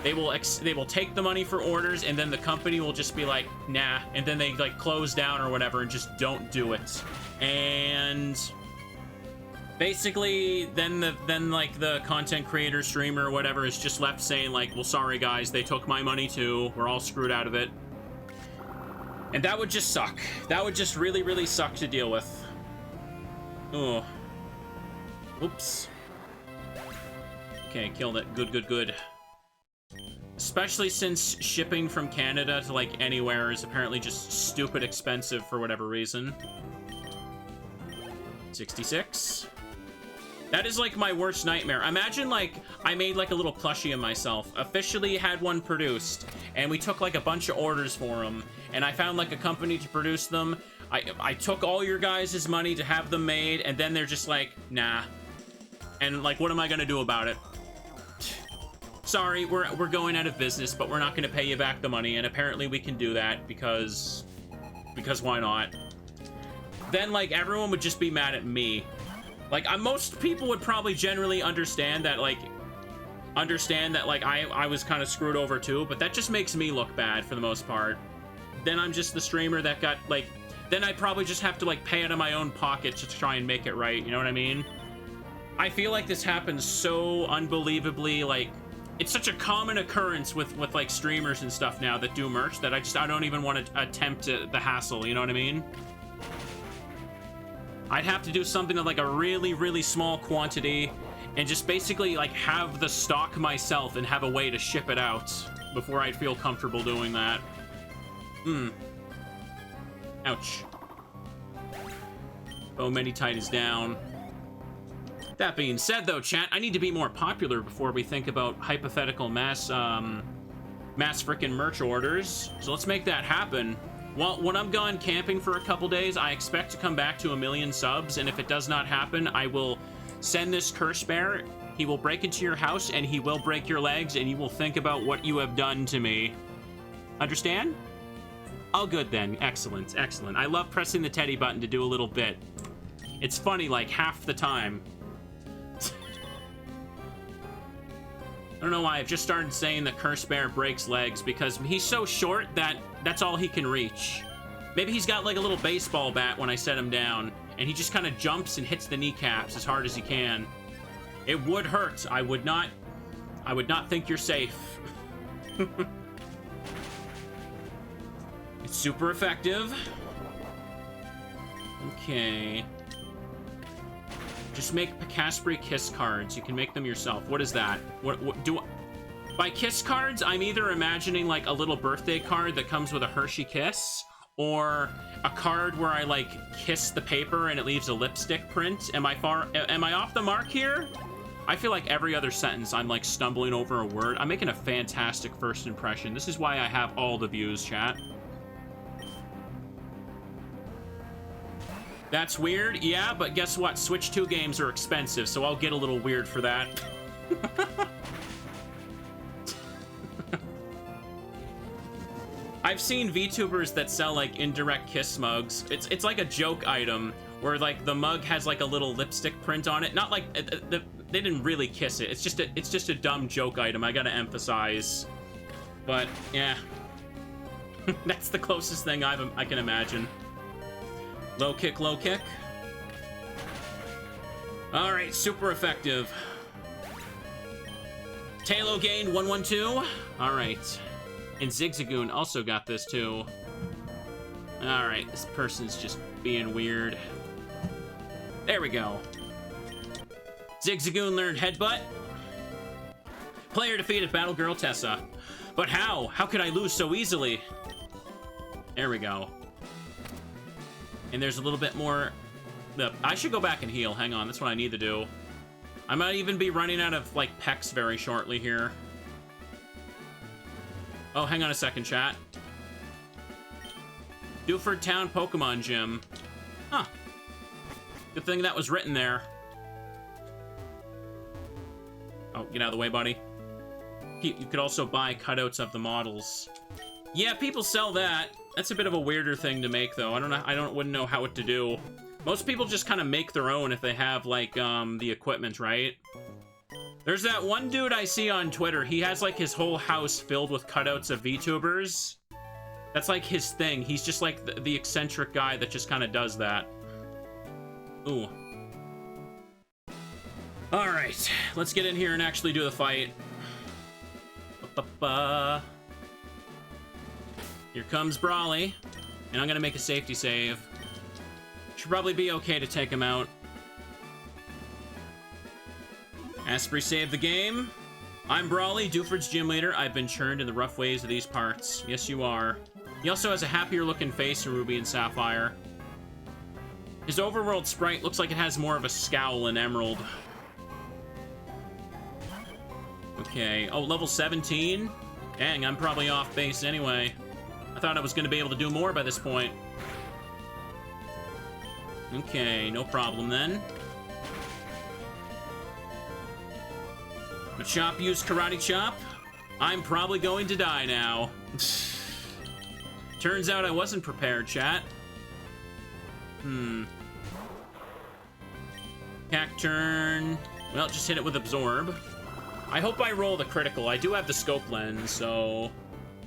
They will take the money for orders, and then the company will just be like, nah, and then they, like, close down or whatever and just don't do it. And basically, then like the content creator, streamer, or whatever is just left saying like, well, sorry guys, they took my money too. We're all screwed out of it. And that would just suck. That would just really suck to deal with. Oh. Oops. Okay, killed it. Good. Especially since shipping from Canada to like anywhere is apparently just stupid expensive for whatever reason. 66. That is like my worst nightmare. Imagine like I made like a little plushie of myself, officially had one produced, and we took like a bunch of orders for them, and I found like a company to produce them. I took all your guys' money to have them made, and then they're just like, nah. And like, what am I gonna do about it? Sorry, we're going out of business, but we're not gonna pay you back the money, and apparently we can do that because why not? Then like everyone would just be mad at me. Like, most people would probably generally understand that I was kind of screwed over too, but that just makes me look bad for the most part. Then I'm just the streamer that got, like, then I'd probably just have to, like, pay out of my own pocket to try and make it right, you know what I mean? I feel like this happens so unbelievably, like, it's such a common occurrence with like, streamers and stuff now that do merch that I don't even want to attempt the hassle, you know what I mean? I'd have to do something of like a really, really small quantity and just basically like have the stock myself and have a way to ship it out before I'd feel comfortable doing that. Ouch. Oh, Meditite is down. That being said, though, chat, I need to be more popular before we think about hypothetical mass frickin' merch orders. So let's make that happen. Well, when I'm gone camping for a couple days, I expect to come back to 1 million subs, and if it does not happen, I will send this curse bear. He will break into your house, and he will break your legs, and you will think about what you have done to me. Understand? All good, then. Excellent, excellent. I love pressing the teddy button to do a little bit. It's funny, like, half the time. I don't know why I've just started saying that Curse Bear breaks legs, because he's so short that that's all he can reach. Maybe he's got like a little baseball bat when I set him down, and he just kind of jumps and hits the kneecaps as hard as he can. It would hurt. I would not think you're safe. It's super effective. Okay. Just make Picasspri kiss cards. You can make them yourself. What is that? What do by kiss cards, I'm either imagining like a little birthday card that comes with a Hershey kiss, or a card where I like kiss the paper and it leaves a lipstick print. Am I off the mark here? I feel like every other sentence I'm like stumbling over a word. I'm making a fantastic first impression. This is why I have all the views, chat. That's weird, yeah, but guess what? Switch 2 games are expensive, so I'll get a little weird for that. I've seen VTubers that sell like indirect kiss mugs. It's like a joke item where like the mug has like a little lipstick print on it. Not like they didn't really kiss it. It's just a dumb joke item. I gotta emphasize, but yeah, that's the closest thing I can imagine. Low kick, low kick. All right, super effective. Talo gained 112. All right. And Zigzagoon also got this too. All right, this person's just being weird. There we go. Zigzagoon learned Headbutt. Player defeated Battle Girl Tessa. But how? How could I lose so easily? There we go. And there's a little bit more. I should go back and heal. Hang on, that's what I need to do. I might even be running out of like pecs very shortly here. Oh, hang on a second, chat. Dewford Town Pokemon Gym. Huh. Good thing that was written there. Oh, get out of the way, buddy. You could also buy cutouts of the models. Yeah, people sell that. That's a bit of a weirder thing to make, though. Wouldn't know how to do. Most people just kind of make their own if they have, like, the equipment, right? There's that one dude I see on Twitter. He has, like, his whole house filled with cutouts of VTubers. That's, like, his thing. He's just, like, the eccentric guy that just kind of does that. Ooh. Alright, let's get in here and actually do the fight. Here comes Brawly, and I'm gonna make a safety save. Should probably be okay to take him out. Asprey saved the game. I'm Brawly, Dewford's gym leader. I've been churned in the rough ways of these parts. Yes, you are. He also has a happier looking face in Ruby and Sapphire. His overworld sprite looks like it has more of a scowl in Emerald. Okay, oh, level 17? Dang, I'm probably off base anyway. I thought I was going to be able to do more by this point. Okay, no problem then. Machop used Karate Chop. I'm probably going to die now. Turns out I wasn't prepared, chat. Cacturn. Well, just hit it with Absorb. I hope I roll the critical. I do have the scope lens, so...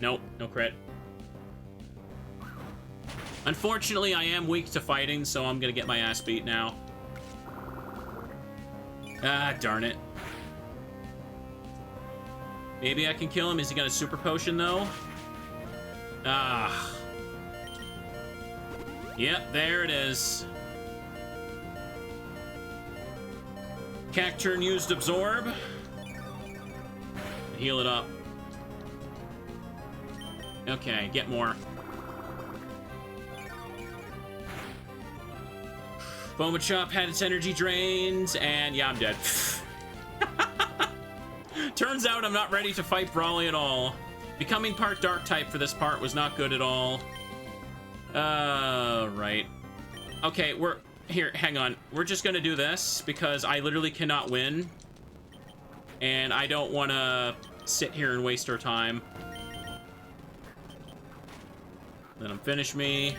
Nope, no crit. Unfortunately, I am weak to fighting, so I'm gonna get my ass beat now. Ah, darn it. Maybe I can kill him. Is he got a super potion, though? Ah. Yep, there it is. Cacturn used Absorb. Heal it up. Okay, get more. Chop had its energy drains, and yeah, I'm dead. Turns out I'm not ready to fight Brawly at all. Becoming part dark type for this part was not good at all. Right. Okay, here, hang on. We're just gonna do this because I literally cannot win. And I don't want to sit here and waste our time. Let him finish me.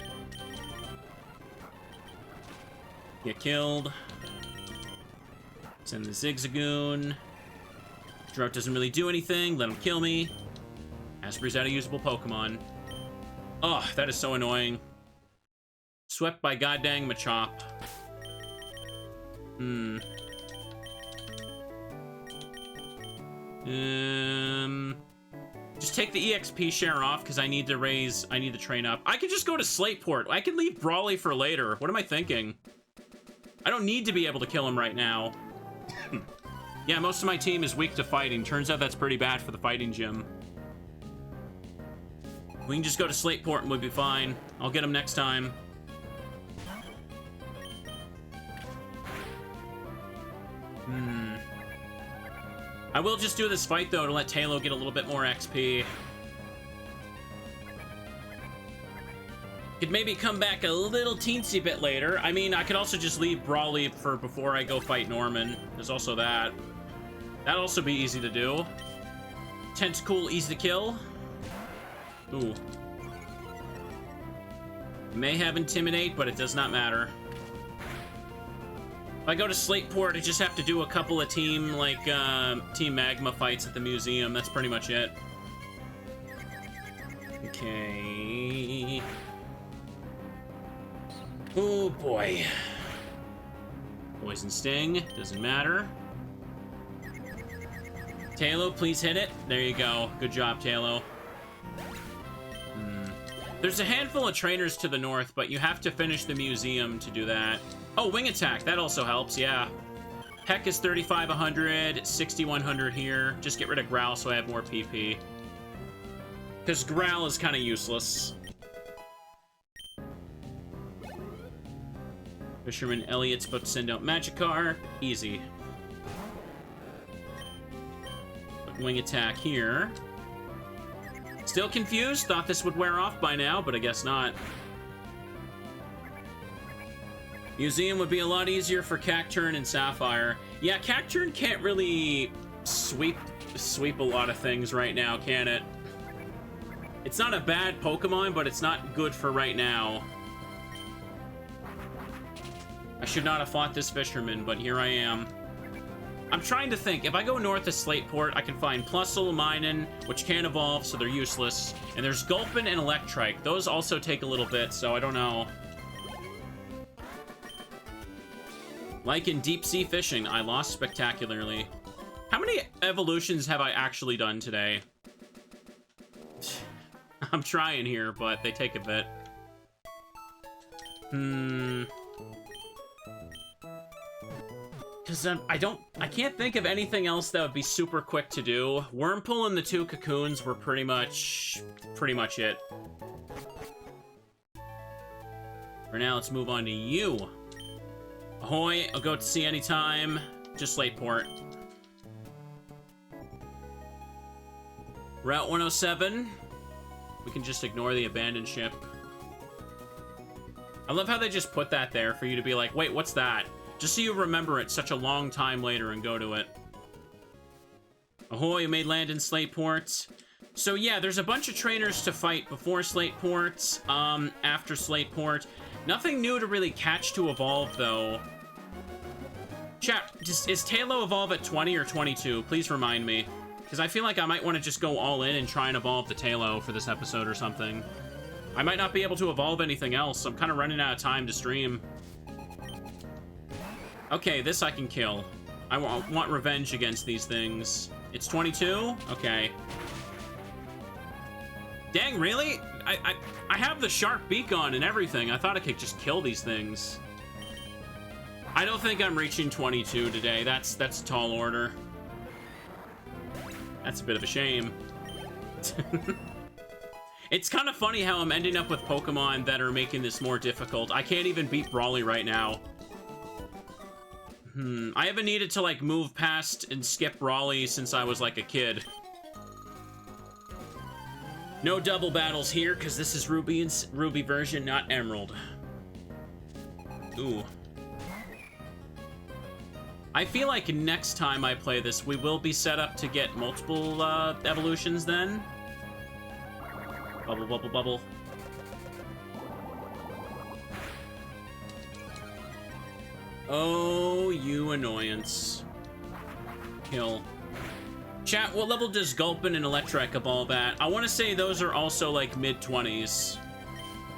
Get killed. Send the Zigzagoon. Drought doesn't really do anything. Let him kill me. Asper's out of usable Pokemon. Oh, that is so annoying. Swept by goddamn Machop. Just take the EXP share off because I need to train up. I could just go to Slateport. I could leave Brawly for later. What am I thinking? I don't need to be able to kill him right now. Yeah, most of my team is weak to fighting. Turns out that's pretty bad for the fighting gym. We can just go to Slateport and we'll be fine. I'll get him next time. I will just do this fight, though, to let Tailo get a little bit more XP. Could maybe come back a little teensy bit later. I mean, I could also just leave Brawly for before I go fight Norman. There's also that. That'll also be easy to do. Tentacool, easy to kill. Ooh. May have Intimidate, but it does not matter. If I go to Slateport, I just have to do a couple of Team Magma fights at the museum. That's pretty much it. Okay. Oh, boy. Poison Sting. Doesn't matter. Tailo, please hit it. There you go. Good job, Tailo. There's a handful of trainers to the north, but you have to finish the museum to do that. Oh, Wing Attack. That also helps, yeah. Heck is 3,500, 6,100 here. Just get rid of Growl so I have more PP. Because Growl is kind of useless. Fisherman Elliot's about to send out Magikarp. Easy. Wing Attack here. Still confused? Thought this would wear off by now, but I guess not. Museum would be a lot easier for Cacturn and Sapphire. Yeah, Cacturn can't really sweep a lot of things right now, can it? It's not a bad Pokemon, but it's not good for right now. I should not have fought this Fisherman, but here I am. I'm trying to think. If I go north of Slateport, I can find Plusle, Minun, which can't evolve, so they're useless. And there's Gulpin and Electrike. Those also take a little bit, so I don't know. Like in deep sea fishing, I lost spectacularly. How many evolutions have I actually done today? I'm trying here, but they take a bit. Because I can't think of anything else that would be super quick to do. Wurmple and the 2 cocoons were pretty much it. For now, let's move on to you. Ahoy, I'll go to sea anytime. Just Slateport. Route 107. We can just ignore the abandoned ship. I love how they just put that there for you to be like, wait, what's that? Just so you remember it such a long time later and go to it. Ahoy, you made land in Slateport. So yeah, there's a bunch of trainers to fight before Slateport, after Slateport. Nothing new to really catch to evolve, though. Chat, is Tailo evolve at 20 or 22? Please remind me. Because I feel like I might want to just go all in and try and evolve the Tailo for this episode or something. I might not be able to evolve anything else. I'm kind of running out of time to stream. Okay, this I can kill. I want revenge against these things. It's 22? Okay. Dang, really? I have the sharp beak on and everything. I thought I could just kill these things. I don't think I'm reaching 22 today. That's a tall order. That's a bit of a shame. It's kind of funny how I'm ending up with Pokemon that are making this more difficult. I can't even beat Brawly right now. I haven't needed to, like, move past and skip Brawly since I was, like, a kid. No double battles here, because this is Ruby version, not Emerald. Ooh. I feel like next time I play this, we will be set up to get multiple evolutions then. Bubble, bubble, bubble. Oh, you annoyance. Kill. Chat, what level does Gulpin and Electrike evolve at? I want to say those are also like mid-20s.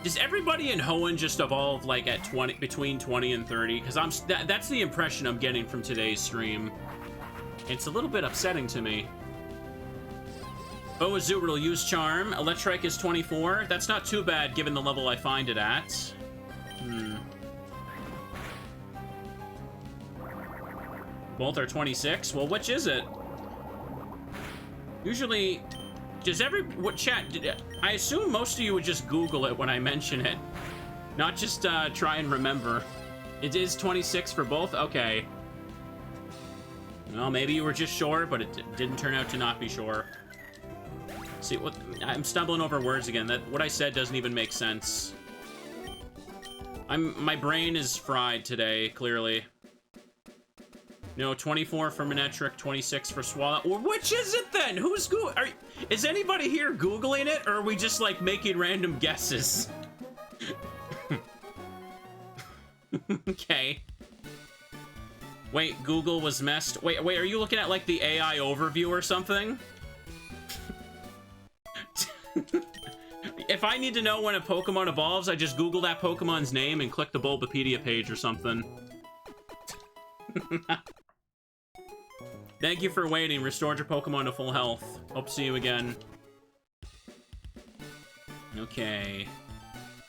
Does everybody in Hoenn just evolve like at 20, between 20 and 30? Because that's the impression I'm getting from today's stream. It's a little bit upsetting to me. Oh, Azure will use Charm. Electrike is 24. That's not too bad given the level I find it at. Both are 26. Well, which is it? Usually, I assume most of you would just Google it when I mention it. Not just try and remember. It is 26 for both? Okay. Well, maybe you were just sure, but it didn't turn out to not be sure. See, what I'm stumbling over words again. What I said doesn't even make sense. My brain is fried today, clearly. No, 24 for Manectric, 26 for Swallow. Or which is it then? Who's is anybody here Googling it, or are we just like making random guesses? Okay. Wait, Google was messed. Wait, are you looking at like the AI overview or something? If I need to know when a Pokemon evolves, I just Google that Pokemon's name and click the Bulbapedia page or something. Thank you for waiting. Restored your Pokemon to full health. Hope to see you again. Okay.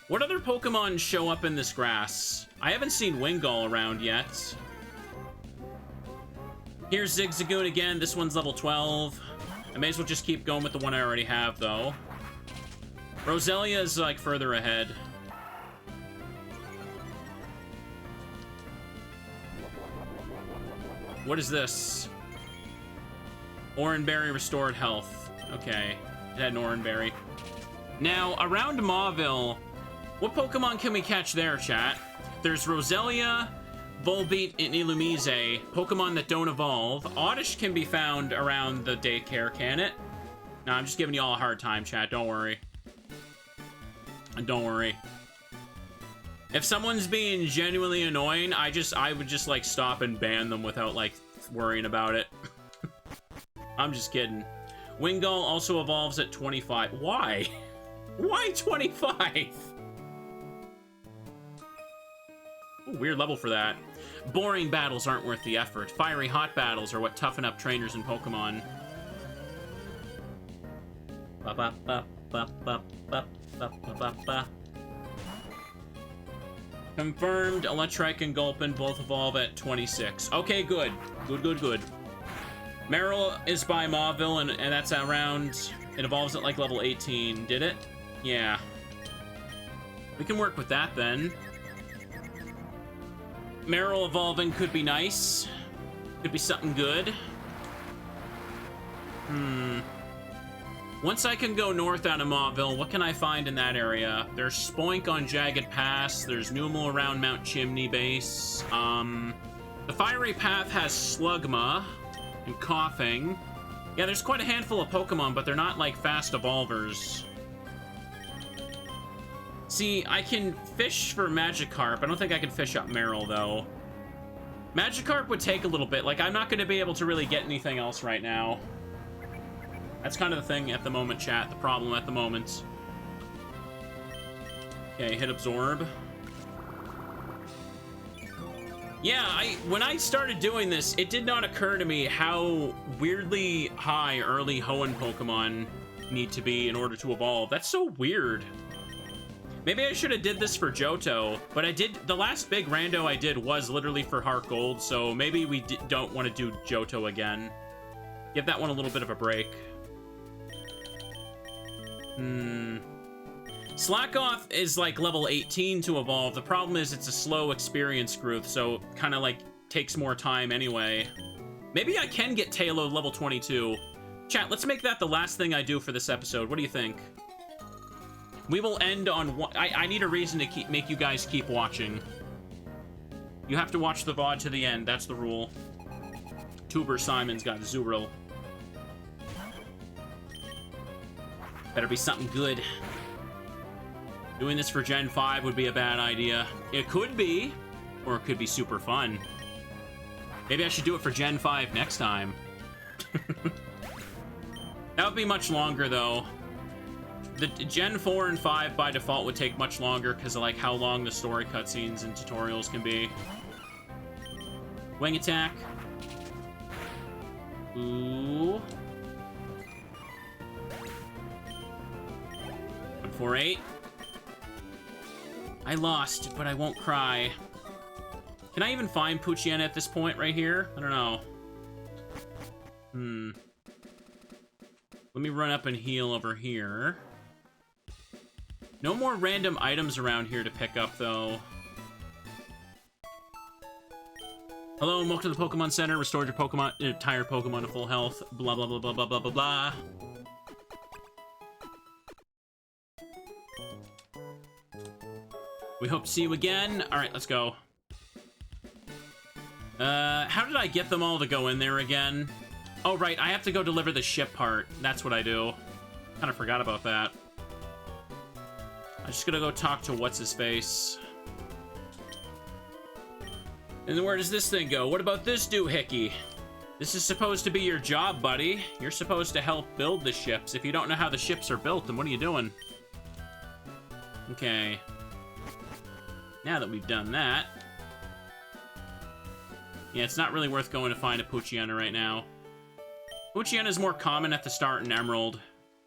What other Pokemon show up in this grass? I haven't seen Wingull around yet. Here's Zigzagoon again. This one's level 12. I may as well just keep going with the one I already have, though. Roselia is, like, further ahead. What is this? Oranberry restored health. Okay. It had an Oranberry. Now, around Mauville, what Pokemon can we catch there, chat? There's Roselia, Volbeat, and Illumise, Pokemon that don't evolve. Oddish can be found around the daycare, can it? No, I'm just giving you all a hard time, chat. Don't worry. Don't worry. If someone's being genuinely annoying, I would just, like, stop and ban them without, like, worrying about it. I'm just kidding. Wingull also evolves at 25. Why? Why 25? Ooh, weird level for that. Boring battles aren't worth the effort. Fiery hot battles are what toughen up trainers in Pokemon. Ba ba ba ba ba ba ba ba ba. Confirmed, Electrike and Gulpin both evolve at 26. Okay, good. Good. Marill is by Mauville, and that's around... It evolves at, like, level 18. Did it? Yeah. We can work with that, then. Marill evolving could be nice. Could be something good. Once I can go north out of Mauville, what can I find in that area? There's Spoink on Jagged Pass. There's Numel around Mount Chimney Base. The Fiery Path has Slugma and Coughing. Yeah, there's quite a handful of Pokemon, but they're not, like, fast evolvers. See, I can fish for Magikarp. I don't think I can fish up Marill, though. Magikarp would take a little bit. Like, I'm not going to be able to really get anything else right now. That's kind of the thing at the moment, chat. The problem at the moment. Okay, hit Absorb. Yeah, when I started doing this, it did not occur to me how weirdly high early Hoenn Pokemon need to be in order to evolve. That's so weird. Maybe I should have did this for Johto, but I did... The last big rando I did was literally for Heart Gold, so maybe we don't want to do Johto again. Give that one a little bit of a break. Slack Off is like level 18 to evolve. The problem is it's a slow experience growth, so kind of like takes more time anyway. Maybe I can get Tailo level 22. Chat, let's make that the last thing I do for this episode. What do you think? We will end on... I need a reason to make you guys keep watching. You have to watch the VOD to the end. That's the rule. Tuber Simon's got Zurill. Better be something good. Doing this for Gen 5 would be a bad idea. It could be, or it could be super fun. Maybe I should do it for Gen 5 next time. That would be much longer, though. The Gen 4 and 5 by default would take much longer because of like how long the story cutscenes and tutorials can be. Wing attack. Ooh. 148. I lost, but I won't cry. Can I even find Poochyena at this point right here? I don't know. Let me run up and heal over here. No more random items around here to pick up, though. Hello, and welcome to the Pokemon Center. Restored your Pokemon, entire Pokemon to full health. Blah, blah, blah, blah, blah, blah, blah, blah. We hope to see you again. All right, let's go. How did I get them all to go in there again? Oh, right, I have to go deliver the ship part. That's what I do. Kind of forgot about that. I'm just gonna go talk to what's-his-face. And then where does this thing go? What about this doohickey? This is supposed to be your job, buddy. You're supposed to help build the ships. If you don't know how the ships are built, then what are you doing? Okay. Now that we've done that... Yeah, it's not really worth going to find a Poochyena right now. Poochyena is more common at the start in Emerald.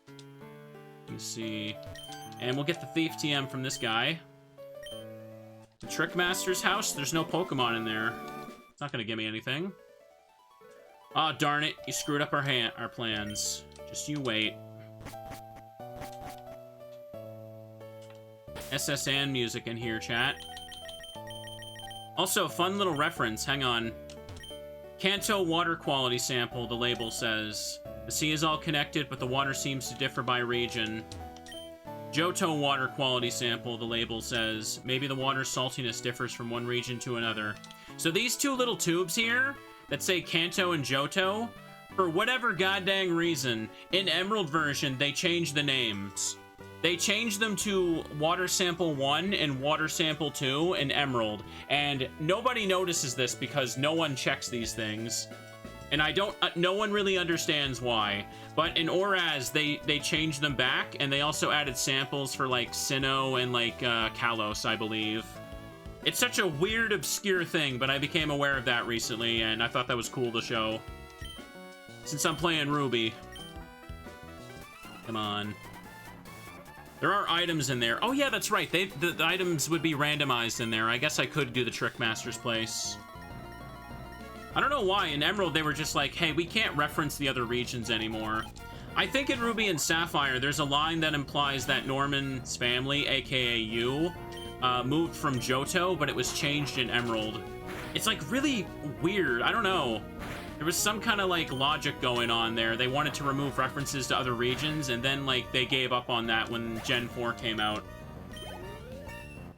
Let me see. And we'll get the Thief TM from this guy. The Trickmaster's house? There's no Pokemon in there. It's not gonna give me anything. Aw, oh, darn it. You screwed up our plans. Just you wait. SSN music in here, chat. Also, fun little reference. Hang on. Kanto water quality sample, the label says. The sea is all connected, but the water seems to differ by region. Johto water quality sample, the label says. Maybe the water's saltiness differs from one region to another. So these two little tubes here that say Kanto and Johto, for whatever goddamn reason, in Emerald version, they changed the names. They changed them to Water Sample 1 and Water Sample 2 in Emerald. And nobody notices this because no one checks these things. And no one really understands why. But in Oraz, they changed them back, and they also added samples for, like, Sinnoh and, like, Kalos, I believe. It's such a weird, obscure thing, but I became aware of that recently, and I thought that was cool to show. Since I'm playing Ruby. Come on. There are items in there. Oh, yeah, that's right. The items would be randomized in there. I guess I could do the Trickmaster's place. I don't know why. In Emerald, they were just like, hey, we can't reference the other regions anymore. I think in Ruby and Sapphire, there's a line that implies that Norman's family, aka you, moved from Johto, but it was changed in Emerald. It's, like, really weird. I don't know. There was some kind of, like, logic going on there. They wanted to remove references to other regions, and then, like, they gave up on that when Gen 4 came out.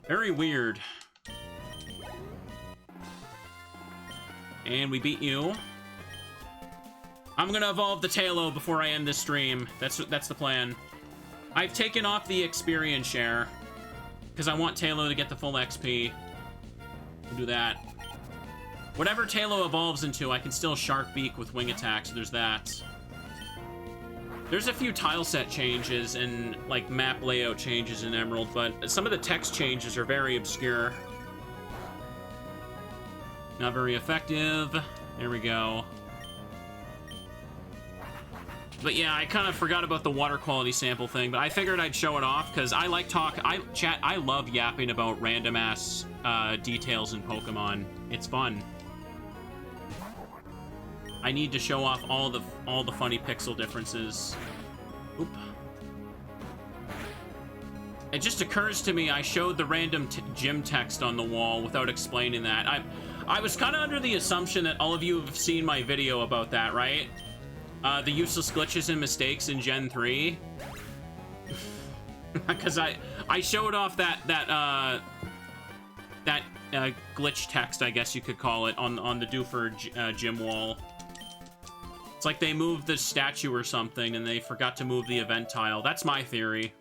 Very weird. And we beat you. I'm gonna evolve the Tailo before I end this stream. That's the plan. I've taken off the experience share, because I want Tailo to get the full XP. We'll do that. Whatever Tailo evolves into, I can still Shark Beak with Wing Attack, so there's that. There's a few tile set changes and, like, map layout changes in Emerald, but some of the text changes are very obscure. Not very effective. There we go. But yeah, I kind of forgot about the water quality sample thing, but I figured I'd show it off because I like I love yapping about random ass details in Pokemon. It's fun. I need to show off all the funny pixel differences. Oop. It just occurs to me I showed the random gym text on the wall without explaining that. I was kind of under the assumption that all of you have seen my video about that, right? The useless glitches and mistakes in Gen 3. Because I showed off that glitch text, I guess you could call it, on the Dewford gym wall. It's like they moved the statue or something and they forgot to move the event tile. That's my theory.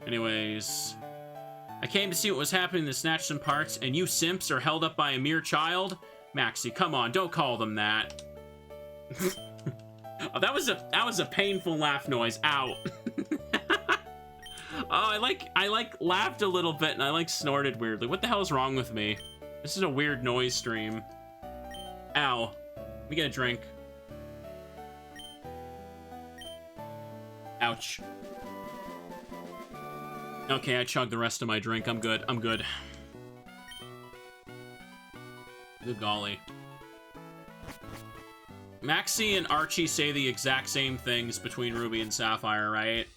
Anyways, I came to see what was happening to snatch some parts, and you simps are held up by a mere child? Maxie, come on, don't call them that. Oh, that was a painful laugh noise. Ow. Oh, I laughed a little bit and I snorted weirdly. What the hell is wrong with me? This is a weird noise stream. Ow. Let me get a drink. Ouch. Okay, I chugged the rest of my drink. I'm good. I'm good. Good golly. Maxie and Archie say the exact same things between Ruby and Sapphire, right?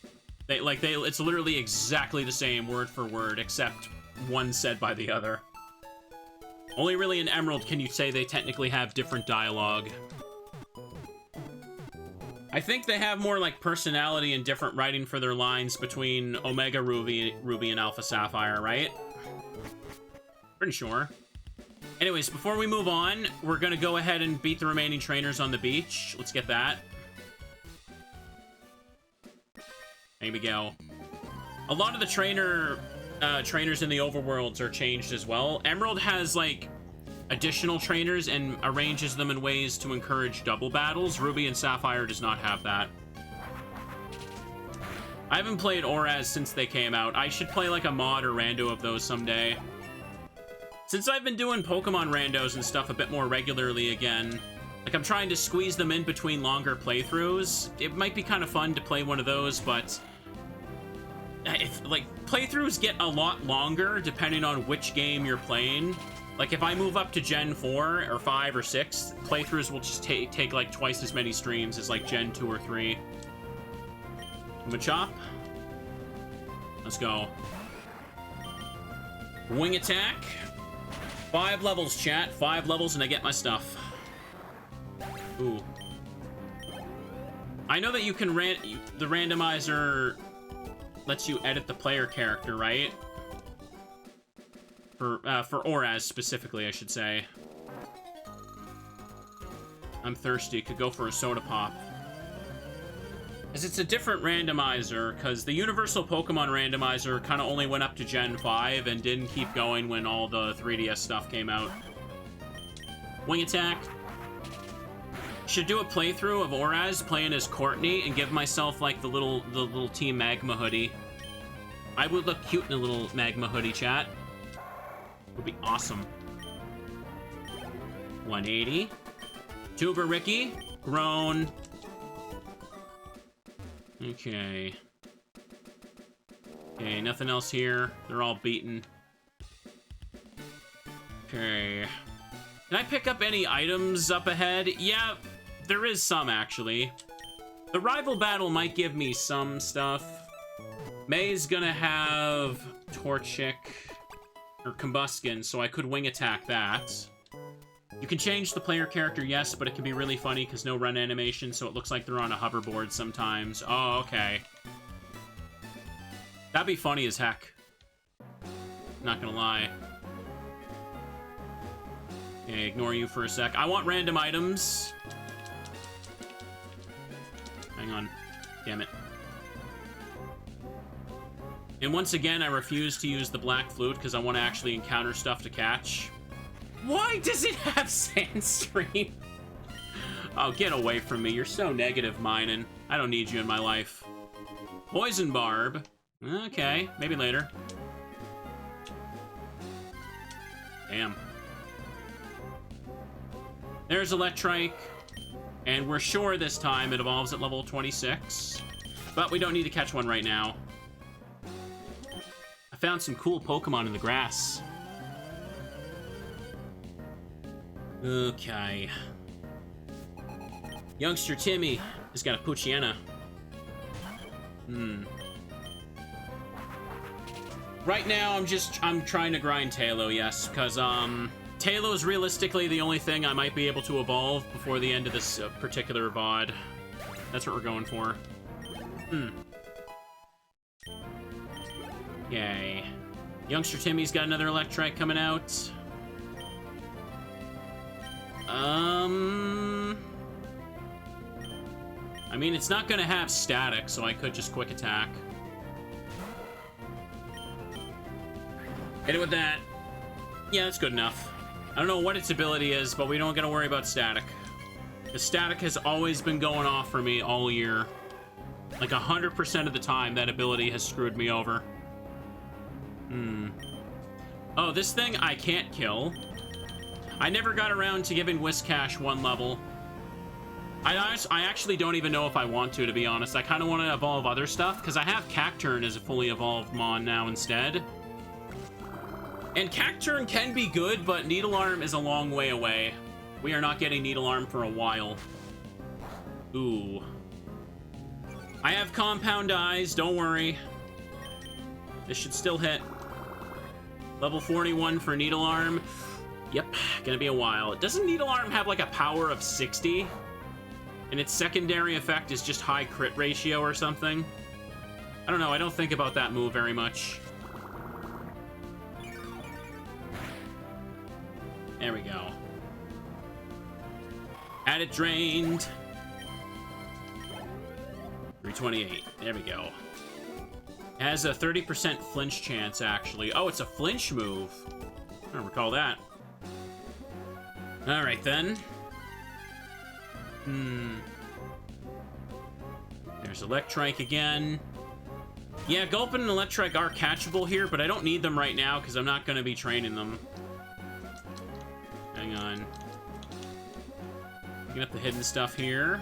It's literally exactly the same word for word, except one said by the other. Only really in Emerald can you say they technically have different dialogue. I think they have more like personality and different writing for their lines between Omega Ruby and Alpha Sapphire, right? Pretty sure. Anyways, before we move on, we're gonna go ahead and beat the remaining trainers on the beach. Let's get that. There we go. A lot of the trainers in the overworlds are changed as well. Emerald has like additional trainers and arranges them in ways to encourage double battles. Ruby and Sapphire does not have that. I haven't played Oraz since they came out. I should play like a mod or rando of those someday. Since I've been doing Pokemon randos and stuff a bit more regularly again, like I'm trying to squeeze them in between longer playthroughs, it might be kind of fun to play one of those, but playthroughs get a lot longer depending on which game you're playing. Like if I move up to Gen 4 or 5 or 6, playthroughs will just take like twice as many streams as like Gen 2 or 3. Machop. Let's go. Wing attack. 5 levels, chat. 5 levels and I get my stuff. Ooh. I know that you can the randomizer lets you edit the player character, right? For Oraz specifically, I should say. I'm thirsty. Could go for a soda pop. As it's a different randomizer, because the Universal Pokemon randomizer kind of only went up to Gen 5 and didn't keep going when all the 3DS stuff came out. Wing attack. Should do a playthrough of Oraz playing as Courtney and give myself like the little Team Magma hoodie. I would look cute in a little Magma hoodie, chat. Would be awesome. 180. Tuber Ricky. Grown. Okay. Okay, nothing else here. They're all beaten. Okay. Can I pick up any items up ahead? Yeah, there is some, actually. The rival battle might give me some stuff. May's gonna have Torchic or Combuskin, so I could wing attack that. You can change the player character, yes, but it can be really funny because no run animation, so it looks like they're on a hoverboard sometimes. Oh, okay. That'd be funny as heck. Not gonna lie. Okay, ignore you for a sec. I want random items. Hang on. Damn it. And once again, I refuse to use the Black Flute because I want to actually encounter stuff to catch. Why does it have Sandstream? Oh, get away from me. You're so negative, Minin. I don't need you in my life. Poison Barb. Okay, maybe later. Damn. There's Electrike. And we're sure this time it evolves at level 26. But we don't need to catch one right now. I found some cool Pokemon in the grass. Okay. Youngster Timmy has got a Poochyena. Right now, I'm trying to grind Tailo, yes, because, Tailo is realistically the only thing I might be able to evolve before the end of this particular VOD. That's what we're going for. Yay. Youngster Timmy's got another Electrike coming out. I mean, it's not gonna have static, so I could just quick attack. Hit it with that. Yeah, that's good enough. I don't know what its ability is, but we don't gotta worry about static. The static has always been going off for me all year. Like 100% of the time, that ability has screwed me over. Oh, this thing I can't kill. I never got around to giving Whiscash 1 level. I actually don't even know if I want to be honest. I kind of want to evolve other stuff, because I have Cacturne as a fully evolved Mon now instead. And Cacturne can be good, but Needlearm is a long way away. We are not getting Needlearm for a while. Ooh. I have Compound Eyes, don't worry. This should still hit. Level 41 for Needlearm. Yep, gonna be a while. Doesn't Needlearm have like a power of 60? And its secondary effect is just high crit ratio or something? I don't know, I don't think about that move very much. There we go. Had it drained. 328. There we go. It has a 30% flinch chance, actually. Oh, it's a flinch move. I don't recall that. Alright, then. There's Electrike again. Yeah, Gulpin and Electrike are catchable here, but I don't need them right now because I'm not going to be training them. Hang on. Picking up the hidden stuff here.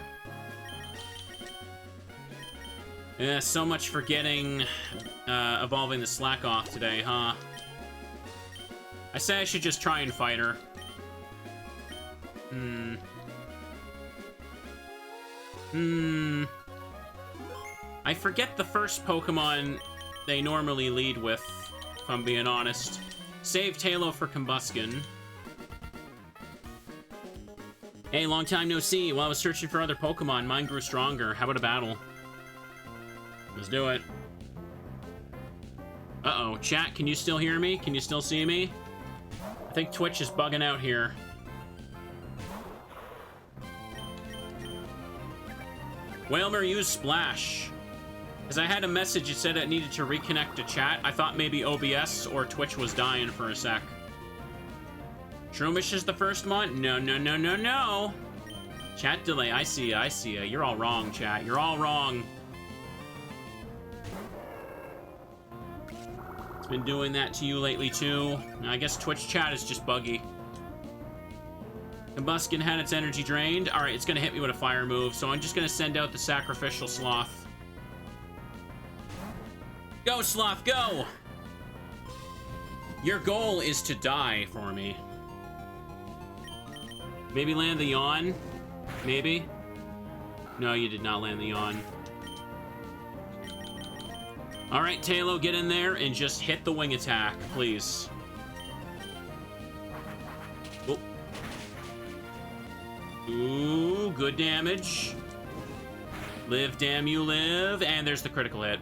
Yeah, so much for getting, evolving the Slack off today, huh? I say I should just try and fight her. I forget the first Pokemon they normally lead with, if I'm being honest. Save Tailo for Combuskin. Hey, long time no see. While I was searching for other Pokemon, mine grew stronger. How about a battle? Let's do it. Uh-oh. Chat, can you still hear me? Can you still see me? I think Twitch is bugging out here. Whalmer used Splash. Because I had a message that said it needed to reconnect to chat. I thought maybe OBS or Twitch was dying for a sec. Shroomish is the first one? No, no, no, no, no. Chat delay. I see ya. I see ya. You're all wrong, chat. You're all wrong. It's been doing that to you lately, too. I guess Twitch chat is just buggy. Combuskin had its energy drained. All right, it's going to hit me with a fire move, so I'm just going to send out the Sacrificial Sloth. Go, Sloth, go! Your goal is to die for me. Maybe land the yawn? Maybe? No, you did not land the yawn. All right, Tailo, get in there and just hit the wing attack, please. Oh. Ooh, good damage. Live, damn you, live. And there's the critical hit.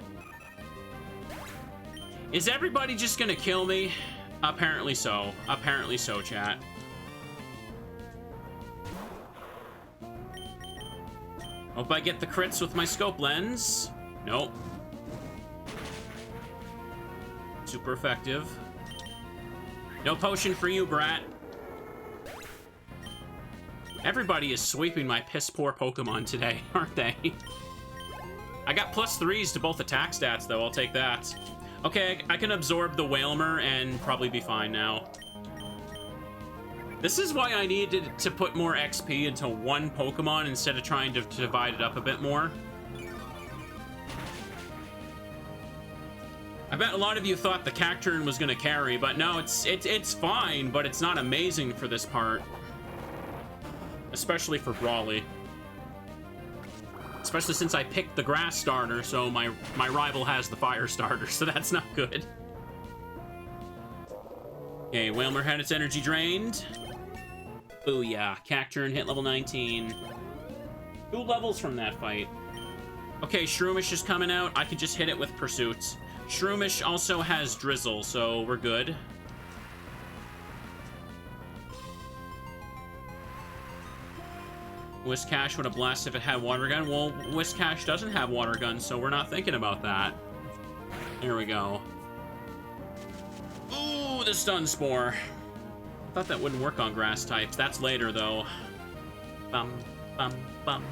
Is everybody just gonna kill me? Apparently so. Apparently so, chat. Hope I get the crits with my scope lens. Nope. Super effective. No potion for you, brat. Everybody is sweeping my piss-poor Pokemon today, aren't they? I got +3s to both attack stats, though. I'll take that. Okay, I can absorb the Whalmer and probably be fine now. This is why I needed to put more XP into one Pokemon instead of trying to divide it up a bit more. I bet a lot of you thought the Cacturne was gonna carry, but no, it's fine, but it's not amazing for this part. Especially for Brawly. Especially since I picked the grass starter, so my rival has the fire starter, so that's not good. Okay, Wailmer had its energy drained. Booyah. Cacturne hit level 19. 2 levels from that fight. Okay, Shroomish is coming out. I could just hit it with Pursuit. Shroomish also has Drizzle, so we're good. Whiscash would have blasted if it had Water Gun. Well, Whiscash doesn't have Water Gun, so we're not thinking about that. There we go. Ooh, the Stun Spore. I thought that wouldn't work on grass types. That's later, though. Bum, bum, bum.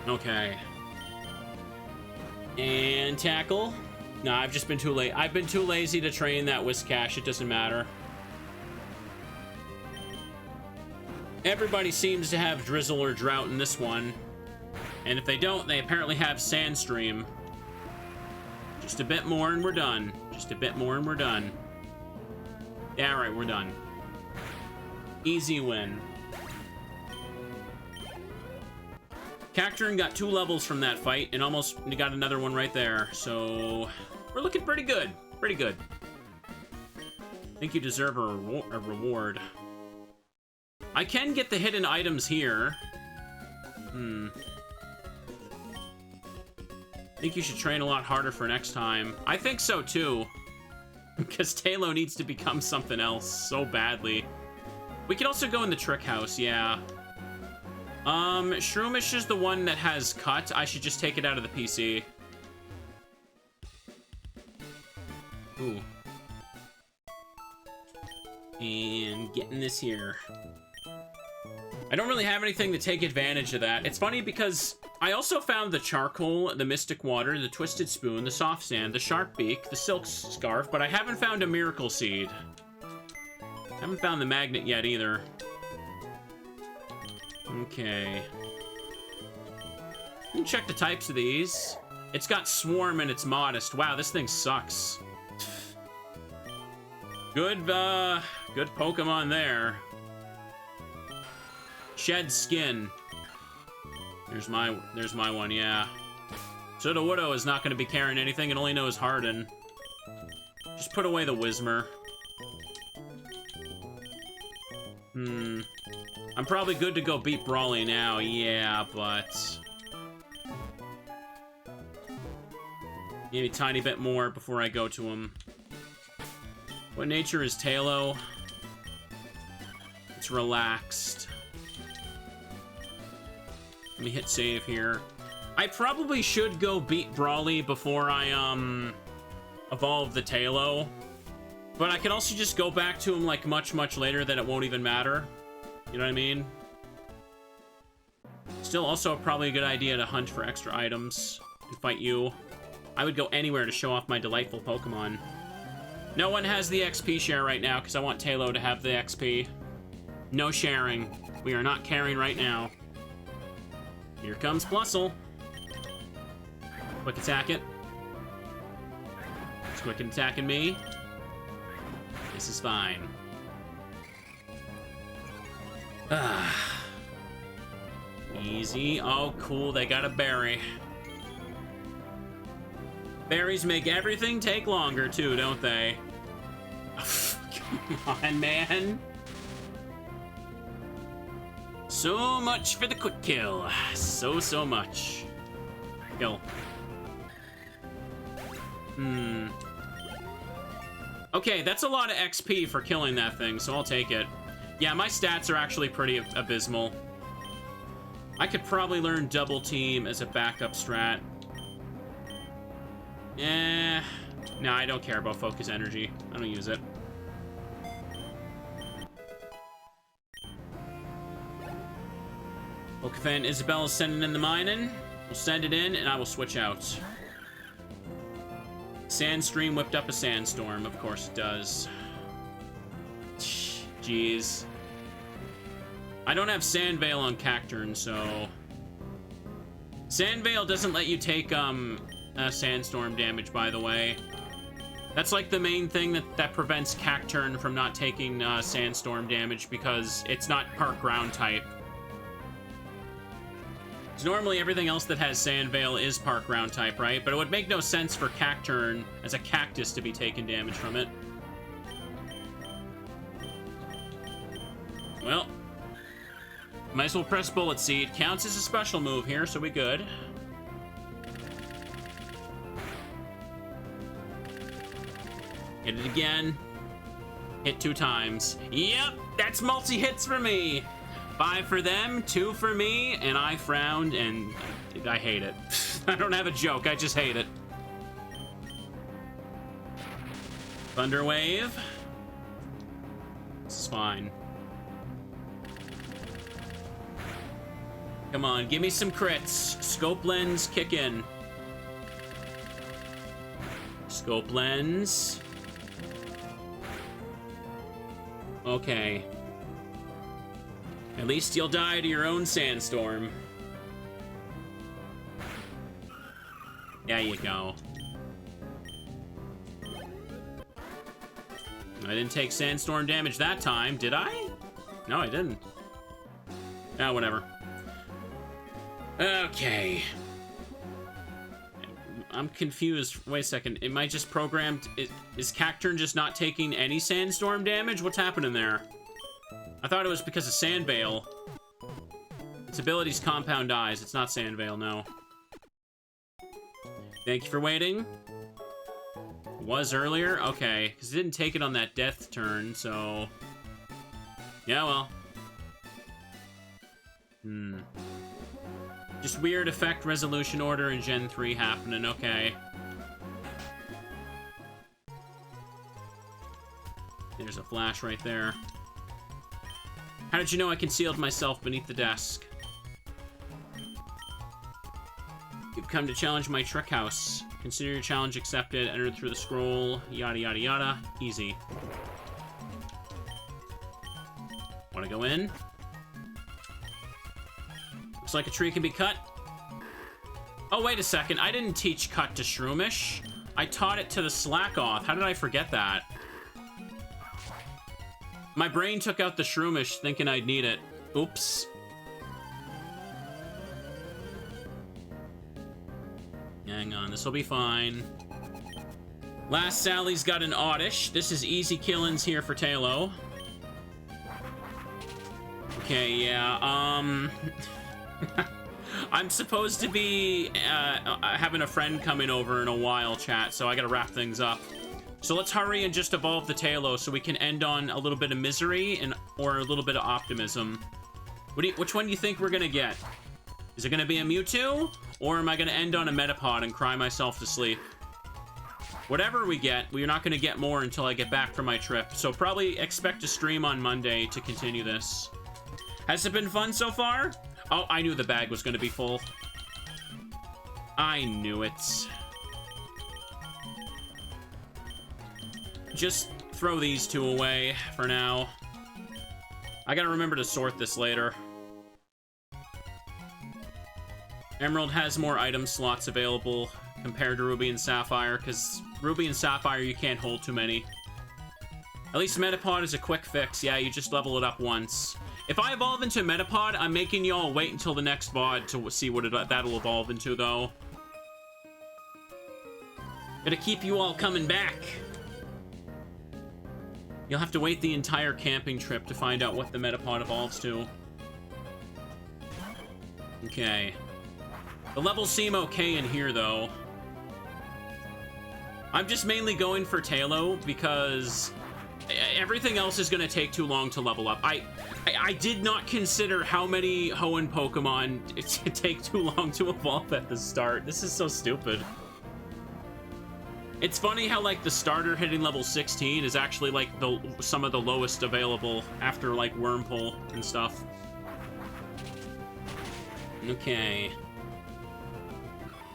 Okay. And Tackle. No, I've just been too late. I've been too lazy to train that Whiscash. It doesn't matter. Everybody seems to have Drizzle or Drought in this one. And if they don't, they apparently have Sandstream. Just a bit more and we're done. Just a bit more and we're done. Yeah, alright, we're done. Easy win. Cacturne got 2 levels from that fight and almost got another one right there. So, we're looking pretty good. Pretty good. I think you deserve a reward. I can get the hidden items here. I think you should train a lot harder for next time. I think so, too. Because Tailo needs to become something else so badly. We could also go in the Trick House, yeah. Shroomish is the one that has Cut. I should just take it out of the PC. Ooh. And getting this here. I don't really have anything to take advantage of that. It's funny because I also found the Charcoal, the Mystic Water, the Twisted Spoon, the Soft Sand, the Sharp Beak, the Silk Scarf, but I haven't found a Miracle Seed. Haven't found the Magnet yet either. Okay. You can check the types of these. It's got Swarm and it's Modest. Wow, this thing sucks. Good Pokemon there. Shed Skin. There's my one, yeah. Sudowoodo is not going to be carrying anything. It only knows Harden. Just put away the Whismur. I'm probably good to go beat Brawly now, yeah, but... maybe a tiny bit more before I go to him. What nature is Tailo? It's relaxed. Let me hit save here. I probably should go beat Brawly before I, evolve the Tailo. But I can also just go back to him, like, much, much later that it won't even matter. You know what I mean? Still also probably a good idea to hunt for extra items and fight you. I would go anywhere to show off my delightful Pokemon. No one has the XP share right now because I want Tailo to have the XP. No sharing. We are not carrying right now. Here comes Plusle. Quick attack it. It's quick attacking me. This is fine. Easy. Oh, cool. They got a berry. Berries make everything take longer, too, don't they? Come on, man. So much for the quick kill. So much. Kill. Okay, that's a lot of XP for killing that thing, so I'll take it. Yeah, my stats are actually pretty abysmal. I could probably learn Double Team as a backup strat. No, I don't care about Focus Energy. I don't use it. Pokefan Isabel is sending in the mining. We'll send it in, and I will switch out. Sandstream whipped up a Sandstorm. Of course it does. Jeez. I don't have Sandvale on Cacturn, so... Sandvale doesn't let you take, Sandstorm damage, by the way. That's, like, the main thing that prevents Cacturn from not taking, Sandstorm damage, because it's not Park Ground type. So normally everything else that has Sandvale is Park Ground type, right? But it would make no sense for Cacturn, as a cactus, to be taking damage from it. Well, might as well press Bullet Seed. Counts as a special move here, so we good. Hit it again. Hit 2 times. Yep, that's multi-hits for me. 5 for them, 2 for me, and I frowned, and I hate it. I don't have a joke, I just hate it. Thunder Wave. This is fine. Come on, give me some crits. Scope Lens, kick in. Scope Lens. Okay. At least you'll die to your own Sandstorm. There you go. I didn't take Sandstorm damage that time, did I? No, I didn't. Ah, whatever. Okay. I'm confused. Wait a second. Am I just programmed? Is Cacturn just not taking any Sandstorm damage? What's happening there? I thought it was because of Sandvale. Its ability's Compound Eyes. It's not Sandvale, no. Thank you for waiting. It was earlier? Okay. Because it didn't take it on that death turn, so... Yeah, well. Just weird effect resolution order in Gen 3 happening, okay. There's a flash right there. How did you know I concealed myself beneath the desk? You've come to challenge my trick house. Consider your challenge accepted. Enter through the scroll. Yada, yada, yada. Easy. Want to go in? Looks like a tree can be cut. Oh, wait a second. I didn't teach cut to Shroomish. I taught it to the Slackoth. How did I forget that? My brain took out the Shroomish thinking I'd need it. Oops. Hang on, this will be fine. Last Sally's got an Oddish. This is easy killings here for Talo. Okay, yeah, I'm supposed to be having a friend coming over in a while, chat, so I gotta wrap things up. So let's hurry and just evolve the Talo so we can end on a little bit of misery or a little bit of optimism. Which one do you think we're gonna get? Is it gonna be a Mewtwo? Or am I gonna end on a Metapod and cry myself to sleep? Whatever we get, we're not gonna get more until I get back from my trip. So probably expect a stream on Monday to continue this. Has it been fun so far? Oh, I knew the bag was gonna be full. I knew it. Just throw these 2 away for now. I gotta remember to sort this later. Emerald has more item slots available compared to Ruby and Sapphire, because Ruby and Sapphire, you can't hold too many. At least Metapod is a quick fix. Yeah, you just level it up once. If I evolve into Metapod, I'm making y'all wait until the next VOD to see what that'll evolve into, though. Gotta keep you all coming back. You'll have to wait the entire camping trip to find out what the Metapod evolves to. Okay. The levels seem okay in here, though. I'm just mainly going for Talo because everything else is going to take too long to level up. I did not consider how many Hoenn Pokemon take too long to evolve at the start. This is so stupid. It's funny how, like, the starter hitting level 16 is actually, like, some of the lowest available after, like, Wurmple and stuff. Okay.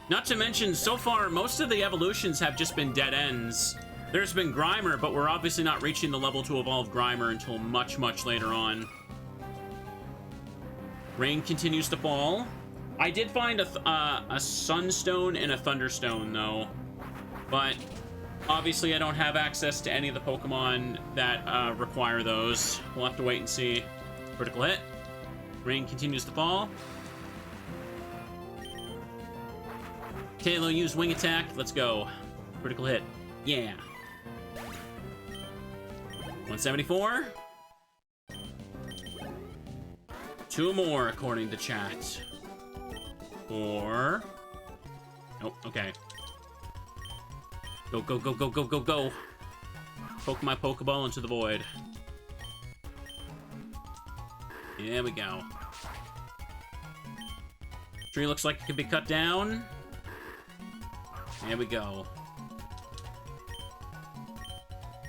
Not to mention, so far, most of the evolutions have just been dead ends. There's been Grimer, but we're obviously not reaching the level to evolve Grimer until much, much later on. Rain continues to fall. I did find a sunstone and a thunderstone, though. But obviously I don't have access to any of the Pokemon that require those. We'll have to wait and see. Critical hit. Rain continues to fall. Taylor used wing attack. Let's go. Critical hit. Yeah. 174. 2 more, according to chat. 4. Nope, okay. Go, go, go, go, go, go, go. Poke my Pokeball into the void. There we go. Tree looks like it could be cut down. There we go.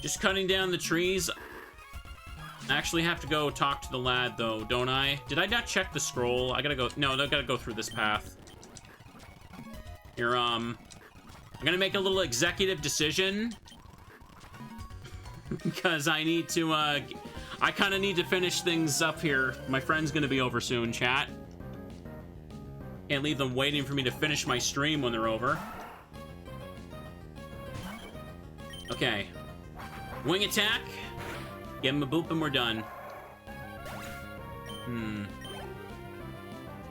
Just cutting down the trees. I actually have to go talk to the lad, though, don't I? Did I not check the scroll? I gotta go... No, I gotta go through this path. Here, I'm gonna make a little executive decision. Because I need to, I kind of need to finish things up here. My friend's gonna be over soon, chat. Can't leave them waiting for me to finish my stream when they're over. Okay. Wing attack. Give him a boop and we're done.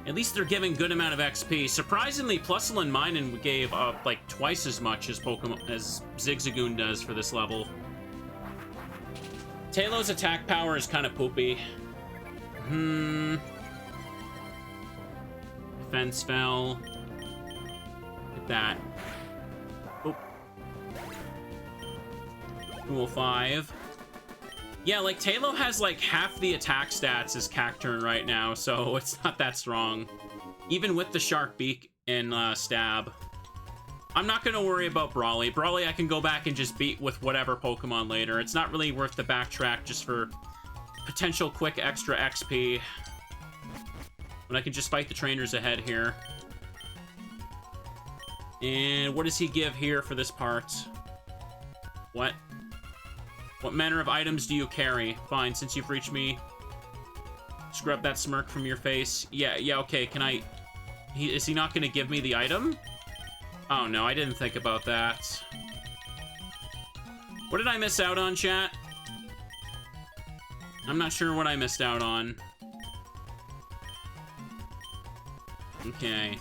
At least they're giving good amount of XP. Surprisingly, Plusle and Minun gave like twice as much as Zigzagoon does for this level. Taylor's attack power is kind of poopy. Defense fell. Look at that. Oop. 205. Yeah, like, Taylor has, like, half the attack stats as Cacturne right now, so it's not that strong. Even with the Shark Beak and Stab. I'm not gonna worry about Brawly. Brawly I can go back and just beat with whatever Pokemon later. It's not really worth the backtrack just for potential quick extra XP. But I can just fight the trainers ahead here. And what does he give here for this part? What? What manner of items do you carry? Fine, since you've reached me. Scrub that smirk from your face. Yeah, okay, can I... Is he not gonna give me the item? Oh no, I didn't think about that. What did I miss out on, chat? I'm not sure what I missed out on. Okay.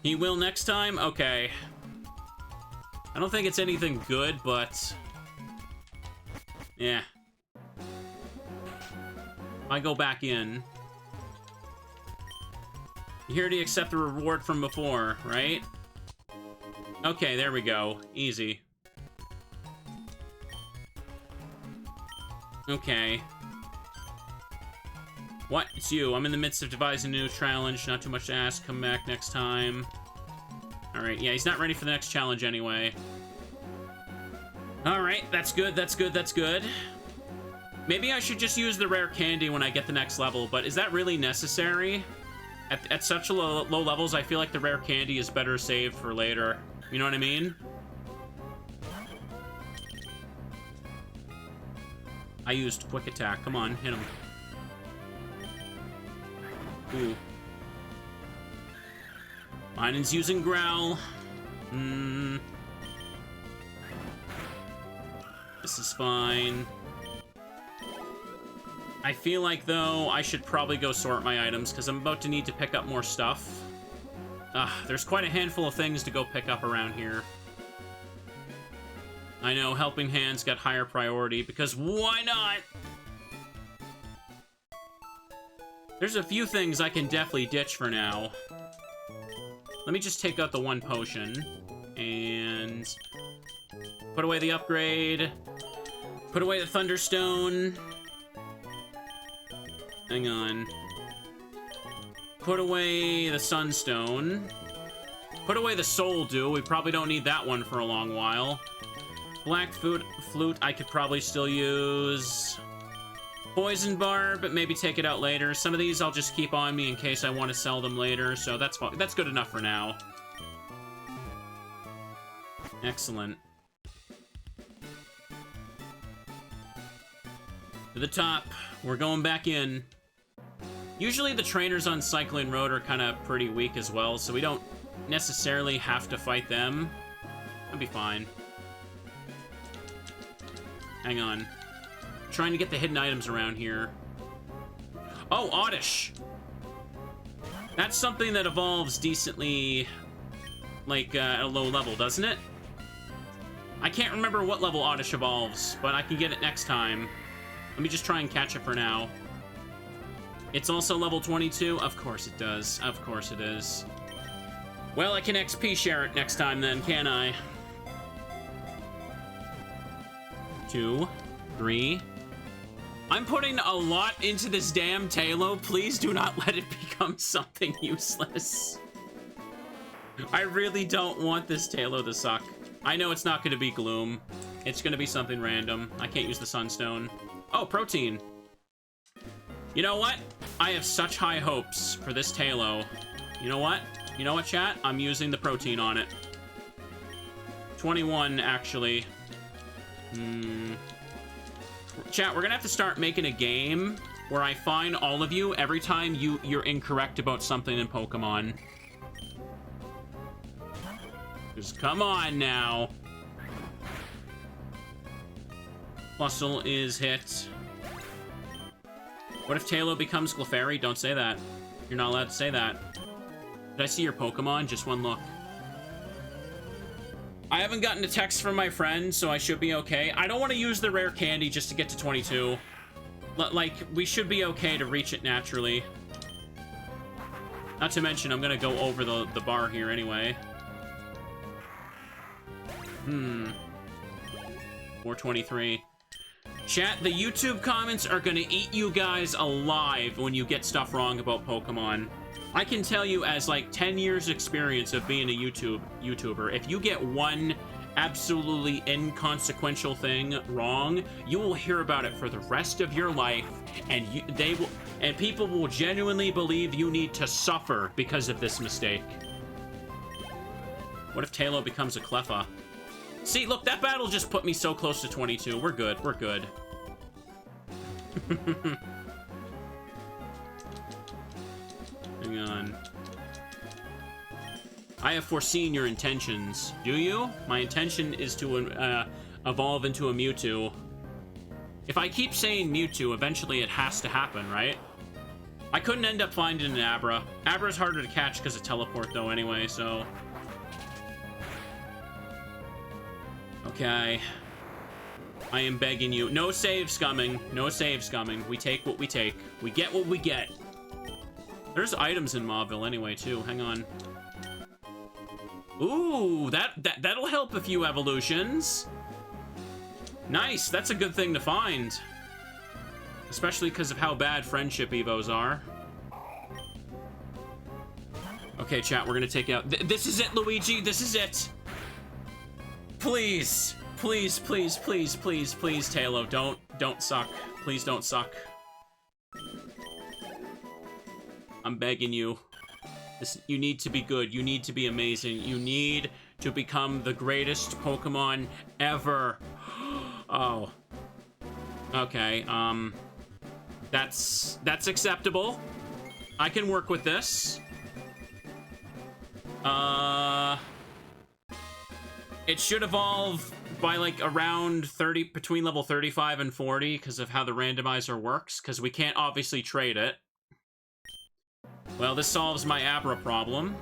He will next time? Okay. I don't think it's anything good, but... Yeah. I go back in. You here to accept the reward from before, right? Okay, there we go. Easy. Okay. What? It's you. I'm in the midst of devising a new challenge. Not too much to ask. Come back next time. Alright, yeah, he's not ready for the next challenge anyway. Alright, that's good, that's good, that's good. Maybe I should just use the rare candy when I get the next level, but is that really necessary? At such low levels, I feel like the rare candy is better saved for later. You know what I mean? I used quick attack. Come on, hit him. Ooh. Minun's using growl. This is fine. I feel like, though, I should probably go sort my items, because I'm about to need to pick up more stuff. There's quite a handful of things to go pick up around here. I know, Helping Hands got higher priority, because why not? There's a few things I can definitely ditch for now. Let me just take out the one potion, and put away the upgrade, put away the Thunderstone. Hang on. Put away the Sunstone. Put away the Soul Dew. We probably don't need that one for a long while. Black Flute I could probably still use. Poison Barb, but maybe take it out later. Some of these I'll just keep on me in case I want to sell them later, so that's fine. That's good enough for now. Excellent. To the top. We're going back in. Usually the trainers on Cycling Road are kind of pretty weak as well, so we don't necessarily have to fight them. That'll be fine. Hang on. I'm trying to get the hidden items around here. Oh, Oddish! That's something that evolves decently, like, at a low level, doesn't it? I can't remember what level Oddish evolves, but I can get it next time. Let me just try and catch it for now. It's also level 22? Of course it does. Of course it is. Well, I can XP share it next time then, can I? 2, 3. I'm putting a lot into this damn Tailo. Please do not let it become something useless. I really don't want this Tailo to suck. I know it's not going to be Gloom. It's going to be something random. I can't use the Sunstone. Oh, Protein. You know what? I have such high hopes for this Tailo. You know what? You know what, chat? I'm using the Protein on it. 21, actually. Chat, we're gonna have to start making a game where I find all of you every time you're incorrect about something in Pokemon. Just come on now. Fusel is hit. What if Tailo becomes Clefairy? Don't say that. You're not allowed to say that. Did I see your Pokemon? Just one look. I haven't gotten a text from my friend, so I should be okay. I don't want to use the rare candy just to get to 22. Like, we should be okay to reach it naturally. Not to mention, I'm gonna go over the bar here anyway. 423. Chat, the YouTube comments are gonna eat you guys alive when you get stuff wrong about Pokemon. I can tell you as like 10 years experience of being a YouTuber, if you get one absolutely inconsequential thing wrong, you will hear about it for the rest of your life, and people will genuinely believe you need to suffer because of this mistake. What if Tailo becomes a Cleffa? See, look, that battle just put me so close to 22. We're good. We're good. Hang on. I have foreseen your intentions. Do you? My intention is to evolve into a Mewtwo. If I keep saying Mewtwo, eventually it has to happen, right? I couldn't end up finding an Abra. Abra's harder to catch because of Teleport, though, anyway, so... Okay. I am begging you. No save scumming. No save scumming. We take what we take. We get what we get. There's items in Mauville anyway, too. Hang on. Ooh, that'll help a few evolutions. Nice. That's a good thing to find. Especially because of how bad friendship evos are. Okay, chat, we're gonna take out... This is it, Luigi. This is it. Please. Please, please, please, please, please, Tailo. Don't suck. Please don't suck. I'm begging you. You need to be good. You need to be amazing. You need to become the greatest Pokemon ever. Oh. Okay, that's acceptable. I can work with this. It should evolve by like around 30, between level 35 and 40 because of how the randomizer works, because we can't obviously trade it. Well, this solves my Abra problem.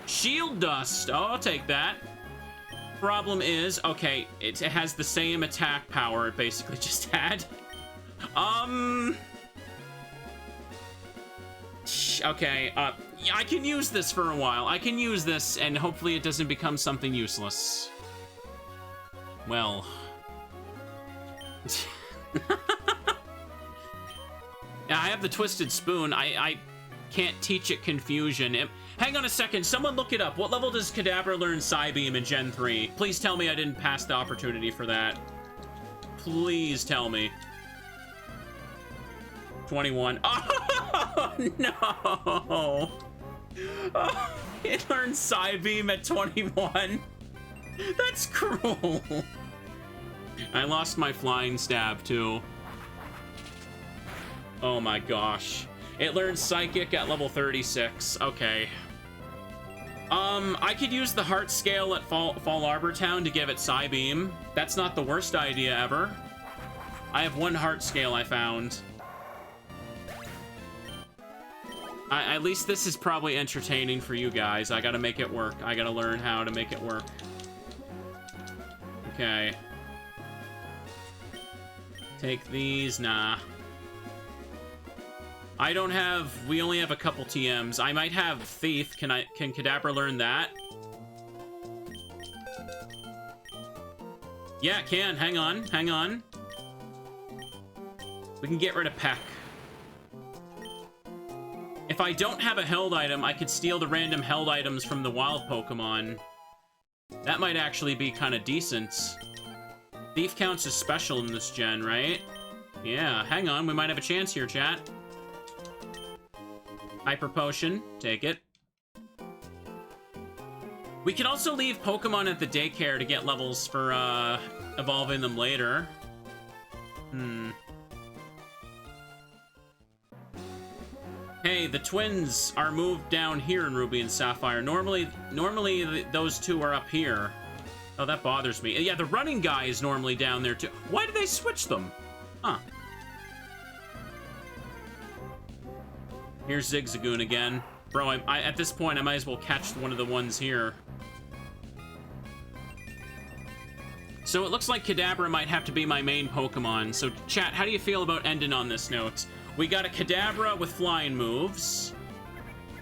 Shield Dust. Oh, I'll take that. Problem is, okay, it has the same attack power it basically just had. Okay, I can use this for a while. I can use this, and hopefully it doesn't become something useless. Well. Yeah, I have the Twisted Spoon. I can't teach it Confusion. Hang on a second. Someone look it up. What level does Kadabra learn Psybeam in Gen 3? Please tell me I didn't pass the opportunity for that. Please tell me. 21. Oh, no! Oh, it learned Psybeam at 21. That's cruel. I lost my Flying Stab, too. Oh my gosh. It learns Psychic at level 36. Okay. I could use the Heart Scale at Fall Arbor Town to give it Psybeam. That's not the worst idea ever. I have one Heart Scale I found. At least this is probably entertaining for you guys. I gotta make it work. I gotta learn how to make it work. Okay. Take these. Nah. I don't have... We only have a couple TMs. I might have Thief. Can Kadabra learn that? Yeah, it can. Hang on. Hang on. We can get rid of Peck. If I don't have a held item, I could steal the random held items from the wild Pokemon. That might actually be kind of decent. Thief counts as special in this gen, right? Yeah, hang on. We might have a chance here, chat. Hyper Potion. Take it. We could also leave Pokemon at the daycare to get levels for evolving them later. Hey, the twins are moved down here in Ruby and Sapphire. Normally those two are up here. Oh, that bothers me. Yeah, the running guy is normally down there too. Why did they switch them? Huh. Here's Zigzagoon again. Bro, at this point, I might as well catch one of the ones here. So it looks like Kadabra might have to be my main Pokemon. So, chat, how do you feel about ending on this note? We got a Kadabra with flying moves.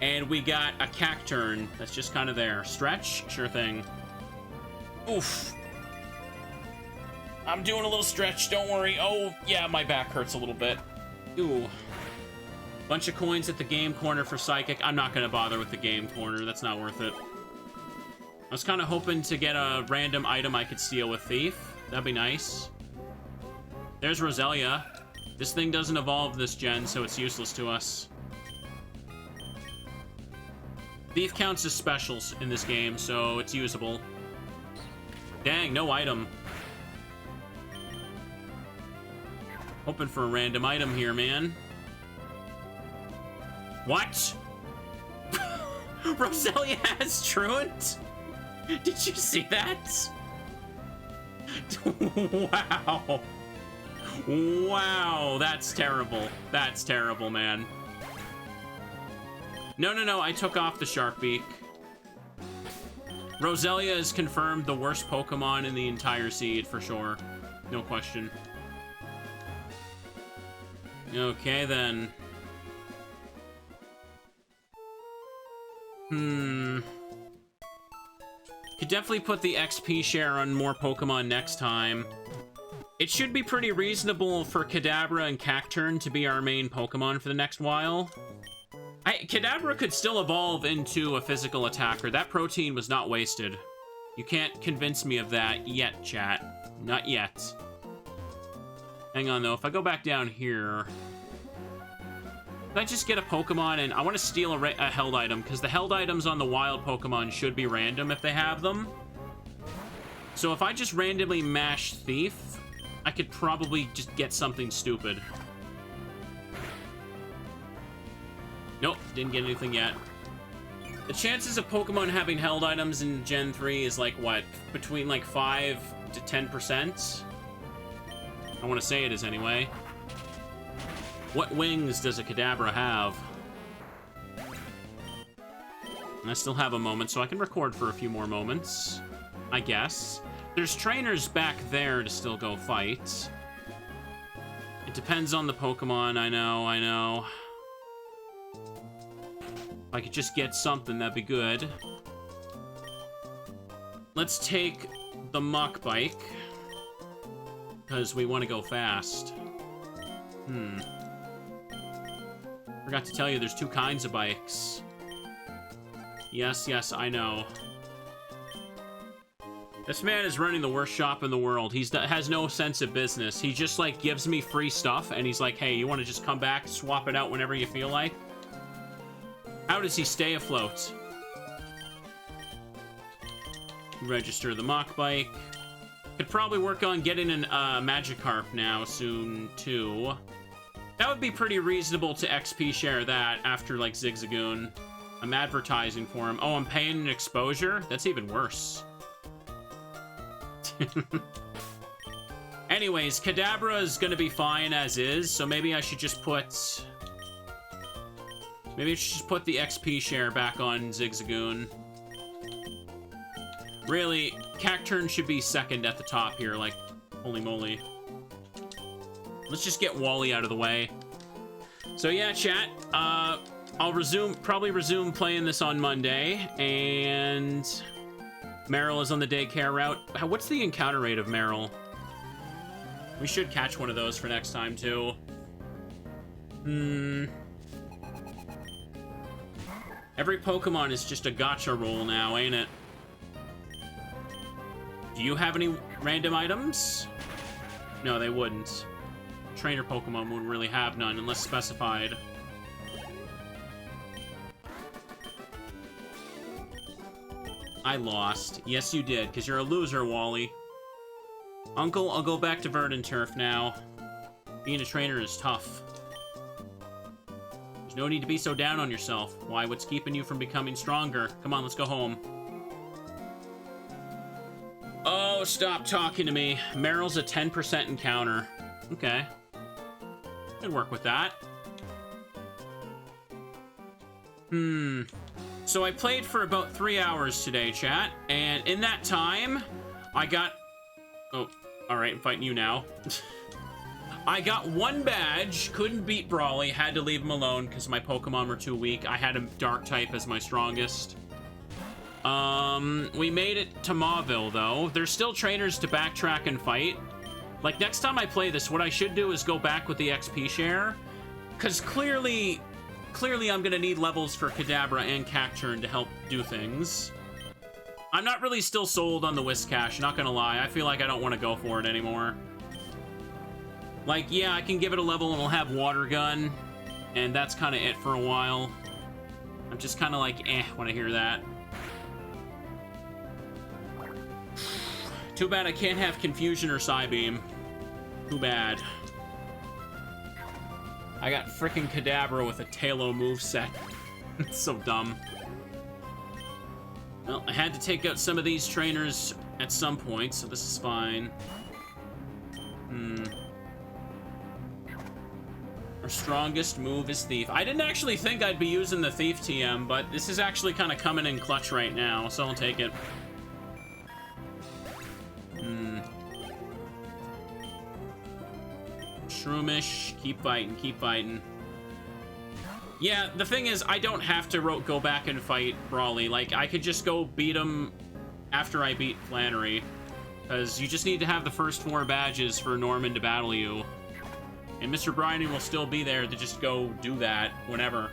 And we got a Cacturn that's just kind of there. Stretch? Sure thing. Oof. I'm doing a little stretch, don't worry. Oh, yeah, my back hurts a little bit. Ooh. Bunch of coins at the game corner for Psychic. I'm not gonna bother with the game corner. That's not worth it. I was kind of hoping to get a random item I could steal with Thief. That'd be nice. There's Roselia. This thing doesn't evolve this gen, so it's useless to us. Thief counts as specials in this game, so it's usable. Dang, no item. Hoping for a random item here, man. What? Roselia has Truant? Did you see that? Wow. Wow, that's terrible. That's terrible, man. No, I took off the Sharkbeak. Roselia is confirmed the worst Pokemon in the entire seed, for sure. No question. Okay, then. Could definitely put the XP share on more Pokemon next time. It should be pretty reasonable for Kadabra and Cacturn to be our main Pokemon for the next while. Kadabra could still evolve into a physical attacker. That protein was not wasted. You can't convince me of that yet, chat. Not yet. Hang on, though. If I go back down here... Can I just get a Pokemon and... I want to steal a held item, because the held items on the wild Pokemon should be random if they have them. So if I just randomly mash Thief, I could probably just get something stupid. Nope, didn't get anything yet. The chances of Pokemon having held items in Gen 3 is like, what? Between like 5 to 10%? I want to say it is anyway. What wings does a Kadabra have? And I still have a moment, so I can record for a few more moments, I guess. There's trainers back there to still go fight. It depends on the Pokemon, I know. If I could just get something, that'd be good. Let's take the Mach Bike, because we want to go fast. Forgot to tell you, there's two kinds of bikes. Yes, I know. This man is running the worst shop in the world. He has no sense of business. He just, like, gives me free stuff, and he's like, hey, you want to just come back, swap it out whenever you feel like? How does he stay afloat? Register the Mach Bike. Could probably work on getting an Magikarp now soon, too. That would be pretty reasonable to XP share that after, like, Zigzagoon. I'm advertising for him. Oh, I'm paying an exposure? That's even worse. Anyways, Kadabra is gonna be fine as is, so maybe I should just put... Maybe I should just put the XP share back on Zigzagoon. Really, Cacturn should be second at the top here, like, holy moly. Let's just get Wally out of the way. So yeah, chat, I'll probably resume playing this on Monday, and Meryl is on the daycare route. What's the encounter rate of Meryl? We should catch one of those for next time, too. Every Pokemon is just a gacha roll now, ain't it? Do you have any random items? No, they wouldn't. Trainer Pokemon wouldn't really have none unless specified. I lost. Yes, you did, because you're a loser, Wally. Uncle, I'll go back to Verdant Turf now. Being a trainer is tough. There's no need to be so down on yourself. Why? What's keeping you from becoming stronger? Come on, let's go home. Oh, stop talking to me. Meryl's a 10% encounter. Okay. Could work with that. So I played for about 3 hours today, chat, and in that time, I got... Oh, alright, I'm fighting you now. I got 1 badge, couldn't beat Brawly, had to leave him alone because my Pokemon were too weak. I had a Dark type as my strongest. We made it to Mauville, though. There's still trainers to backtrack and fight. Like, next time I play this, what I should do is go back with the XP share, because clearly I'm gonna need levels for Kadabra and Cacturn to help do things. I'm not really still sold on the Whiscash, not gonna lie. I feel like I don't want to go for it anymore. Like, yeah, I can give it a level and it'll have Water Gun, and that's kind of it for a while. I'm just kind of like, when I hear that. Too bad I can't have Confusion or Psybeam. Too bad. I got frickin' Kadabra with a Tailo moveset. It's so dumb. Well, I had to take out some of these trainers at some point, so this is fine. Our strongest move is Thief. I didn't actually think I'd be using the Thief TM, but this is actually kind of coming in clutch right now, so I'll take it. Shroomish, keep fighting, keep fighting. Yeah, the thing is, I don't have to go back and fight Brawly. Like, I could just go beat him after I beat Flannery. Because you just need to have the first 4 badges for Norman to battle you. And Mr. Bryony will still be there to just go do that whenever.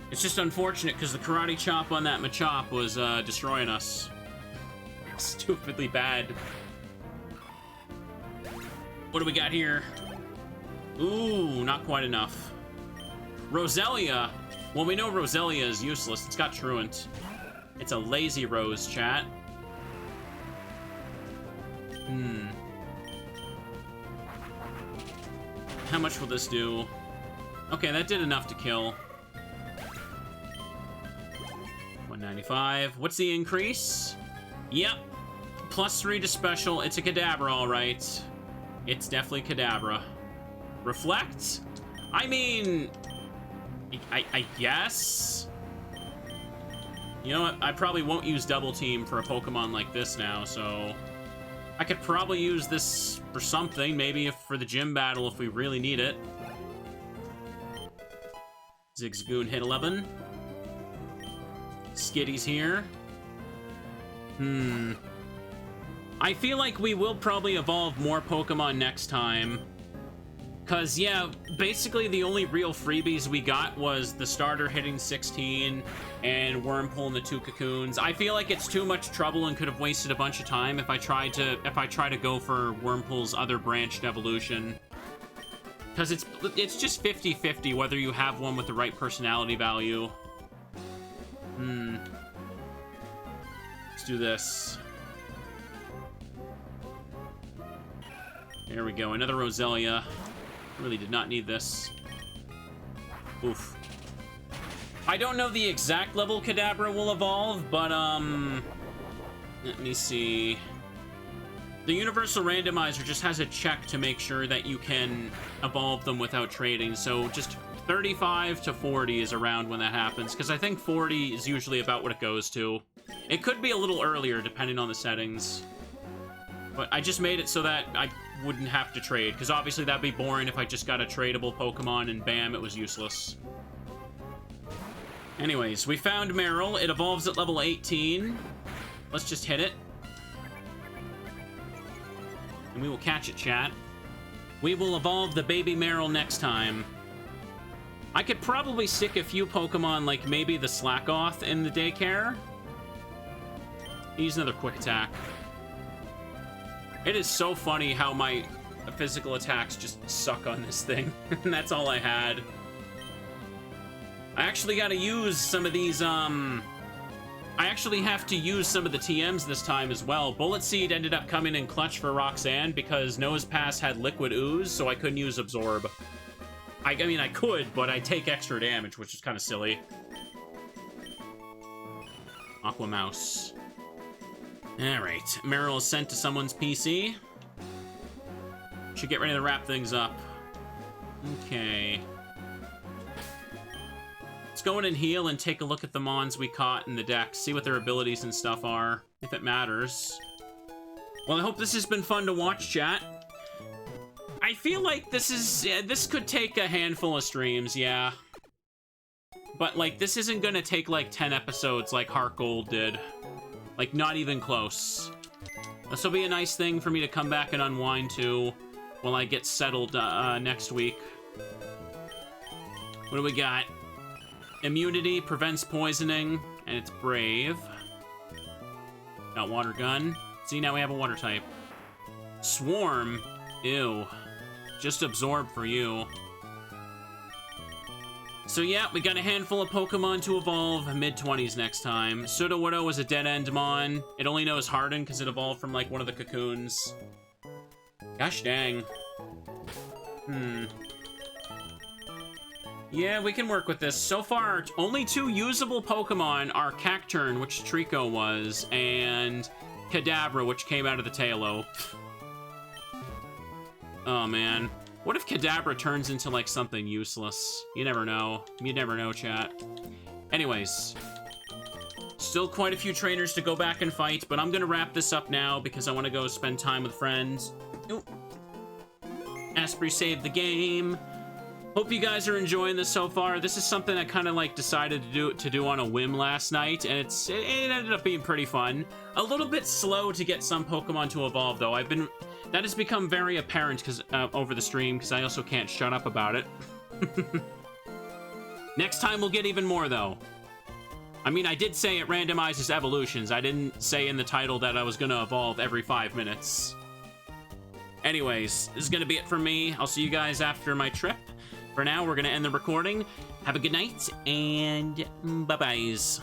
It's just unfortunate because the Karate Chop on that Machop was destroying us. Stupidly bad. What do we got here? Ooh, not quite enough. Roselia. Well, we know Roselia is useless. It's got Truant. It's a lazy Rose, chat. How much will this do? Okay, that did enough to kill. 195. What's the increase? Yep. +3 to special. It's a Kadabra, all right. It's definitely Kadabra. Reflect? I mean... I guess? You know what? I probably won't use Double Team for a Pokemon like this now, so... I could probably use this for something, maybe for the gym battle if we really need it. Zigzagoon hit 11. Skitty's here. I feel like we will probably evolve more Pokemon next time. Because, yeah, basically the only real freebies we got was the starter hitting 16 and Wurmple and the 2 cocoons. I feel like it's too much trouble and could have wasted a bunch of time if I try to go for Wurmple's other branched evolution. Because it's just 50-50 whether you have one with the right personality value. Let's do this. There we go, another Roselia. Really did not need this. Oof. I don't know the exact level Kadabra will evolve, but, let me see. The Universal Randomizer just has a check to make sure that you can evolve them without trading, so just 35 to 40 is around when that happens, because I think 40 is usually about what it goes to. It could be a little earlier, depending on the settings. But I just made it so that I wouldn't have to trade, because obviously that'd be boring if I just got a tradable Pokemon and bam, it was useless. Anyways, we found Meryl. It evolves at level 18. Let's just hit it. And we will catch it, chat. We will evolve the baby Meryl next time. I could probably stick a few Pokemon, like maybe the Slackoth in the daycare. Use another quick attack. It is so funny how my physical attacks just suck on this thing. And that's all I had. I actually gotta use some of these, I actually have to use some of the TMs this time as well. Bullet Seed ended up coming in clutch for Roxanne because Nose Pass had Liquid Ooze, so I couldn't use Absorb. I mean, I could, but I take extra damage, which is kind of silly. Aqua Mouse. Alright, Meryl is sent to someone's PC. Should get ready to wrap things up. Okay. Let's go in and heal and take a look at the Mons we caught in the deck, see what their abilities and stuff are, if it matters. Well, I hope this has been fun to watch, chat. I feel like this could take a handful of streams, yeah. But, like, this isn't gonna take, like, 10 episodes like Heart Gold did. Like, not even close. This will be a nice thing for me to come back and unwind to while I get settled next week. What do we got? Immunity, prevents poisoning, and it's brave. Got Water Gun. See, now we have a water type. Swarm? Ew. Just Absorb for you. So yeah, we got a handful of Pokemon to evolve, mid-20s next time. Sudowoodo is a dead-end Mon. It only knows Harden because it evolved from, like, one of the cocoons. Gosh dang. Yeah, we can work with this. So far, only 2 usable Pokemon are Cacturne, which Trico was, and Kadabra, which came out of the Tailo. Oh, man. What if Kadabra turns into, like, something useless? You never know. You never know, chat. Anyways. Still quite a few trainers to go back and fight, but I'm gonna wrap this up now because I want to go spend time with friends. Ooh. Asprey saved the game. Hope you guys are enjoying this so far. This is something I kind of, like, decided to do on a whim last night, and it ended up being pretty fun. A little bit slow to get some Pokemon to evolve, though. That has become very apparent over the stream, because I also can't shut up about it. Next time we'll get even more, though. I mean, I did say it randomizes evolutions. I didn't say in the title that I was going to evolve every 5 minutes. Anyways, this is going to be it for me. I'll see you guys after my trip. For now, we're going to end the recording. Have a good night, and bye-byes.